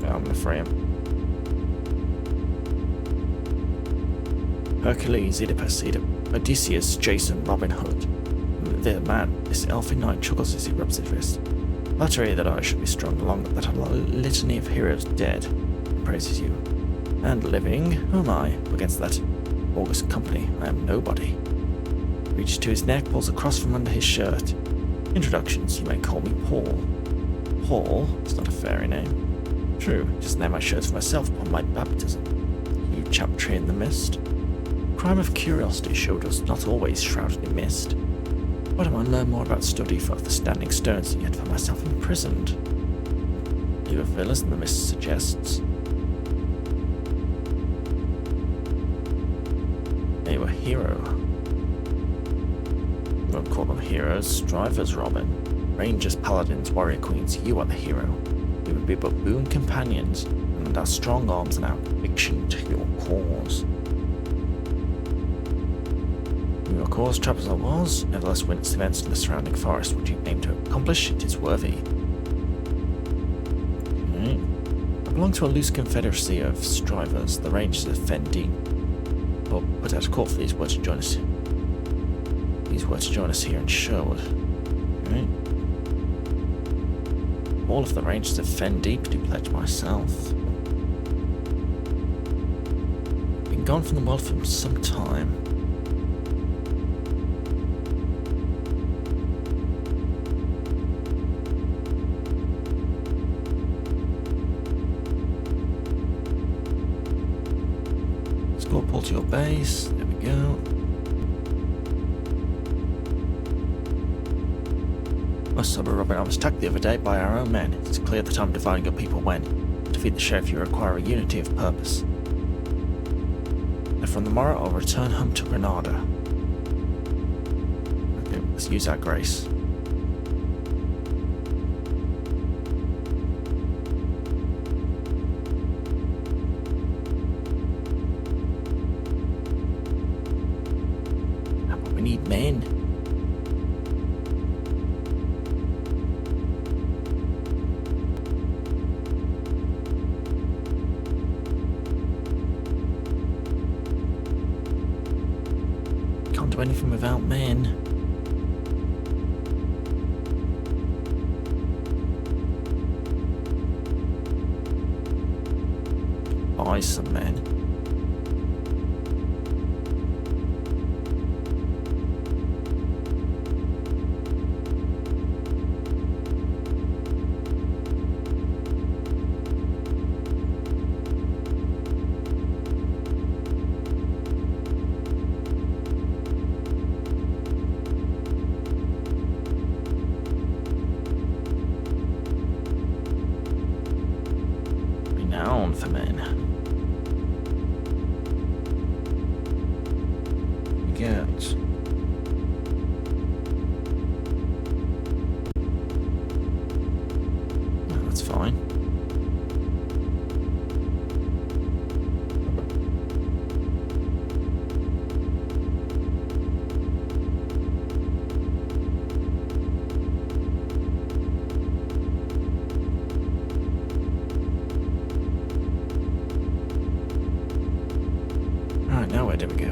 Yeah, I'm gonna free him. Hercules, Oedipus, Odysseus, Jason, Robin Hood. The man, this elfin knight, chuckles as he rubs his wrist. Flattery that I should be strung along that a litany of heroes dead praises you. And living, who am I? Against that august company, I am nobody. Reaches to his neck, pulls a cross from under his shirt. Introductions, you may call me Paul. Paul is not a fairy name. True, just name my shirts for myself upon my baptism. You chaptree in the mist. Crime of curiosity showed us not always shrouded in mist. What am I learn more about study for the standing stones, and yet for myself imprisoned? You a villain, the mist suggests. Are you a hero? We won't call them heroes, strivers, Robin. Rangers, paladins, warrior queens, you are the hero. We would be but boon companions, and lend our strong arms and our conviction to your cause. Your cause, trapped as I was, nevertheless witnessed events in the surrounding forest. What you aim to accomplish, it is worthy. Okay. I belong to a loose confederacy of strivers, the Rangers of Fendi. Or put out a call for these were to join us. These were to join us here in Sherwood. Okay. All of the Rangers of Fendi to pledge myself. Been gone from the world for some time. Go pull to your base. There we go. Most sober Robin, I was attacked the other day by our own men. It's clear that I'm dividing your people when. To defeat the sheriff, you require a unity of purpose. And from the morrow, I'll return home to Granada. Okay, let's use our grace. We need men. Can't do anything without men. Buy some men. Renown for men. We get oh, that's fine. Right, now where do we go?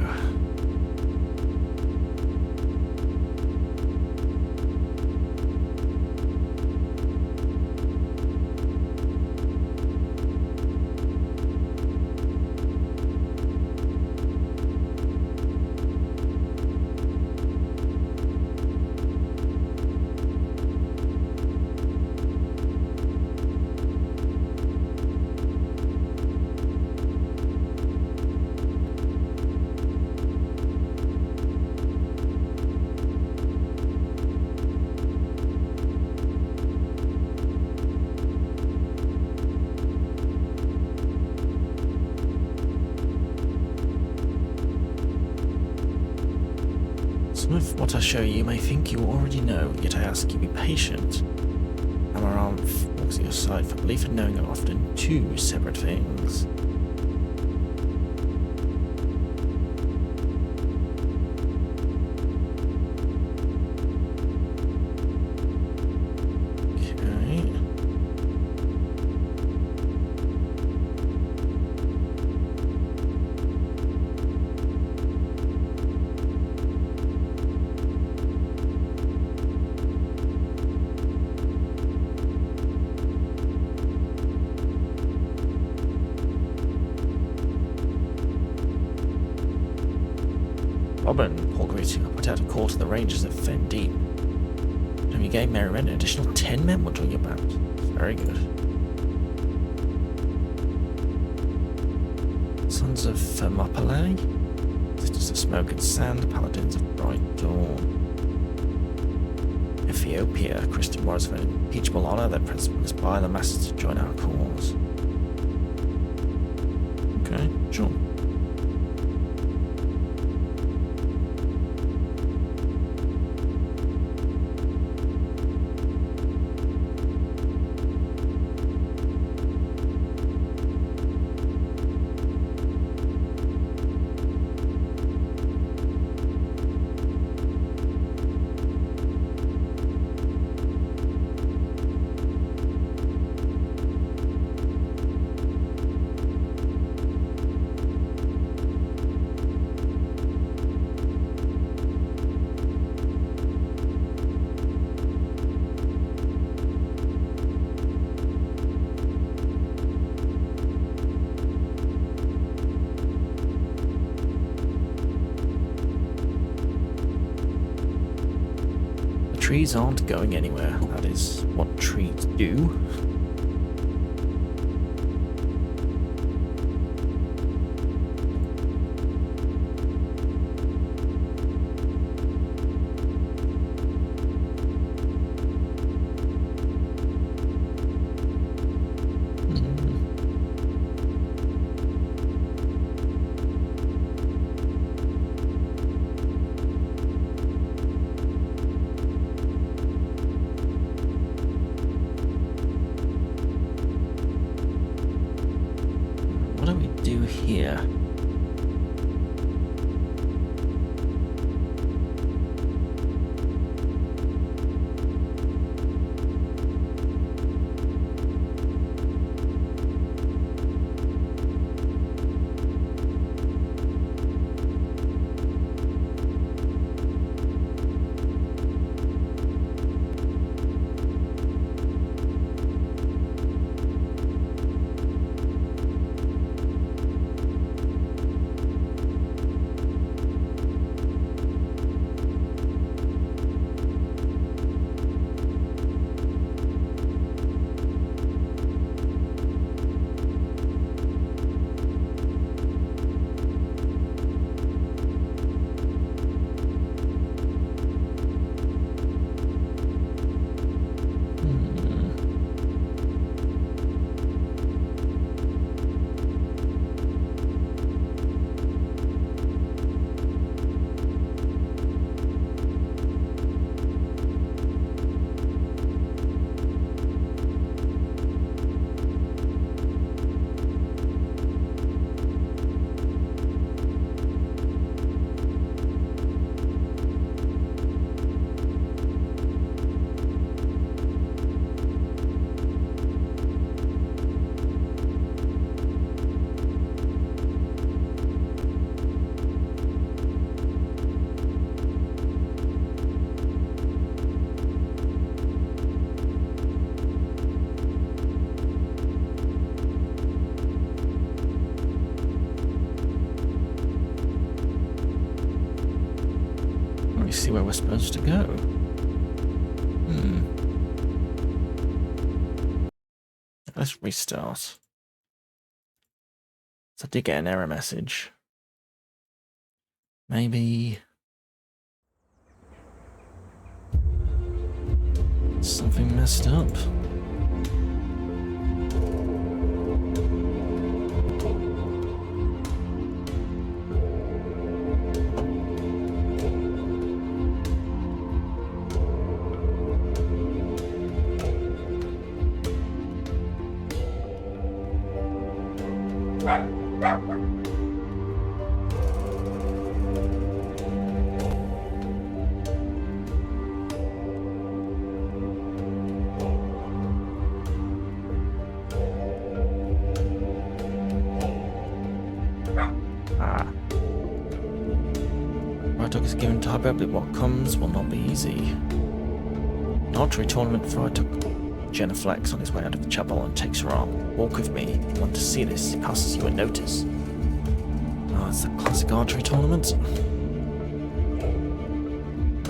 Some of what I show you may think you already know, yet I ask you be patient. Amaranth walks at your side, for belief and knowing are often two separate things. Okay. Robin, Paul greeting. I put out a call to the Rangers of Fen Deep. And we gave Mary Wren an additional 10 men we're talking about. Very good. Sons of Thermopylae, Sisters of Smoke and Sand, Paladins of Bright Dawn. Ethiopia, Christian warriors of unimpeachable honor that principle inspire the masses to join our cause. Okay, sure. Trees aren't going anywhere. That is what trees do. Here. See where we're supposed to go. Let's restart. So I did get an error message. Maybe something messed up. Dog is given to Hubba, but what comes will not be easy. An archery tournament before I took Genuflex on his way out of the chapel and takes her arm. Walk with me. If you want to see this, he passes you a notice. Oh, it's the classic archery tournament.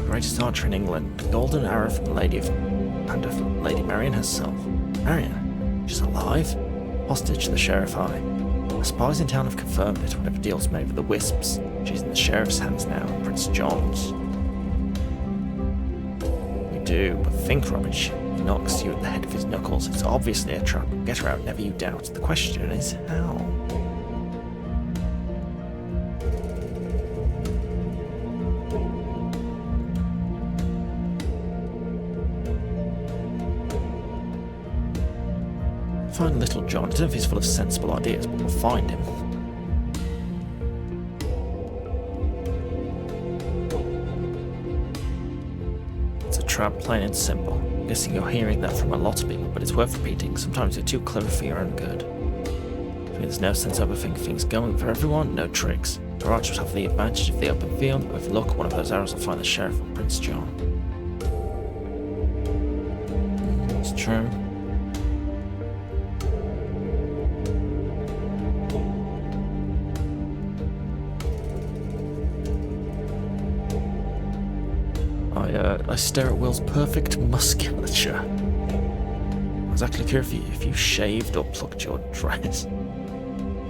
greatest archer in England, a golden arrow from the Lady Marion herself. Marion? She's alive? Hostage to the Sheriff Eye. The spies in town have confirmed it. Whatever deal's made with the Wisps, she's in the Sheriff's hands now, Prince John's. We do, but think, Robin, he knocks you at the head of his knuckles. It's obviously a trap. Get her out, never you doubt. The question is how? Find little John. I don't know if he's full of sensible ideas, but we'll find him. It's a trap, plain and simple. I'm guessing you're hearing that from a lot of people, but it's worth repeating. Sometimes you're too clever for your own good. There's no sense overthinking things. Going for everyone, no tricks. Our archers have the advantage of the open field. If we look, one of those arrows will find the Sheriff or Prince John. It's true. I stare at Will's perfect musculature. I was actually curious if you shaved or plucked your dress.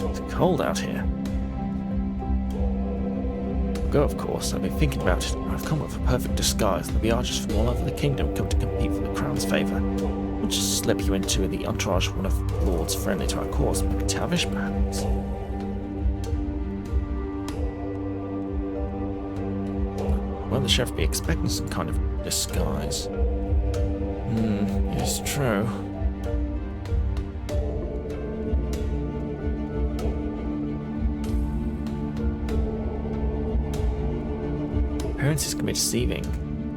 It's cold out here. I'll go, of course. I've been thinking about it. I've come up with a perfect disguise. There'll be archers from all over the kingdom come to compete for the crown's favour. We'll just slip you into the entourage of one of the lords friendly to our cause, McTavish, perhaps. Won't the Sheriff be expecting some kind of disguise? It's true. Appearances can be deceiving.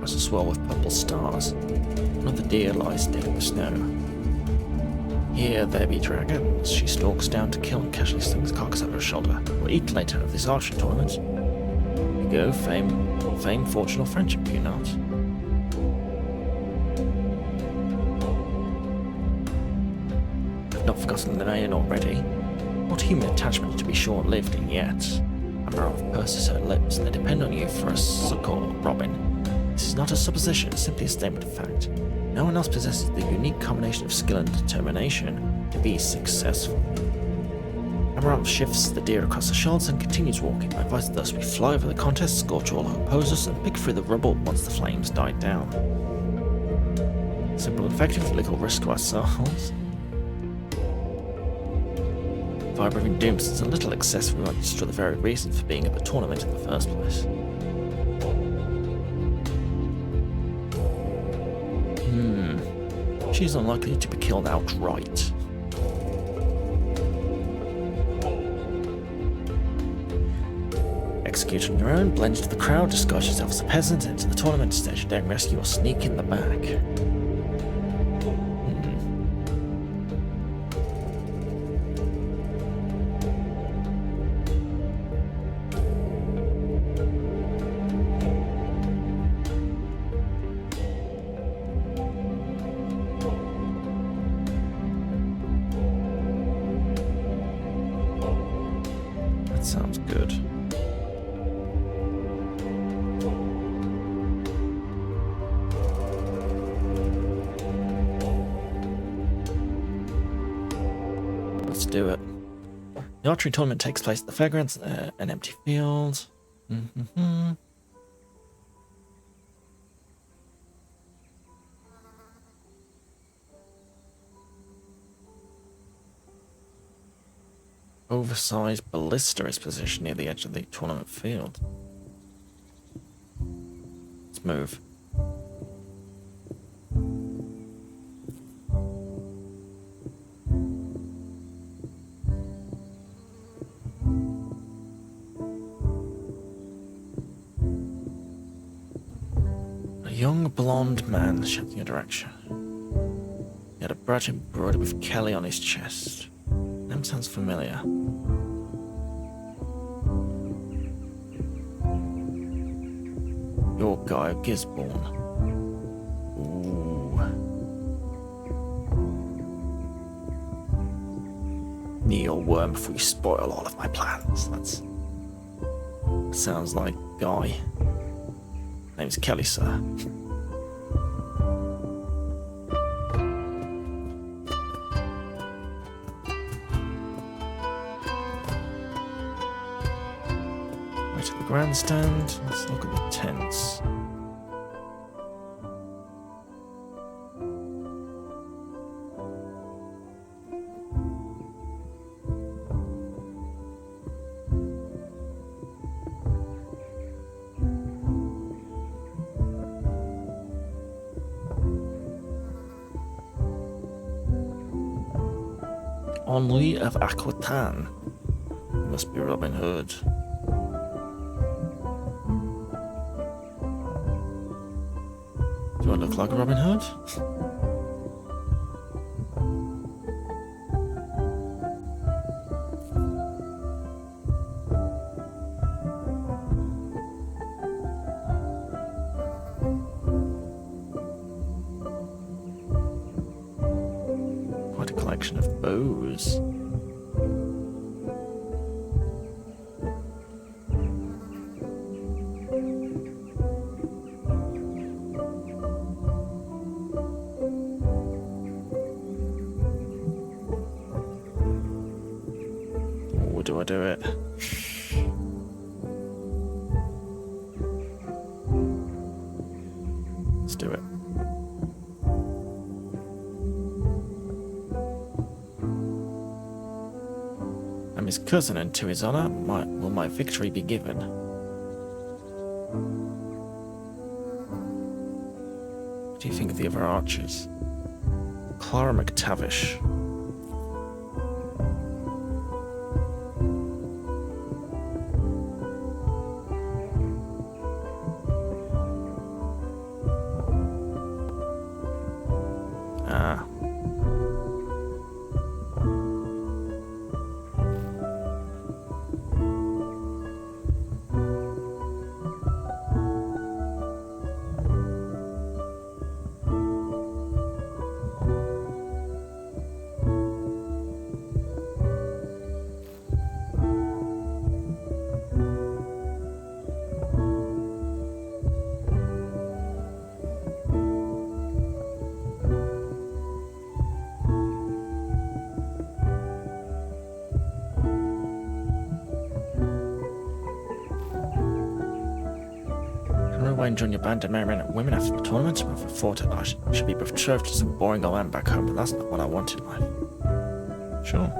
As a swirl with purple stars. Another deer lies dead in the snow. Here there be dragons. She stalks down to kill and casually slings carcass over her shoulder. We'll eat later of this archery tournament. You go, fame, fortune, or friendship, do you not? I've not forgotten the name already. What human attachment to be short-lived, and yet Amarov purses her lips. They depend on you for a succor, Robin. This is not a supposition, it's simply a statement of fact. No one else possesses the unique combination of skill and determination to be successful. Amarov shifts the deer across the shoulders and continues walking. My advice thus: we fly over the contest, scorch all who oppose us, and pick through the rubble once the flames die down. Simple and effective, little risk to ourselves. Vibrating dooms is a little excessive. We might destroy the very reason for being at the tournament in the first place. She's unlikely to be killed outright. Execute on your own, blend into the crowd, disguise yourself as a peasant, enter the tournament, stage a daring rescue, or sneak in the back. That sounds good. Let's do it. The archery tournament takes place at the fairgrounds, an empty field. Oversized ballista is positioned near the edge of the tournament field. Let's move. A young blonde man shouting a direction. He had a badge embroidered with Kelly on his chest. Name sounds familiar. Your guy of Gisborne. Ooh. Kneel worm before you spoil all of my plans. That sounds like Guy. Name's Kelly, sir. Way to the grandstand. Let's look at the tents. Henri of Aquitaine. Must be Robin Hood. Do I look like Robin Hood? Quite a collection of bows. Or do I do it? Let's do it. I'm his cousin, and to his honor, will my victory be given. What do you think of the other archers? Clara McTavish. Ah. Why join your band of merry men and women after the tournament? I've thought that I should be betrothed to some boring old man back home, but that's not what I want in life. Sure.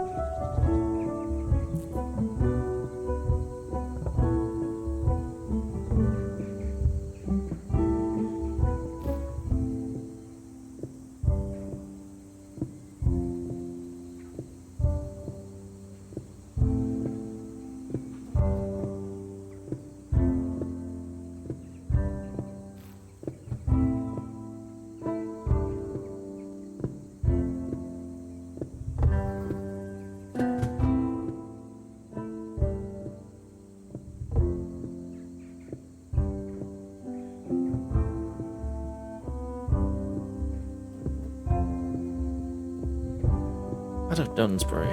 Out of Dunsbury.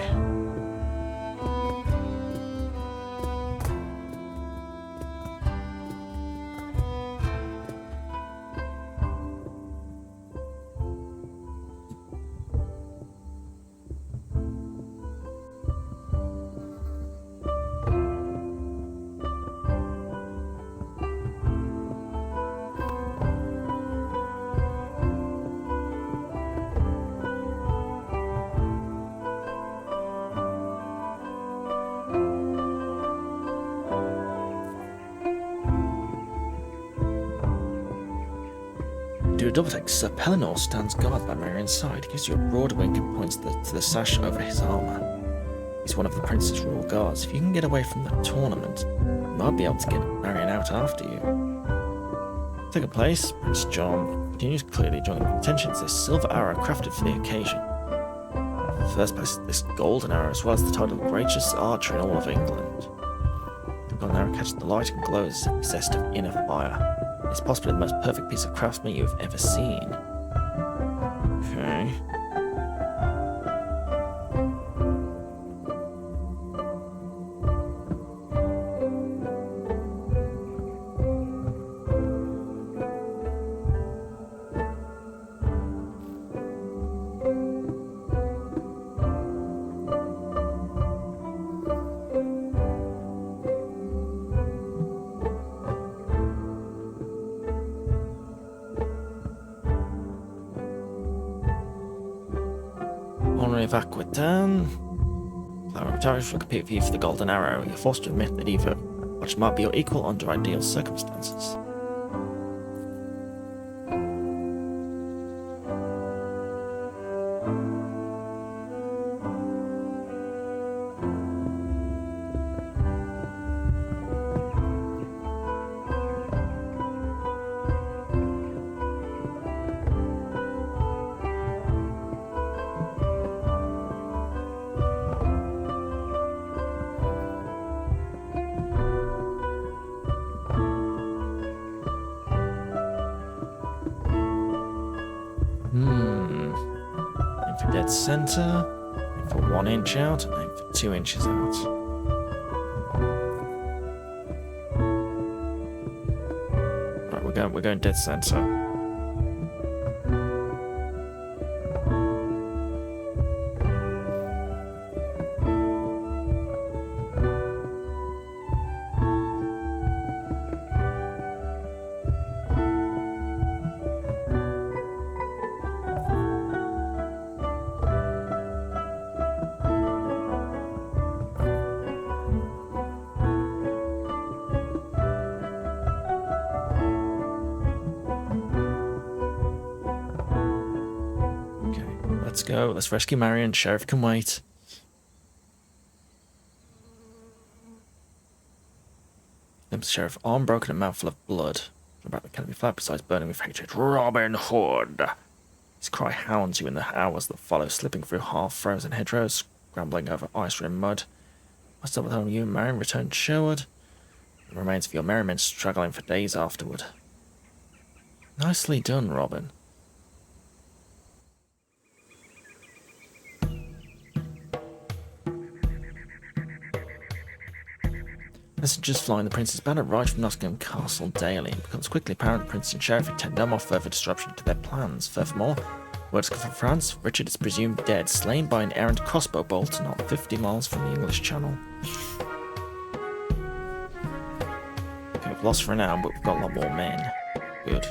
Do a double take. Sir Pellinor stands guard by Marian's side. He gives you a broad wink and points to the sash over his armour. He's one of the Prince's royal guards. If you can get away from the tournament, you might be able to get Marian out after you. Second place, Prince John continues, clearly joining the contentions. This silver arrow crafted for the occasion. First place, this golden arrow, as well as the title of greatest archer in all of England. The golden arrow catches the light and glows possessed of inner fire. It's possibly the most perfect piece of craftsmanship you've ever seen. Okay. Vaquitan. Flower of Tarish will compete with you for the Golden Arrow. You're forced to admit that either which might be your equal under ideal circumstances. Aim for dead center. Aim for 1 inch out. Aim for 2 inches out. Right, we're going dead center. Let's go. Let's rescue Marion. Sheriff can wait. Limbs Sheriff, arm broken and mouthful of blood. About the canopy flat besides burning with hatred. Robin Hood! His cry hounds you in the hours that follow, slipping through half-frozen hedgerows, scrambling over ice-rimmed mud. Must have home you and Marion returned Sherwood. The remains of your merrymen struggling for days afterward. Nicely done, Robin. Messengers flying the Prince's banner arrive from Nottingham Castle daily. It becomes quickly apparent the Prince and Sheriff intend no more further disruption to their plans. Furthermore, words come from France. Richard is presumed dead, slain by an errant crossbow bolt not 50 miles from the English Channel. Okay, we've lost renown, but we've got a lot more men. Good.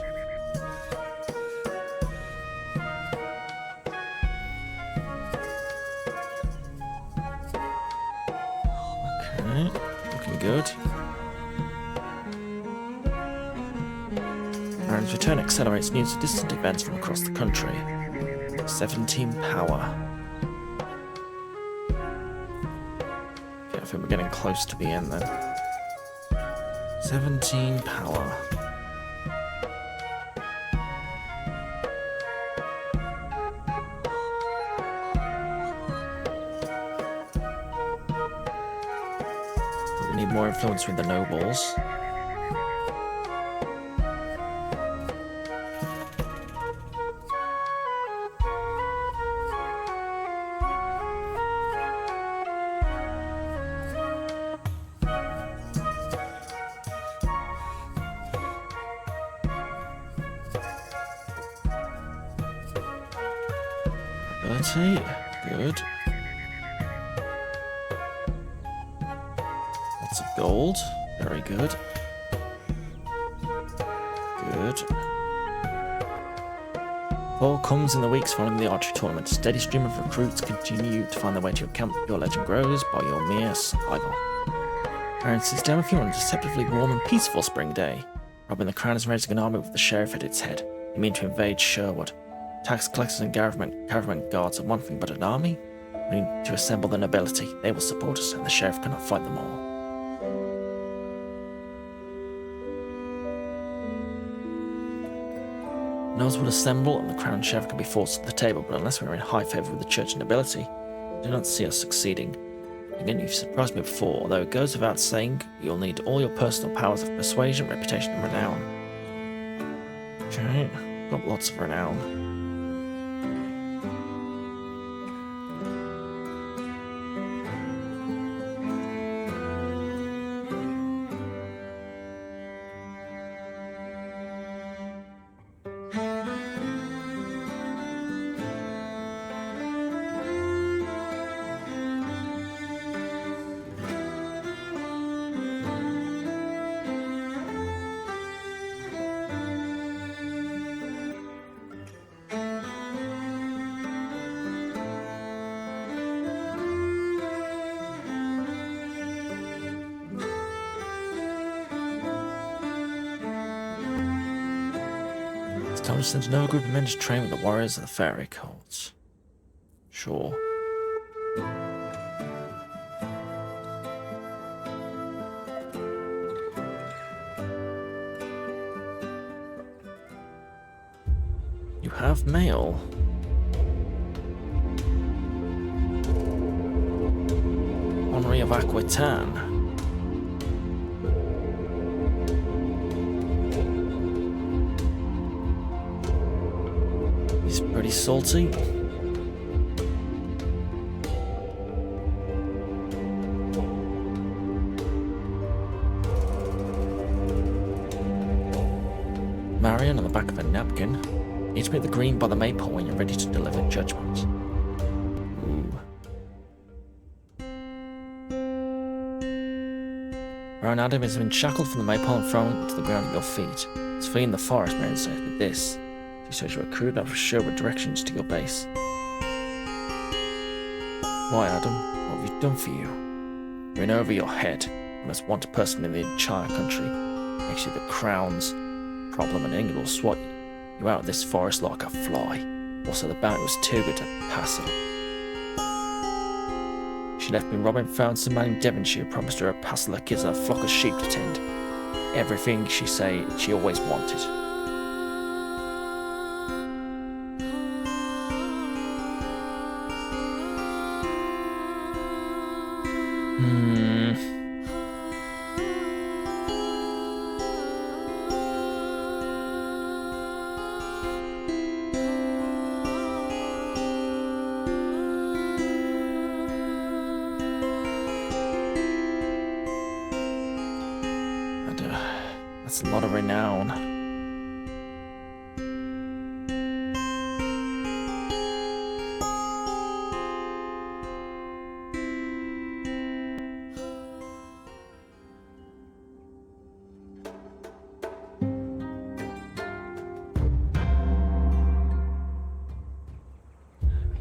Okay. Good. Aaron's return accelerates news of distant events from across the country. 17 power. Okay, I think we're getting close to the end then. 17 power. Need more influence with the nobles. Ability, good. Lots of gold. Very good. Good. Fall comes in the weeks following the archery tournament. A steady stream of recruits continue to find their way to your camp. Your legend grows by your mere survival. Aaron sits down with you on a deceptively warm and peaceful spring day. Robin the Crown is raising an army with the sheriff at its head. They mean to invade Sherwood. Tax collectors and government guards are one thing, but an army? We need to assemble the nobility. They will support us, and the sheriff cannot fight them all. Nobles will assemble, and the crowned sheriff can be forced to the table, but unless we are in high favour with the church and nobility, I do not see us succeeding. Again, you've surprised me before, although it goes without saying, you'll need all your personal powers of persuasion, reputation, and renown. Okay, got lots of renown. Time to send another group of men to train with the warriors of the fairy cults. Sure. You have mail. Henri of Aquitaine. He's pretty salty. Marion on the back of a napkin. Meet me at the green by the maypole when you're ready to deliver judgment. Ooh. Baron Adam has been shackled from the maypole and thrown to the ground at your feet. It's fleeing the forest, Marion says, but this. She says you are crude enough to show with directions to your base. Why, Adam? What have we done for you? You're in over your head. The most wanted person in the entire country. Makes you the crown's problem, and England will swat you out of this forest like a fly. Also, the bounty was too good to pass up. She left me Robin found some man in Devonshire who promised her a passel of kids and a flock of sheep to tend. Everything she said she always wanted. That's a lot of renown.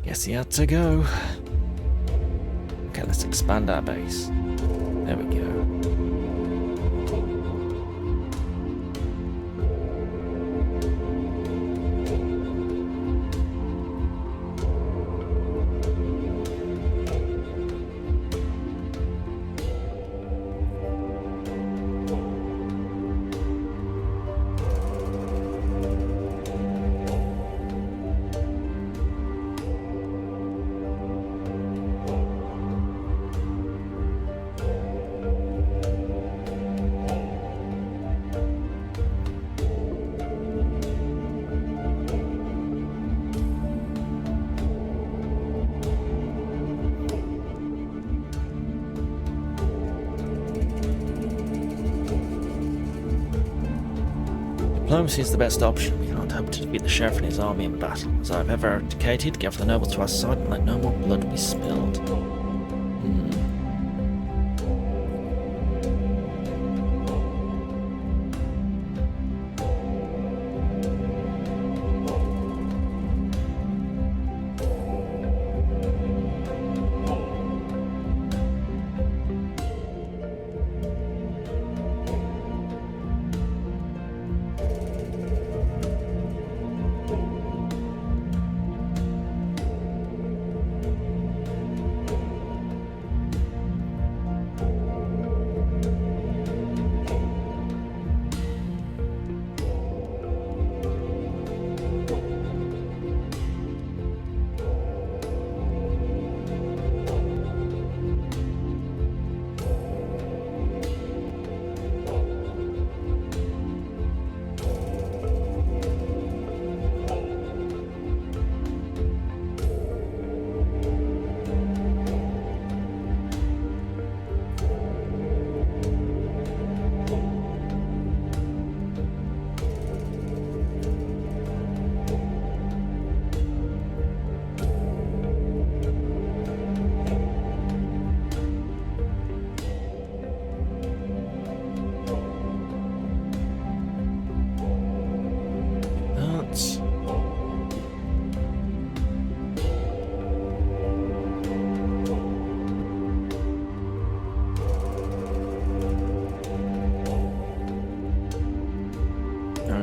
Guess he had to go. Okay, let's expand our base. There we go. Diplomacy is the best option. We can't hope to defeat the sheriff and his army in battle. As I have ever indicated, gather the nobles to our side and let no more blood be spilled.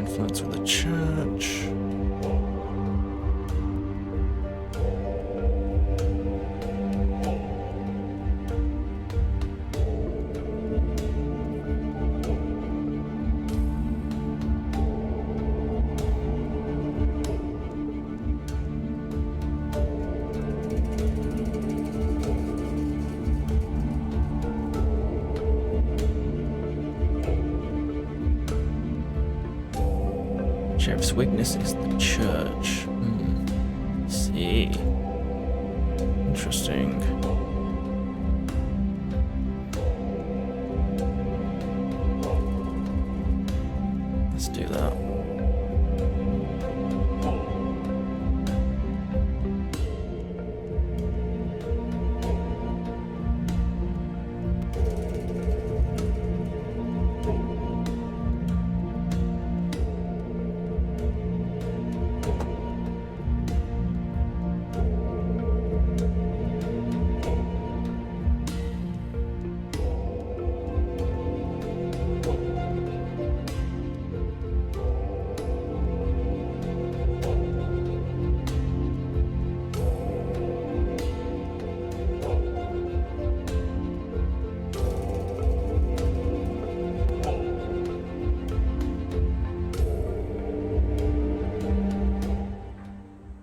influence with the church. Sheriff's weakness is the church. See. Interesting. Let's do that.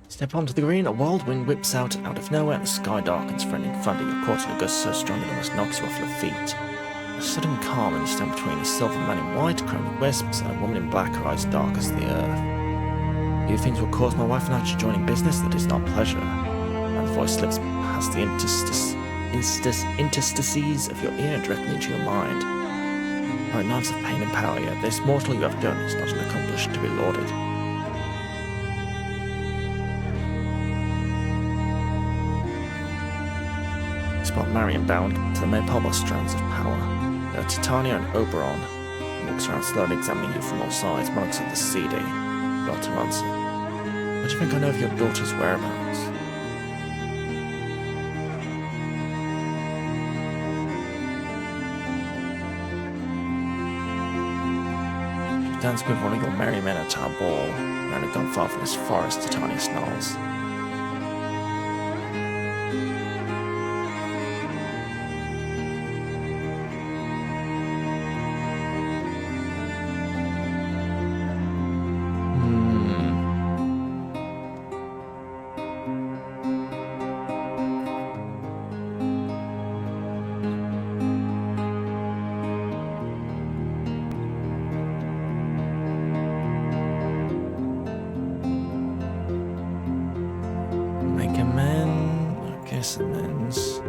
Step onto the green, a whirlwind whips out of nowhere, and the sky darkens, rendering thunder. You're caught in a gust so strong it almost knocks you off your feet. A sudden calm, and you stand between a silver man in white, crowned with wisps, and a woman in black, her eyes dark as the earth. Few things will cause my wife and I to join in business that is not pleasure. And the voice slips past the interstices of your ear directly into your mind. By knives of pain and power, yet this mortal you have done is not an accomplished to be lauded. Spot Marion bound to the Maypolbos strands of power. There are Titania and Oberon. He walks around slowly examining you from all sides, monarchs of the CD. Not to answer. What do you think I know of your daughter's whereabouts? She danced with one of your merry men at our ball, and had gone far from this forest, Titania snarls. Amends.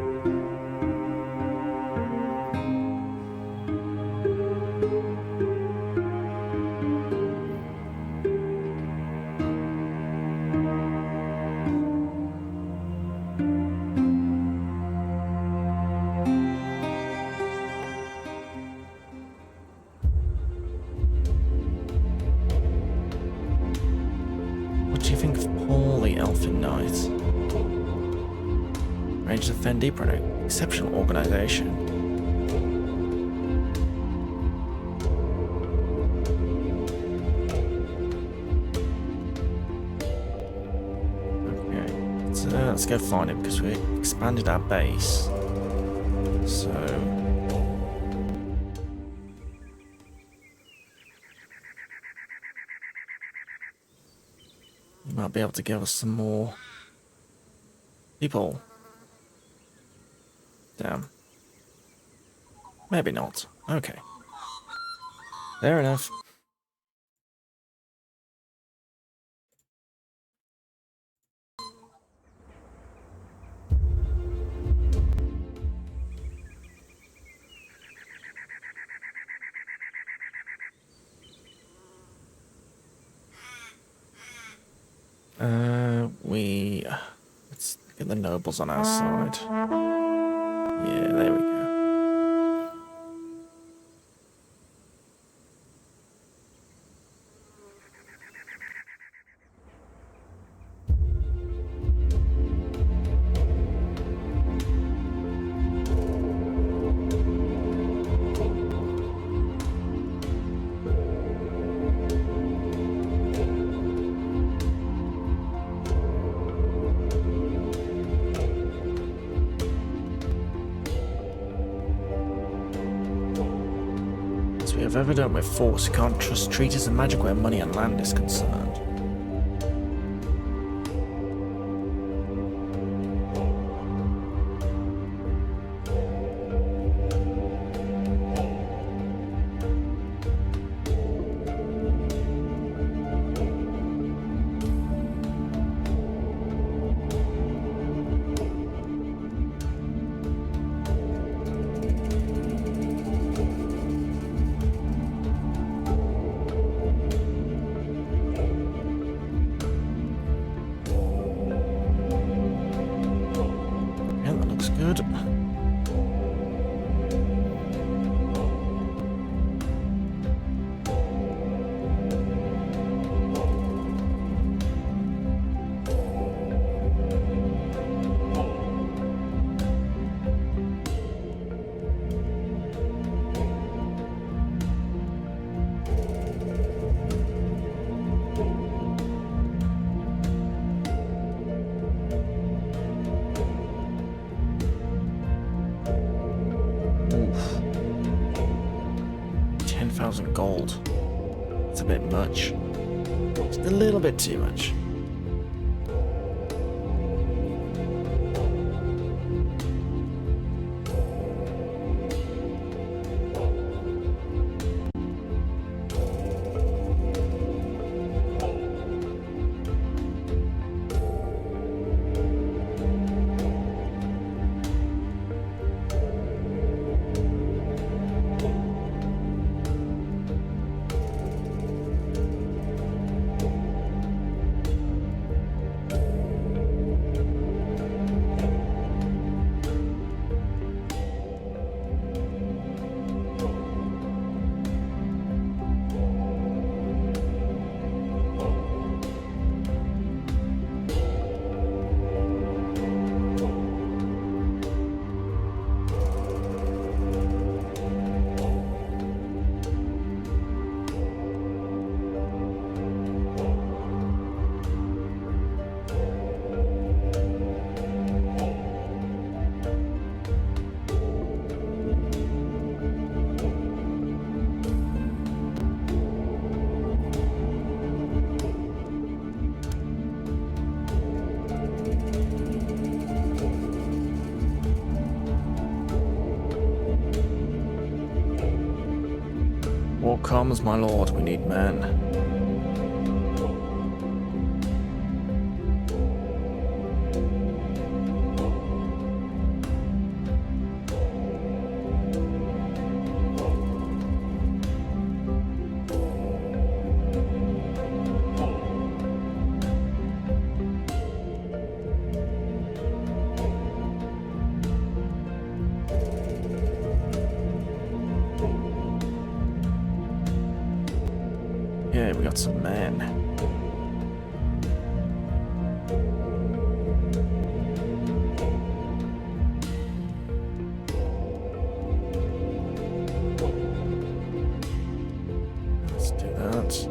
What do you think of Paul the Elfin Knight? Rangers of Fen Deeper, an exceptional organization. Okay, let's go find him because we expanded our base. So you might be able to give us some more people. Damn. Maybe not. Okay. Fair enough. Let's get the nobles on our side. Yeah, there we go. if ever done with force, you can't trust treaties and magic where money and land is concerned. Good. Gold. It's a bit much. Just a little bit too much. War comes, my lord, we need men. Yeah, we got some men. Let's do that.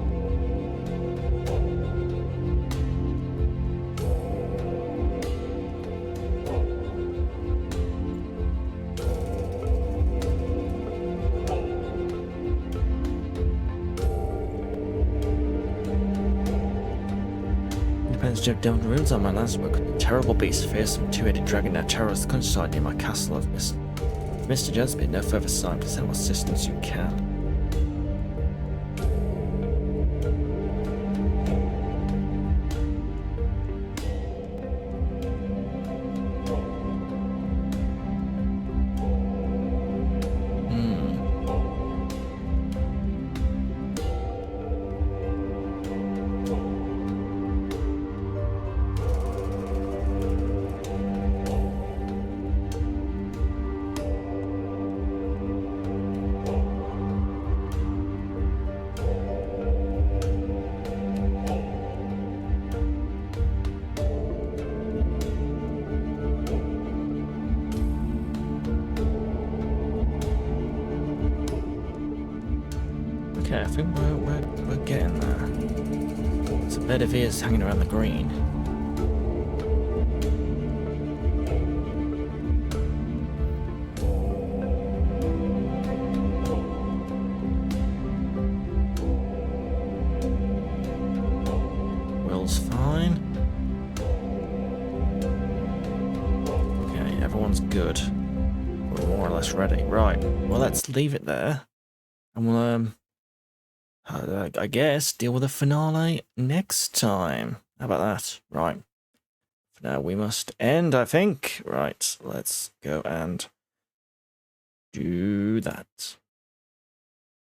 Jeb Devon ruins on my landswork. A terrible beast, fearsome two-headed dragon that terrors the countryside near my castle of Mr. Jones, be no further sign to send what assistance you can. Okay, I think we're getting there. There's a bed of ears hanging around the green. everyone's good. We're more or less ready. Right. Well, let's leave it there. And we'll, I guess, deal with the finale next time. How about that? Right. For now, we must end, I think. Right. Let's go and do that.